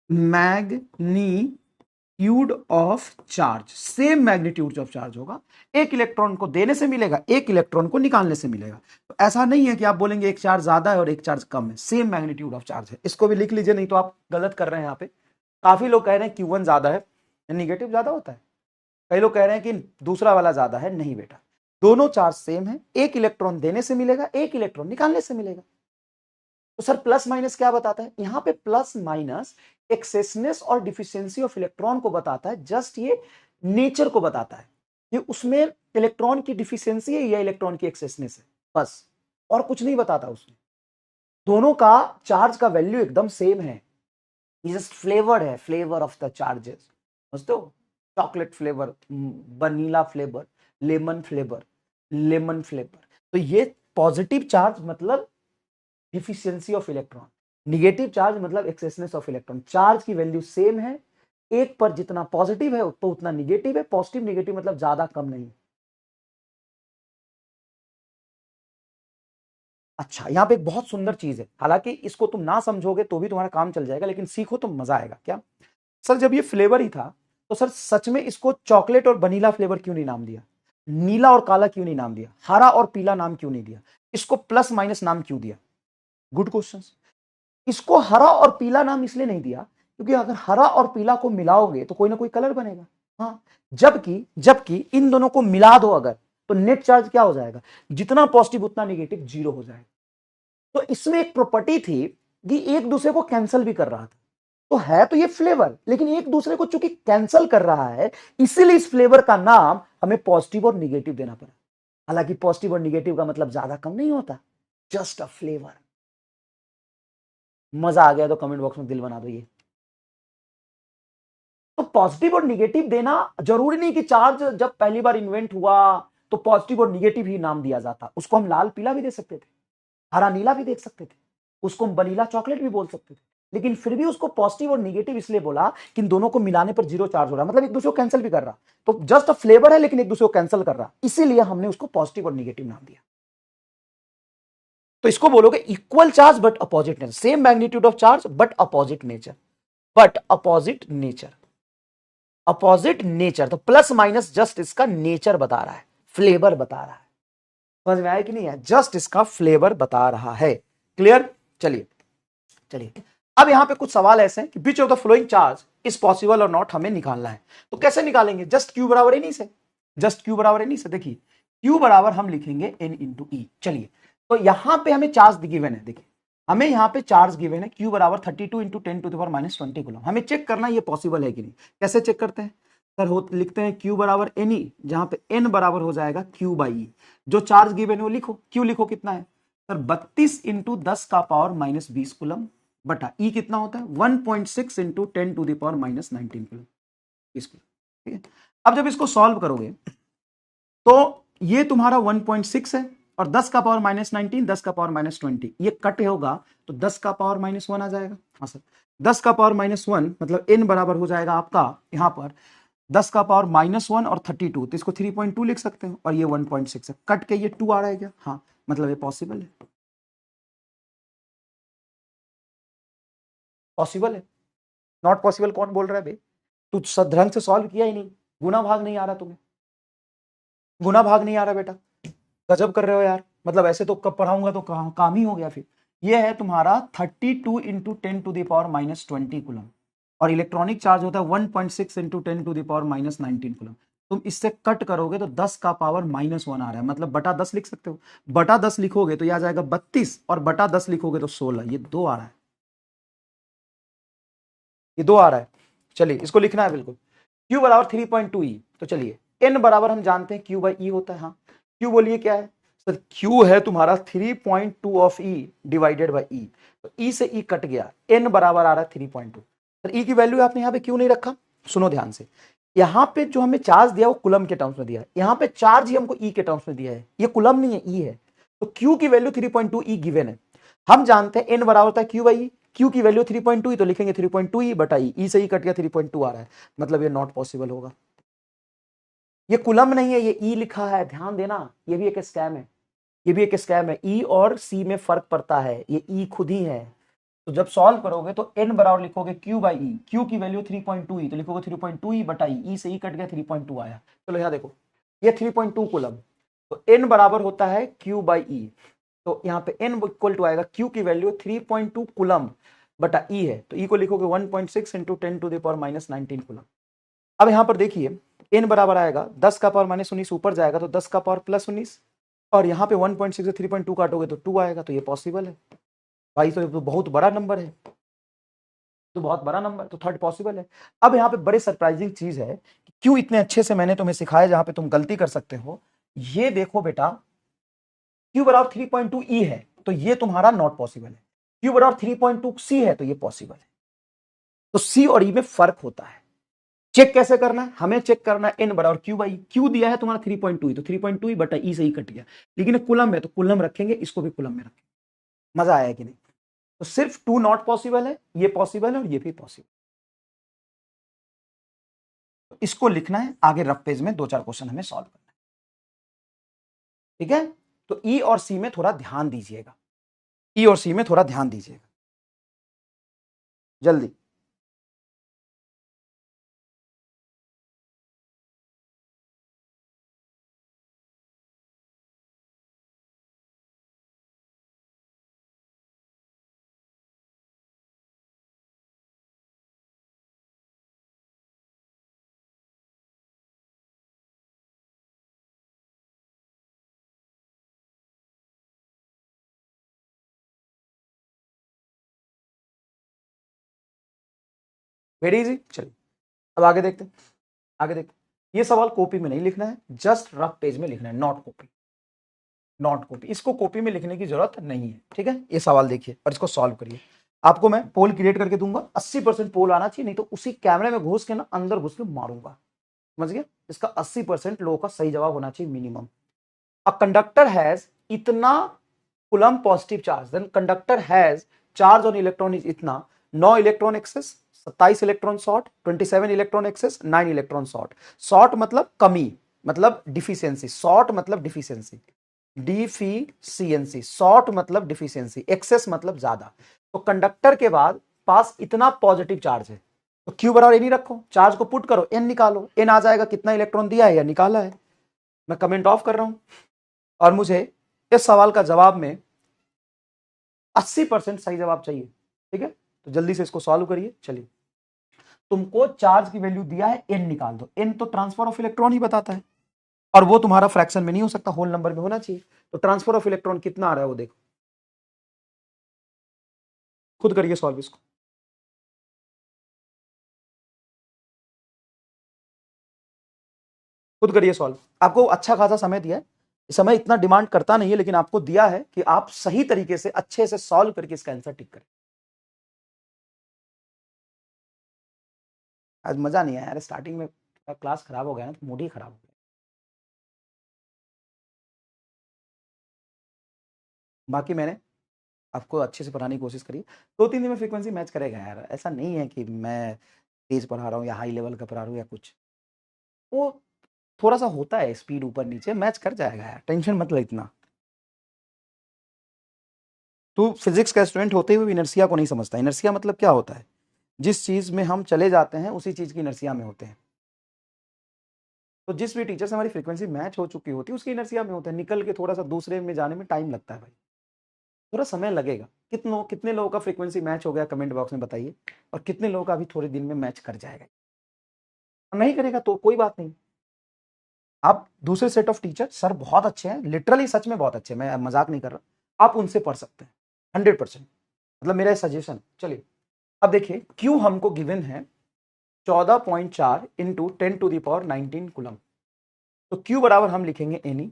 magnitude of charge, same magnitude of charge होगा, एक इलेक्ट्रॉन को देने से मिलेगा, एक इलेक्ट्रॉन को निकालने से मिलेगा। तो ऐसा नहीं है कि आप बोलेंगे एक चार्ज ज्यादा है और एक चार्ज कम है, सेम मैग्नीट्यूड ऑफ चार्ज है। इसको भी लिख लीजिए, नहीं तो आप गलत कर रहे हैं। यहाँ पे काफी लोग कह रहे हैं Q1 ज्यादा है, निगेटिव ज्यादा होता है, कई लोग कह रहे हैं कि दूसरा वाला ज्यादा है, नहीं बेटा, दोनों चार्ज सेम है, एक इलेक्ट्रॉन देने से मिलेगा, एक इलेक्ट्रॉन निकालने से मिलेगा। तो सर प्लस माइनस क्या बताता है, यहां पे प्लस माइनस एक्सेसनेस और डिफिशियंसी ऑफ इलेक्ट्रॉन को बताता है, जस्ट ये नेचर को बताता है कि उसमें इलेक्ट्रॉन की डिफिशियंसी है या इलेक्ट्रॉन की एक्सेसनेस है, बस, और कुछ नहीं बताता उसमें। दोनों का चार्ज का वैल्यू एकदम सेम है, ये जस्ट फ्लेवर है, फ्लेवर ऑफ द चार्जेस, समझते हो, chocolate flavour, vanilla flavour, lemon flavour, lemon flavour. तो ये पॉजिटिव चार्ज मतलब deficiency of electron, negative charge मतलब एक्सेसनेस ऑफ इलेक्ट्रॉन। चार्ज की वैल्यू सेम है, एक पर जितना पॉजिटिव है तो उतना निगेटिव है, पॉजिटिव निगेटिव मतलब ज्यादा कम नहीं। अच्छा, यहाँ पे एक बहुत सुंदर चीज है, हालांकि इसको तुम ना समझोगे तो भी तुम्हारा काम चल जाएगा, लेकिन सीखो तो मजा आएगा। क्या सर, जब ये फ्लेवर ही था तो सर सच में इसको चॉकलेट और वनीला फ्लेवर क्यों नहीं नाम दिया? नीला और काला क्यों नहीं नाम दिया? हरा और पीला नाम क्यों नहीं दिया? इसको प्लस माइनस नाम क्यों दिया? Good question. इसको हरा और पीला नाम इसलिए नहीं दिया क्योंकि अगर हरा और पीला को मिलाओगे तो कोई ना कोई कलर बनेगा। हाँ, जबकि जबकि इन दोनों को मिला दो अगर, तो नेट चार्ज क्या हो जाएगा? जितना पॉजिटिव उतना निगेटिव, जीरो हो जाएगा। तो इसमें एक प्रॉपर्टी थी कि एक दूसरे को कैंसिल भी कर रहा था। तो है तो ये फ्लेवर, लेकिन एक दूसरे को चूंकि कैंसिल कर रहा है, इसीलिए इस फ्लेवर का नाम हमें पॉजिटिव और निगेटिव देना पड़ा। हालांकि पॉजिटिव और निगेटिव का मतलब ज्यादा कम नहीं होता, जस्ट अ फ्लेवर। मजा आ गया तो कमेंट बॉक्स में दिल बना दो। ये तो पॉजिटिव और निगेटिव देना जरूरी नहीं कि चार्ज जब पहली बार इन्वेंट हुआ तो पॉजिटिव और निगेटिव ही नाम दिया जाता। उसको हम लाल पीला भी दे सकते थे, हरा नीला भी देख सकते थे, उसको हम वनीला चॉकलेट भी बोल सकते थे, लेकिन फिर भी उसको पॉजिटिव और निगेटिव इसलिए बोला कि इन दोनों को मिलाने पर जीरो चार्ज हो रहा है, मतलब एक दूसरे को कैंसिल भी कर रहा। तो जस्ट अ फ्लेवर है लेकिन एक दूसरे को कैंसिल कर रहा, इसीलिए हमने उसको पॉजिटिव और निगेटिव नाम दिया। तो इसको बोलोगे equal charge but opposite nature, same magnitude of charge but opposite nature, but opposite nature, opposite nature. तो प्लस माइनस जस्ट इसका नेचर बता रहा है, फ्लेवर बता रहा है। समझ में आया कि नहीं है? जस्ट इसका फ्लेवर बता रहा है। क्लियर? चलिए चलिए, अब यहां पे कुछ सवाल ऐसे हैं कि which of the following charge is possible और नॉट हमें निकालना है। तो कैसे निकालेंगे? जस्ट क्यू बराबर एनी से, जस्ट क्यू बराबर एनी से। देखिए क्यू बराबर हम लिखेंगे एन इंटू ई। चलिए, तो यहां पे हमें चार्ज गिवन है। देखिए हमें यहां पे चार्ज गिवन है, क्यू बराबर 32 into 10 to the power minus 20 coulomb. हमें चेक करना ये पॉसिबल है कि नहीं। कैसे चेक करते हैं सर? लिखते हैं क्यू बराबर एन ई, जहां पे एन बराबर हो जाएगा क्यू बाई ई। जो चार्ज गिवन है वो लिखो। क्यू लिखो कितना है सर? 32 इंटू 10 का पावर माइनस 20 कूलम बटा ई कितना होता है? 1.6 into 10 to the power minus 19 coulomb. ठीक है, अब जब इसको सॉल्व करोगे तो ये तुम्हारा 1.6 है और 10 का पावर माइनस 19, 10 का पावर माइनस 20, ये कट होगा तो 10 का पावर माइनस 1 आ जाएगा। हाँ सर, 10 का पावर माइनस 1 मतलब n बराबर हो जाएगा आपका यहां पर 10 का पावर माइनस 1 और 32, तो इसको 3.2 लिख सकते हो और ये 1.6 है। कट के ये 2 आ रहा है क्या? हाँ, मतलब ये पॉसिबल है, पॉसिबल है। नॉट पॉसिबल कौन बोल रहा है भाई? तू ढंग से सॉल्व किया ही नहीं, गुना भाग नहीं आ रहा तुम्हें, गुना भाग नहीं आ रहा बेटा, गजब कर रहे हो यार। मतलब ऐसे तो कब पढ़ाऊंगा तो काम ही हो गया फिर। ये है तुम्हारा 32 into 10 to the power minus 20 coulomb और इलेक्ट्रॉनिक चार्ज होता है 1.6 into 10 to the power minus 19 coulomb. तुम इससे कट करोगे तो 10 का पावर माइनस 1 आ रहा है, मतलब बटा 10 लिख सकते हो। बटा 10 लिखोगे तो यह आ जाएगा 32 और बटा 10 लिखोगे तो 16, ये 2 आ रहा है, ये 2 आ रहा है। चलिए इसको लिखना है बिल्कुल। क्यू बराबर 3.2 ई। तो चलिए एन बराबर हम जानते हैं क्यू बाई ई होता है। हाँ, क्यू बोलिए क्या है सर? क्यू है तुम्हारा 3.2 of E divided by E. तो ई से ई कट गया, एन बराबर आ रहा है 3.2। सर ई की वैल्यू आपने यहाँ पे क्यों नहीं रखा? सुनो ध्यान से, यहाँ पे जो हमें चार्ज दिया वो कुलम के टर्म्स में दिया है, यहाँ पे चार्ज ही हमको ई के टर्म्स में दिया है, ये कुलम नहीं है, ई है। तो क्यू की वैल्यू 3.2 ई गिवन है। हम जानते हैं एन बराबर होता है क्यू बाई ई। क्यू की वैल्यू 3.2 ई, तो लिखेंगे 3.2 ई बटा ई। ई से ई कट गया, 3.2 आ रहा है, मतलब ये नॉट पॉसिबल होगा। ये कुलम नहीं है, ये ई लिखा है, ध्यान देना। ये भी एक स्कैम है, ये भी एक स्कैम है। ई और सी में फर्क पड़ता है, ये ई खुद ही है। तो जब सॉल्व करोगे तो n बराबर लिखोगे q बाई ई। q की वैल्यू 3.2 ई, तो लिखोगे 3.2 ई बटा ई। से ई कट गया, 3.2 आया। चलो यहाँ देखो, ये 3.2 कुलम, तो n बराबर होता है q बाई ई। तो यहाँ पे n इक्वल टू आएगा, q की वैल्यू 3.2 कुलम बटा ई है, तो ई को लिखोगे 1.6 into 10 to the power minus 19 coulomb. अब यहाँ पर देखिए n बराबर आएगा 10 का पावर माइनस 19, ऊपर जाएगा तो 10 का पावर प्लस 19, और यहाँ पे 1.6 से 3.2 काटोगे तो 2 आएगा। तो ये पॉसिबल है भाई, तो बहुत बड़ा नंबर है, तो बहुत बड़ा नंबर, तो थर्ड पॉसिबल है। अब यहाँ पे बड़े सरप्राइजिंग चीज है कि क्यों इतने अच्छे से मैंने तुम्हें सिखाया, जहां पे तुम गलती कर सकते हो। ये देखो बेटा, क्यू बराबर 3.2 ई है तो ये तुम्हारा नॉट पॉसिबल है। क्यू बराबर 3.2 सी है तो ये पॉसिबल है। तो सी और ई में फर्क होता है। चेक कैसे करना है? हमें चेक करना है एन बराबर क्यू बाई। क्यू दिया है तुम्हारा 3.2 ई, तो 3.2 ई बटा ई से ही कट गया, लेकिन कुलम है तो कुलम रखेंगे, इसको भी कुलम में रखेंगे। मजा आया कि नहीं? तो सिर्फ 2 नॉट पॉसिबल है, ये पॉसिबल है और ये भी पॉसिबल। तो इसको लिखना है, आगे रफ पेज में 2-4 क्वेश्चन हमें सॉल्व करना है। ठीक है, तो ई और सी में थोड़ा ध्यान दीजिएगा। ई और सी में थोड़ा ध्यान दीजिएगा जल्दी। Very easy. चलिए अब आगे देखते हैं, आगे देखते हैं। ये सवाल कॉपी में नहीं लिखना है, जस्ट रफ पेज में लिखना है, नॉट कॉपी, नॉट कॉपी। इसको कॉपी में लिखने की जरूरत नहीं है, ठीक है। ये सवाल देखिए और इसको सॉल्व करिए। आपको मैं पोल क्रिएट करके दूंगा, 80% पोल आना चाहिए, नहीं तो उसी कैमरे में घुस के ना अंदर घुस के मारूंगा, समझ गया। इसका 80% लोगों का सही जवाब होना चाहिए मिनिमम। अ कंडक्टर हैज इतना coulomb positive charge, then conductor has charge on electron is इतना, 9 electron excess, 27 electron short, 27 electron excess, 9 electron short. Short मतलब कमी, मतलब डिफिशियंसी, शॉर्ट मतलब डिफिशियंसी, डिफिशियंसी, शॉर्ट मतलब डिफिशियंसी, एक्सेस मतलब ज्यादा। तो कंडक्टर के बाद पास इतना पॉजिटिव चार्ज है, तो क्यू बराबर एन ही रखो, चार्ज को पुट करो, एन निकालो, एन आ जाएगा कितना इलेक्ट्रॉन दिया है या निकाला है। मैं कमेंट ऑफ कर रहा हूं और मुझे इस सवाल का जवाब में 80% सही जवाब चाहिए, ठीक है। तो जल्दी से इसको सॉल्व करिए। चलिए, तुमको चार्ज की वैल्यू दिया है, एन निकाल दो। एन तो ट्रांसफर ऑफ इलेक्ट्रॉन ही बताता है, और वो तुम्हारा फ्रैक्शन में नहीं हो सकता, होल नंबर में होना चाहिए। तो ट्रांसफर ऑफ इलेक्ट्रॉन कितना आ रहा है वो देखो, खुद करिए सॉल्व इसको। खुद करिए सॉल्व। आपको अच्छा खासा समय दिया है, समय इतना डिमांड करता नहीं है, लेकिन आपको दिया है कि आप सही तरीके से अच्छे से सॉल्व करके इसका आंसर टिक करें। आज मजा नहीं आया यार, स्टार्टिंग में क्लास खराब हो गया ना, तो मूड ही खराब हो गया। बाकी मैंने आपको अच्छे से पढ़ाने की कोशिश करी, 2-3 दिन में फ्रीक्वेंसी मैच करेगा यार। ऐसा नहीं है कि मैं तेज पढ़ा रहा हूँ या हाई लेवल का पढ़ा रहा हूँ या कुछ, वो थोड़ा सा होता है स्पीड ऊपर नीचे, मैच कर जाएगा यार, टेंशन मत ले इतना। तू फिजिक्स का स्टूडेंट होते हुए इनर्सिया को नहीं समझता। इनर्सिया मतलब क्या होता है, जिस चीज में हम चले जाते हैं उसी चीज की इनर्सिया में होते हैं। तो जिस भी टीचर से हमारी फ्रीक्वेंसी मैच हो चुकी होती है उसकी इनर्सिया में होते हैं, निकल के थोड़ा सा दूसरे में जाने में टाइम लगता है भाई, थोड़ा समय लगेगा। कितने लोगों का फ्रीक्वेंसी मैच हो गया कमेंट बॉक्स में बताइए, और कितने लोगों का अभी थोड़े दिन में मैच कर जाएगा। और नहीं करेगा तो कोई बात नहीं, आप दूसरे सेट ऑफ टीचर, सर बहुत अच्छे हैं, लिटरली सच में बहुत अच्छे हैं, मैं मजाक नहीं कर रहा, आप उनसे पढ़ सकते हैं 100%, मतलब मेरा सजेशन। चलिए अब देखिए, क्यू हमको गिवन है 14.4 इंटू 10⁻19 कूलम। तो क्यू बराबर हम लिखेंगे एन ई,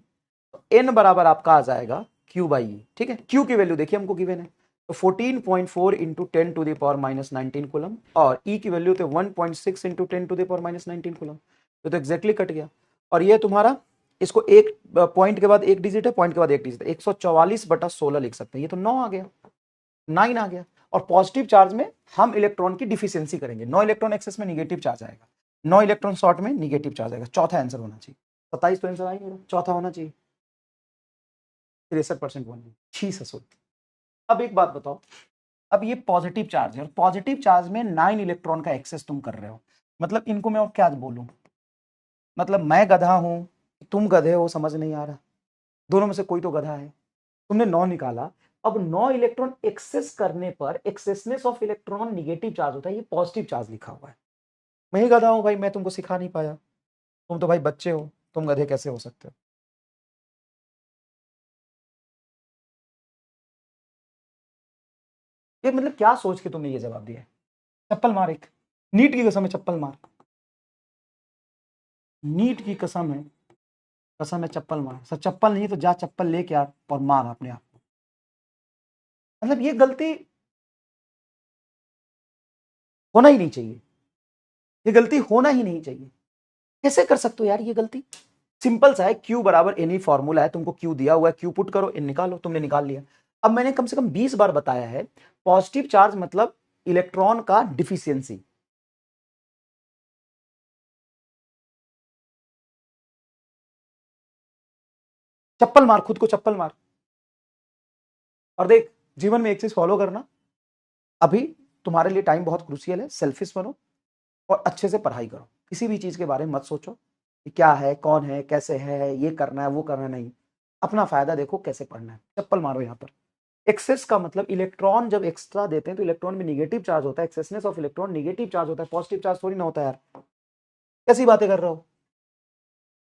तो एन बराबर आपका आ जाएगा क्यू बाई ई, ठीक है। क्यू की वैल्यू देखिए हमको गिवन है, तो 14.4 इंटू 10⁻19 कूलम, और ई की वैल्यू तो 1.6 इंटू 10⁻19 कूलम। तो एग्जैक्टली कट गया। और ये तुम्हारा, इसको एक पॉइंट के बाद एक डिजिट है, पॉइंट के बाद एक डिजिट है, 144/16 लिख सकते हैं। ये तो 9 आ गया, 9 आ गया। और पॉजिटिव चार्ज में हम इलेक्ट्रॉन की डिफिशियंसी करेंगे, 9 इलेक्ट्रॉन एक्सेस में निगेटिव चार्ज आएगा, 9 इलेक्ट्रॉन शॉर्ट में निगेटिव चार्ज आएगा। चौथा आंसर होना चाहिए, 27 तो आंसर आ ही मेरा, चौथा होना चाहिए। 63% बोलने छी ससुर। अब एक बात बताओ, अब ये पॉजिटिव चार्ज है और पॉजिटिव चार्ज में 9 इलेक्ट्रॉन का एक्सेस तुम कर रहे हो, मतलब इनको मैं और क्या बोलूं, मतलब मैं गधा हूं, तुम गधे हो, समझ नहीं आ रहा। दोनों में से कोई तो गधा है। तुमने 9 निकाला, अब 9 इलेक्ट्रॉन एक्सेस करने पर एक्सेसनेस ऑफ इलेक्ट्रॉन निगेटिव चार्ज होता है, ये पॉजिटिव चार्ज लिखा हुआ है। मैं ही गधा हूं भाई, मैं तुमको सिखा नहीं पाया, तुम तो भाई बच्चे हो, तुम गधे कैसे हो सकते हो। ये मतलब क्या सोच के तुमने ये जवाब दिया है। चप्पल मार एक, नीट की कसम है चप्पल मार, नीट की कसम है, कसम है चप्पल मार। सर चप्पल नहीं तो जा चप्पल लेके आ और मार अपने आप को। मतलब ये गलती होना ही नहीं चाहिए, ये गलती होना ही नहीं चाहिए। कैसे कर सकते हो यार ये गलती। सिंपल सा है, क्यू बराबर एनी फॉर्मूला है, तुमको क्यू दिया हुआ है, क्यू पुट करो, एन निकालो, तुमने निकाल लिया। अब मैंने कम से कम 20 बार बताया है, पॉजिटिव चार्ज मतलब इलेक्ट्रॉन का डिफिशियंसी। चप्पल मार, खुद को चप्पल मार और देख, जीवन में एक चीज फॉलो करना, अभी तुम्हारे लिए टाइम बहुत क्रूशियल है, सेल्फिश बनो और अच्छे से पढ़ाई करो। किसी भी चीज के बारे में मत सोचो कि क्या है, कौन है, कैसे है, ये करना है, वो करना नहीं। अपना फायदा देखो, कैसे पढ़ना है। चप्पल मारो यहाँ पर। एक्सेस का मतलब इलेक्ट्रॉन जब एक्स्ट्रा देते हैं तो इलेक्ट्रॉन में निगेटिव चार्ज होता है। एक्सेसनेस ऑफ इलेक्ट्रॉन निगेटिव चार्ज होता है, पॉजिटिव चार्ज थोड़ी ना होता है यार। कैसी बातें कर रहे हो?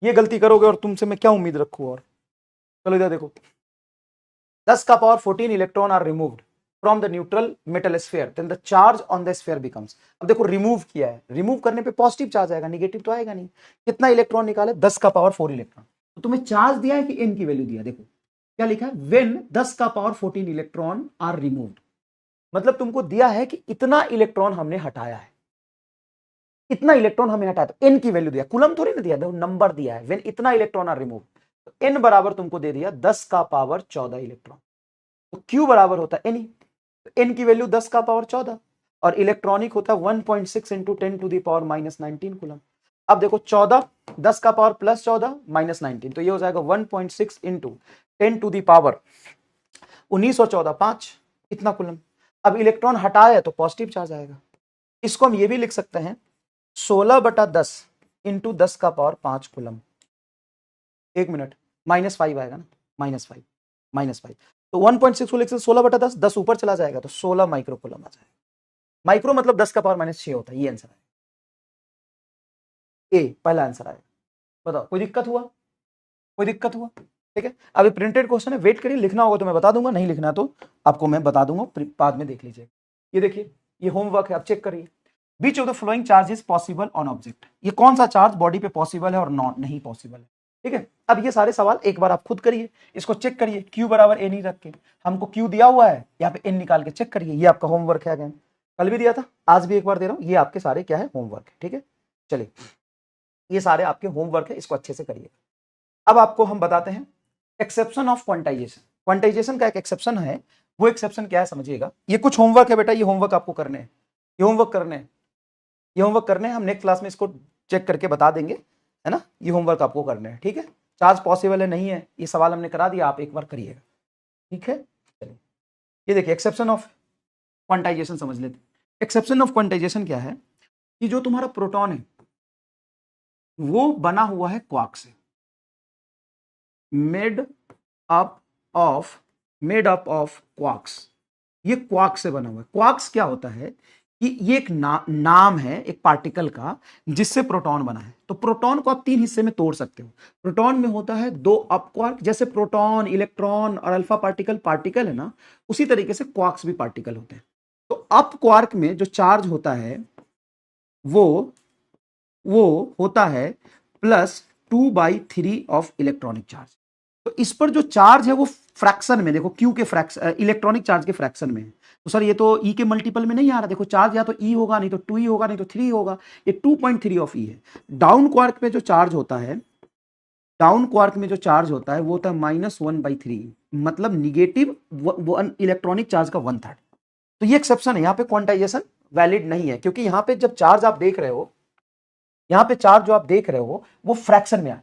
ये गलती करोगे और तुमसे मैं क्या उम्मीद रखूं। और चलो इधर देखो, 10 का power 14 electron are removed from the neutral metal sphere, then the charge on the sphere becomes. अब देखो रिमूव किया है, रिमूव करने पे पॉजिटिव चार्ज आएगा, निगेटिव तो आएगा नहीं। कितना इलेक्ट्रॉन निकाले? 10 का पावर 4 इलेक्ट्रॉन। तो तुम्हें चार्ज दिया है कि एन की वैल्यू दिया? देखो क्या लिखा है, व्हेन 10 का पावर 14 इलेक्ट्रॉन आर रिमूव्ड, मतलब तुमको दिया है कि इतना इलेक्ट्रॉन हमने हटाया है, इतना इलेक्ट्रॉन हमें हटाया, तो एन की वैल्यू दिया, कुलम थोड़ी ना दिया, देखो नंबर दिया है। व्हेन इतना इलेक्ट्रॉन आर रिमूव, तो एन बराबर तुमको दे दिया 10 का पावर 14 इलेक्ट्रॉन। तो क्यू बराबर होता है एन, एन की वैल्यू 10 का पावर 14 और इलेक्ट्रॉनिक होता है 1.6 into 10 to the power -19 coulomb. अब देखो 14, 10 का पावर प्लस 14 -19, तो ये हो जाएगा 1.6 इंटू 10 टू द पावर 1914 5, इतना कूलम। अब इलेक्ट्रॉन हटाया तो पॉजिटिव चार्ज आएगा। इसको हम ये भी लिख सकते हैं 16/10 इंटू 10 का पावर 5 कूलम। एक मिनट, -5 आएगा ना, -5 तो 1.6 को लिख सकते 16/10, 10 ऊपर चला जाएगा तो 16 माइक्रो कूलम आ जाएगा। माइक्रो मतलब 10 का पावर -6 होता है। ये आंसर आएगा, ए पहला आंसर आएगा। बताओ कोई दिक्कत हुआ? कोई दिक्कत हुआ? ठीक है, अभी प्रिंटेड क्वेश्चन है, वेट करिए, लिखना होगा तो मैं बता दूंगा, नहीं लिखना तो आपको मैं बता दूंगा, बाद में देख लीजिए। ये देखिए, ये होमवर्क है, आप चेक करिए। Which of the following charge is possible on object, ये कौन सा चार्ज बॉडी पे पॉसिबल है और नॉट नहीं पॉसिबल है। ठीक है, अब ये सारे सवाल एक बार आप खुद करिए, इसको चेक करिए, क्यू बराबर एन ही रख के, हमको क्यू दिया हुआ है, यहाँ पे एन निकाल के चेक करिए। ये आपका होमवर्क है, अगेन कल भी दिया था, आज भी एक बार दे रहा हूं, ये आपके सारे क्या है, होमवर्क है। ठीक है, चलिए ये सारे आपके होमवर्क है, इसको अच्छे से करिए। अब आपको हम बताते हैं एक्सेप्शन ऑफ क्वांटाइजेशन। क्वांटाइजेशन का एक एक्सेप्शन है, वो एक्सेप्शन क्या है समझिएगा। ये कुछ होमवर्क है बेटा, ये होमवर्क आपको करने हैं, ये होमवर्क करने हैं, ये होमवर्क करने हैं, हम नेक्स्ट क्लास में इसको चेक करके बता देंगे, है ना। ये होमवर्क आपको करने हैं, ठीक है। चार्ज पॉसिबल है नहीं है, ये सवाल हमने करा दिया, आप एक बार करिएगा, ठीक है। चलिए ये देखिए एक्सेप्शन ऑफ क्वांटाइजेशन समझ लेते हैं। एक्सेप्शन ऑफ क्वांटाइजेशन क्या है कि जो तुम्हारा प्रोटॉन है वो बना हुआ है क्वार्क से, मेड अप ऑफ क्वार्क्स। ये क्वार्क से बना हुआ है। क्वार्क्स क्या होता है कि ये एक नाम है एक पार्टिकल का जिससे प्रोटॉन बना है। तो प्रोटॉन को आप 3 हिस्से में तोड़ सकते हो। प्रोटॉन में होता है 2 अप क्वार्क, जैसे प्रोटॉन, इलेक्ट्रॉन और अल्फा पार्टिकल है ना, उसी तरीके से क्वार्क्स भी पार्टिकल होते हैं। तो अप क्वार्क में जो चार्ज होता है वो होता है +2/3 ऑफ इलेक्ट्रॉनिक चार्ज। तो इस पर जो चार्ज है वो फ्रैक्शन में, देखो क्यू के फ्रैक्शन, इलेक्ट्रॉनिक चार्ज के फ्रैक्शन में है। तो सर ये तो ई के मल्टीपल में नहीं आ रहा, देखो चार्ज या तो ई होगा, नहीं तो 2e होगा, नहीं तो 3 होगा, ये 2.3 ऑफ ई है। डाउन क्वार्क में जो चार्ज होता है, डाउन क्वार्क में जो चार्ज होता है वो होता है -1/3, मतलब निगेटिव इलेक्ट्रॉनिक चार्ज का 1/3। तो ये एक्सेप्शन है, यहाँ पे क्वांटाइजेशन वैलिड नहीं है, क्योंकि यहाँ पे जब चार्ज आप देख रहे हो, यहाँ पे चार्ज जो आप देख रहे हो वो फ्रैक्शन में आ,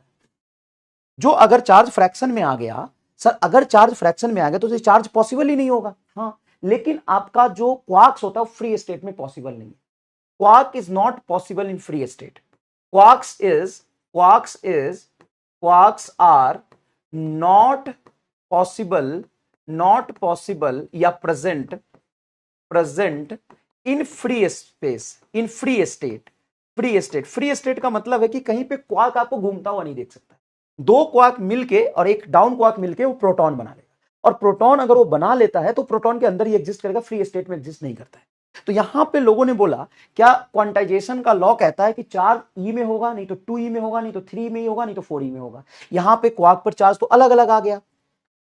जो अगर चार्ज फ्रैक्शन में आ गया, सर अगर चार्ज फ्रैक्शन में आ गया तो चार्ज पॉसिबल ही नहीं होगा। हाँ, लेकिन आपका जो क्वार्क्स होता है फ्री स्टेट में पॉसिबल नहीं है। Quark is not possible in free state. Quarks are not possible या present in free space, in free state. Free state का मतलब है कि कहीं पे क्वार्क आपको घूमता हुआ नहीं देख सकता। 2 क्वार्क मिलके और एक डाउन क्वार्क मिलके वो प्रोटॉन बना लेगा, और प्रोटॉन अगर वो बना लेता है तो प्रोटॉन के अंदर ही एग्जिस्ट करेगा, फ्री स्टेट में एग्जिस्ट नहीं करता है। तो यहां पे लोगों ने बोला क्या क्वांटाइजेशन का लॉ कहता है कि चार्ज ई में होगा, नहीं तो 2e में होगा, नहीं तो 3 में ही होगा, नहीं तो 4e में होगा। यहां पे क्वार्क पर चार्ज तो अलग अलग आ गया,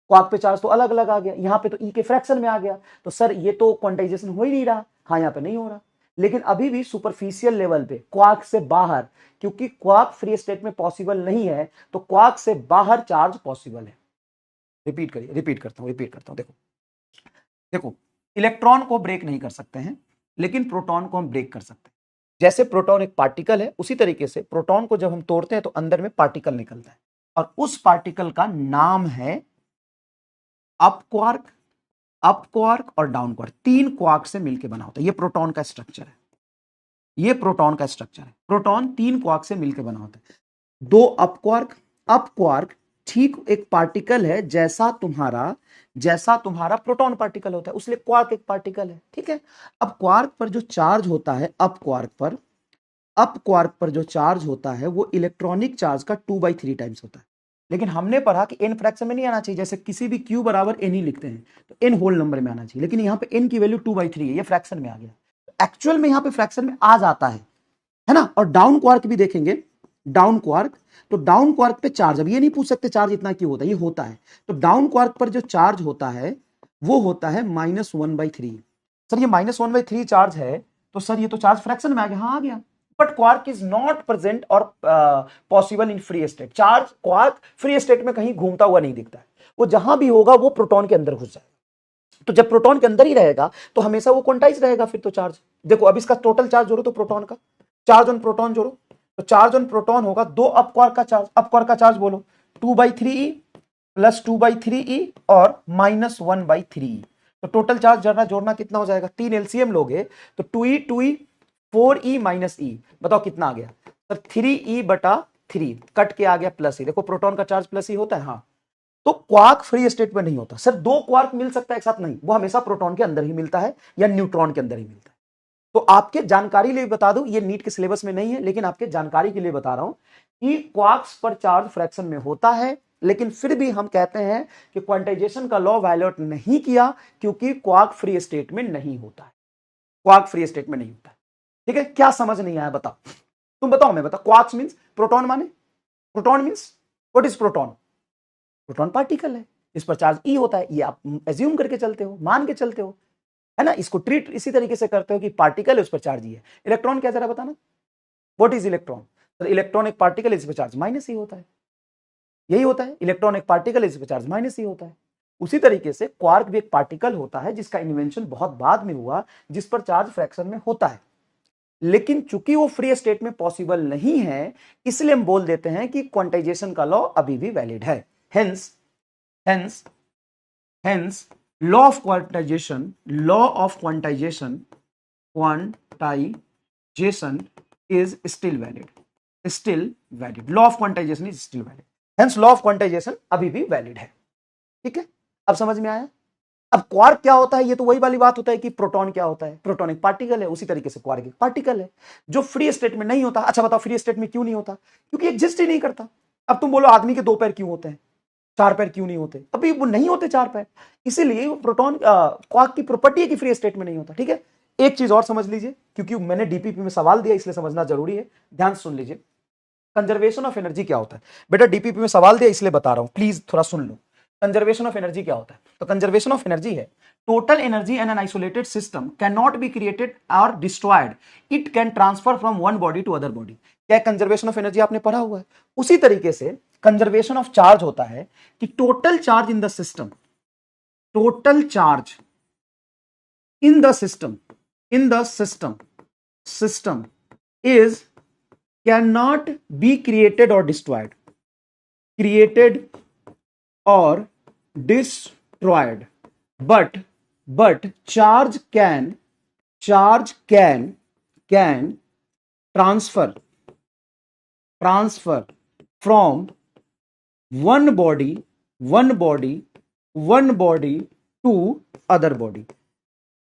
क्वार्क पे चार्ज तो अलग अलग आ गया, यहां पे तो ई के फ्रैक्शन में आ गया, तो सर ये तो क्वांटाइजेशन हो ही नहीं रहा। हाँ, यहां पे नहीं हो रहा, लेकिन अभी भी सुपरफिशियल लेवल पे क्वार्क से बाहर, क्योंकि क्वार्क फ्री स्टेट में पॉसिबल नहीं है, तो क्वार्क से बाहर चार्ज पॉसिबल है। रिपीट करता हूं, देखो इलेक्ट्रॉन को ब्रेक नहीं कर सकते हैं, लेकिन प्रोटॉन को हम ब्रेक कर सकते हैं। जैसे प्रोटॉन एक पार्टिकल है, उसी तरीके से प्रोटॉन को जब हम तोड़ते हैं तो अंदर में पार्टिकल निकलता है, और उस पार्टिकल का नाम है अप क्वार्क, अप क्वार्क और डाउन क्वार्क, 3 क्वार्क से मिलकर बना होता है। ये प्रोटॉन का स्ट्रक्चर है, ये प्रोटॉन का स्ट्रक्चर है। प्रोटॉन 3 क्वार्क से मिलकर बना होता है। 2 अप क्वार्क, अप क्वार्क ठीक एक पार्टिकल है जैसा तुम्हारा प्रोटॉन पार्टिकल होता है, उसलिए क्वार्क एक पार्टिकल है, ठीक है। अब क्वार्क पर जो चार्ज होता है, अप क्वार्क पर जो चार्ज होता है वो इलेक्ट्रॉनिक चार्ज का 2/3 टाइम्स होता है। लेकिन हमने पढ़ा कि n फ्रैक्शन में नहीं आना चाहिए, जैसे किसी भी q बराबर n ही लिखते हैं तो n होल नंबर में आना चाहिए, लेकिन यहाँ पे n की वैल्यू 2/3 है, ये फ्रैक्शन में आ गया। एक्चुअल में यहाँ पे फ्रैक्शन में आ जाता है ना। और डाउन क्वार्क भी देखेंगे, डाउन क्वार्क, तो डाउन क्वार्क पे चार्ज, अब ये नहीं पूछ सकते चार्ज इतना क्यों होता है, ये होता है। तो डाउन क्वार्क पर जो चार्ज होता है वो होता है -1/3। सर ये -1/3 चार्ज है, तो सर ये तो चार्ज फ्रैक्शन में आ गया, हाँ आ गया। But quark is not present और possible in free state. Charge quark free state में कहीं घूमता हुआ नहीं दिखता है, वो जहां भी होगा वो प्रोटॉन के अंदर घुस जाएगा। तो जब प्रोटॉन के अंदर ही रहेगा तो हमेशा वो क्वांटाइज रहेगा फिर तो चार्ज। देखो अब इसका टोटल चार्ज जोड़ो तो प्रोटॉन का चार्ज ऑन प्रोटॉन जोड़ो, तो चार्ज ऑन प्रोटॉन होगा 2 अप क्वार्क का चार्ज, अप क्वार्क का चार्ज बोलो 2/3e प्लस 2/3e और -1/3e। तो टोटल चार्ज जोड़ना कितना हो जाएगा, 3 एलसीएम लोगे तो 2e 2e 4e minus e, बताओ कितना आ गया सर, 3e/3 कट के आ गया प्लस e। देखो प्रोटॉन का चार्ज प्लस e होता है, हाँ। तो क्वार्क फ्री स्टेट में नहीं होता सर, 2 क्वार्क मिल सकता है एक साथ नहीं, वो हमेशा प्रोटॉन के अंदर ही मिलता है या न्यूट्रॉन के अंदर ही मिलता है। तो आपके जानकारी लिए बता दूं, ये नीट के सिलेबस में नहीं है लेकिन आपके जानकारी के लिए बता रहा हूं कि क्वार्क्स पर चार्ज फ्रैक्शन में होता है, लेकिन फिर भी हम कहते हैं कि क्वांटाइजेशन का लॉ वायलेट नहीं किया क्योंकि क्वार्क फ्री स्टेट में नहीं होता है, क्वार्क फ्री स्टेट में नहीं होता है। ठीक है, क्या समझ नहीं आया बताओ, तुम बताओ मैं बताओ। क्वार्क्स मींस प्रोटॉन, माने proton means what is proton, proton particle है, इस पर चार्ज ई होता है, ये आप एज्यूम करके चलते हो, मान के चलते हो, है ना। इसको ट्रीट इसी तरीके से करते हो कि पार्टिकल है उस पर चार्ज ही है। इलेक्ट्रॉन क्या जरा बताना, व्हाट इज इलेक्ट्रॉन, तो इलेक्ट्रॉन एक पार्टिकल है, इस पर चार्ज माइनस ही होता है, यही होता है। इलेक्ट्रॉन एक पार्टिकल है, इस पर चार्ज माइनस ही होता है। उसी तरीके से क्वार्क भी एक पार्टिकल होता है जिसका इन्वेंशन बहुत बाद में हुआ, जिस पर चार्ज फ्रैक्शन में होता है, लेकिन चूंकि वो फ्री स्टेट में पॉसिबल नहीं है इसलिए हम बोल देते हैं कि क्वांटाइजेशन का लॉ अभी भी वैलिड है। Hence law of quantization is still valid, law of quantization is still valid, hence law of quantization अभी भी वैलिड है। ठीक है, अब समझ में आया। अब क्वार्क क्या होता है, ये तो वही वाली बात होता है कि प्रोटॉन क्या होता है, प्रोटॉन एक पार्टिकल है, उसी तरीके से क्वार्क एक पार्टिकल है जो फ्री स्टेट में नहीं होता। अच्छा बताओ फ्री स्टेट में क्यों नहीं होता, क्योंकि एग्जिस्ट ही नहीं करता। अब तुम बोलो आदमी के 2 पैर क्यों होते हैं, 4 पैर क्यों नहीं होते, अभी वो नहीं होते 4 पैर, इसीलिए वो प्रोटॉन क्वार्क की प्रॉपर्टी है कि फ्री स्टेट में नहीं होता। ठीक है, एक चीज और समझ लीजिए, क्योंकि मैंने डीपीपी में सवाल दिया इसलिए समझना जरूरी है, ध्यान सुन लीजिए। कंजर्वेशन ऑफ एनर्जी क्या होता है, बेटा डीपीपी में सवाल दिया इसलिए बता रहा हूं, प्लीज थोड़ा सुन लो। कंजर्वेशन ऑफ एनर्जी क्या होता है, तो कंजर्वेशन ऑफ एनर्जी है total energy in an isolated system can not be created और destroyed, it can transfer from one body to other body. क्या कंजर्वेशन ऑफ एनर्जी आपने पढ़ा हुआ है, उसी तरीके से कंजर्वेशन ऑफ चार्ज होता है कि total charge in the system, total charge in the system is cannot be created or destroyed, but charge can transfer from one body to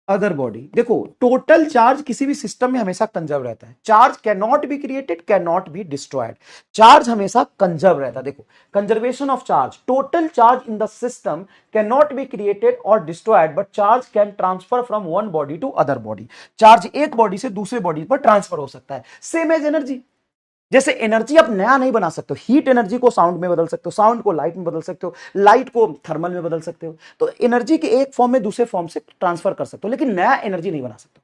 other body. देखो टोटल चार्ज किसी भी system में हमेशा conserve रहता है, charge can not be created, can not be destroyed, चार्ज हमेशा conserve रहता है। देखो conservation of charge, total charge in the system can not be created और destroyed but charge can transfer from one body to other body, charge एक body से दूसरे body पर ट्रांसफर हो सकता है। सेम एज एनर्जी, जैसे एनर्जी आप नया नहीं बना सकते हो, हीट एनर्जी को साउंड में बदल सकते हो, साउंड को लाइट में बदल सकते हो, लाइट को थर्मल में बदल सकते हो, तो एनर्जी के एक फॉर्म में दूसरे फॉर्म से ट्रांसफर कर सकते हो, लेकिन नया एनर्जी नहीं बना सकते।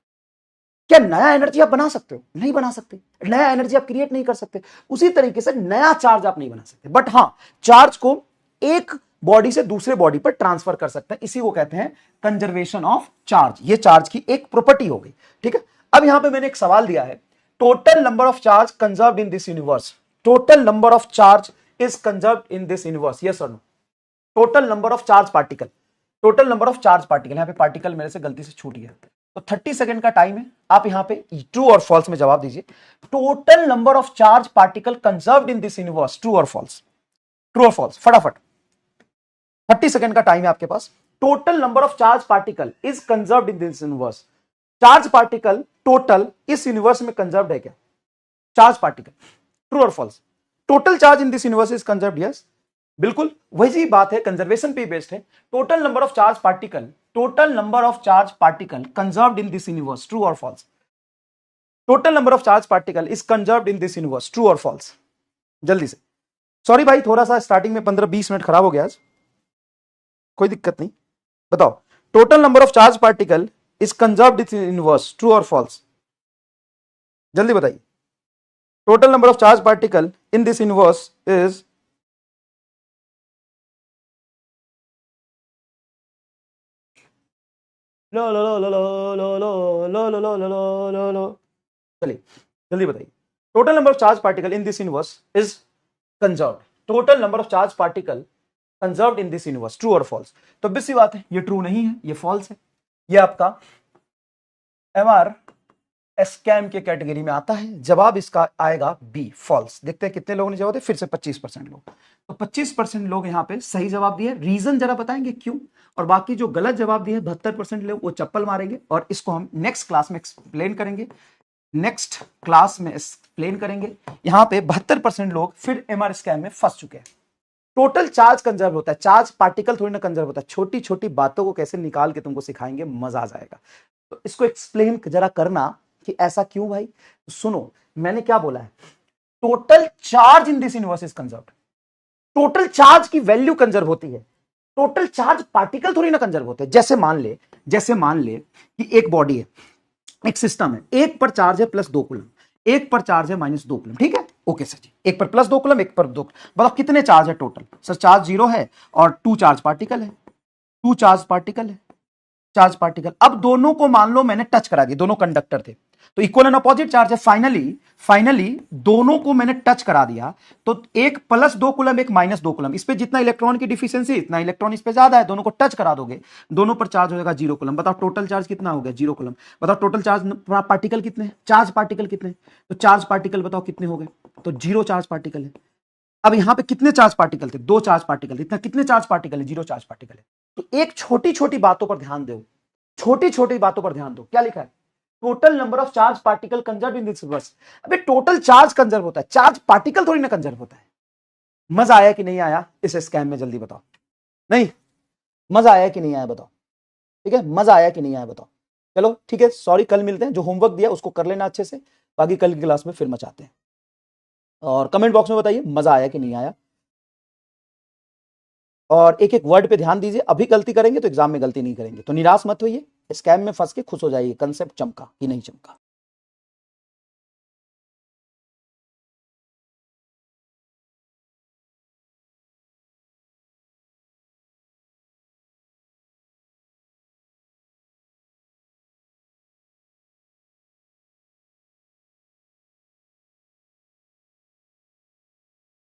क्या नया एनर्जी आप बना सकते हो, नहीं बना सकते, नया एनर्जी आप क्रिएट नहीं कर सकते, उसी तरीके से नया चार्ज आप नहीं बना सकते, बट हां चार्ज को एक बॉडी से दूसरे बॉडी पर ट्रांसफर कर सकते हैं, इसी को कहते हैं कंजर्वेशन ऑफ चार्ज। ये चार्ज की एक प्रॉपर्टी हो गई। ठीक है, अब यहां पे मैंने एक सवाल दिया है, total number of charge conserved in this universe, total number of charge is conserved in this universe, yes or no, total number of charge particle, total number of charge particle, यहां पे पार्टिकल मेरे से गलती से छूट गया, तो 30 second का टाइम है। आप यहां पे ट्रू और फॉल्स में जवाब दीजिए। Total number of charge particle conserved in this universe, true और फॉल्स, ट्रू और फॉल्स, फटाफट। 30 सेकंड का टाइम है आपके पास। Total number of charge particle is conserved in this universe. Charge particle total इस यूनिवर्स में कंजर्व्ड है क्या? चार्ज पार्टिकल, ट्रू और false? Total charge in this universe is conserved, yes, बिल्कुल वही बात है, कंजर्वेशन पे बेस्ड है। Total number of charge particle, total number of charge particle conserved in this universe, true और false? Total number of charge particle is conserved in this universe, true और false? जल्दी से। सॉरी भाई, थोड़ा सा starting में 15-20 minute खराब हो गया आज, कोई दिक्कत नहीं। बताओ, total number of charge particle is conserved in universe, true और फॉल्स? जल्दी बताइए। Total number of charge particle in this universe is, लो लो लो लो लो लो लो लो लो लो लो लो लो, चलिए जल्दी बताइए। Total number of charge particle in this universe is conserved. Total number of charge particle conserved in this universe, true और फॉल्स? तो obvious सी बात है, ये ट्रू नहीं है, ये फॉल्स है। ये आपका एमआर स्कैम के कैटेगरी में आता है। जवाब इसका आएगा बी, फॉल्स। देखते हैं कितने लोगों ने जवाब दिया, फिर से 25% लोग। तो 25% लोग यहाँ पे सही जवाब दिए। रीजन जरा बताएंगे क्यों? और बाकी जो गलत जवाब दिए 72% लोग, वो चप्पल मारेंगे और इसको हम नेक्स्ट क्लास में एक्सप्लेन करेंगे, नेक्स्ट क्लास में एक्सप्लेन करेंगे। यहाँ पे 72% लोग फिर एमआर स्कैम में फंस चुके हैं। टोटल चार्ज कंजर्व होता है, चार्ज पार्टिकल थोड़ी ना कंजर्व होता है। छोटी छोटी बातों को कैसे निकाल के तुमको सिखाएंगे, मजा आ जाएगा। तो इसको एक्सप्लेन जरा करना कि ऐसा क्यों भाई। तो सुनो, मैंने क्या बोला है, total charge in this universe is conserved. Total charge की वैल्यू कंजर्व होती है, टोटल चार्ज पार्टिकल थोड़ी ना कंजर्व होते हैं। जैसे मान ले कि एक बॉडी है, एक सिस्टम है, एक पर चार्ज है +2 कूलम, एक पर चार्ज है -2 कूलम, ठीक है, ओके सर जी। एक पर +2 कूलम, एक पर 2, बताओ कितने चार्ज है टोटल? सर चार्ज 0 है और 2 चार्ज पार्टिकल है, 2 चार्ज पार्टिकल है, चार्ज पार्टिकल। अब दोनों को मान लो मैंने टच करा दिया, दोनों कंडक्टर थे, तो इक्वल एंड अपोजिट चार्ज है। फाइनली दोनों को मैंने टच करा दिया, तो एक +2 कूलम, एक -2 कूलम। इस पे जितना इलेक्ट्रॉन की डिफिशियंसी, इतना इलेक्ट्रॉन इस पे ज्यादा है। दोनों को टच करा दोगे, दोनों पर चार्ज हो जाएगा 0 कूलम। बताओ टोटल चार्ज कितना हो गया? 0 कूलम। बताओ टोटल चार्ज पार्टिकल कितने हैं? चार्ज पार्टिकल कितने? तो चार्ज पार्टिकल बताओ कितने हो गए? तो 0 चार्ज पार्टिकल है। अब यहां पे कितने चार्ज पार्टिकल थे? 2 चार्ज पार्टिकल थे। इतना कितने चार्ज पार्टिकल है? 0 चार्ज पार्टिकल है। तो एक छोटी छोटी बातों पर ध्यान दो, छोटी छोटी बातों पर ध्यान दो। क्या लिखा है? Total number of charge particle conserve in this universe. अबे टोटल चार्ज कंजर्व होता है, चार्ज पार्टिकल थोड़ी ना कंजर्व होता है। मजा आया कि नहीं आया इस स्कैम में? जल्दी बताओ। नहीं मजा आया कि नहीं आया बताओ? ठीक है, मजा आया कि नहीं आया बताओ? चलो ठीक है, सॉरी, कल मिलते हैं। जो होमवर्क दिया उसको कर लेना अच्छे से, बाकी कल की क्लास में फिर मचाते हैं। और कमेंट बॉक्स में बताइए मजा आया कि नहीं आया। और एक एक वर्ड पे ध्यान दीजिए। अभी गलती करेंगे तो एग्जाम में गलती नहीं करेंगे। तो निराश मत होइए, स्कैम में फंस के खुश हो जाइए, कंसेप्ट चमका कि नहीं चमका।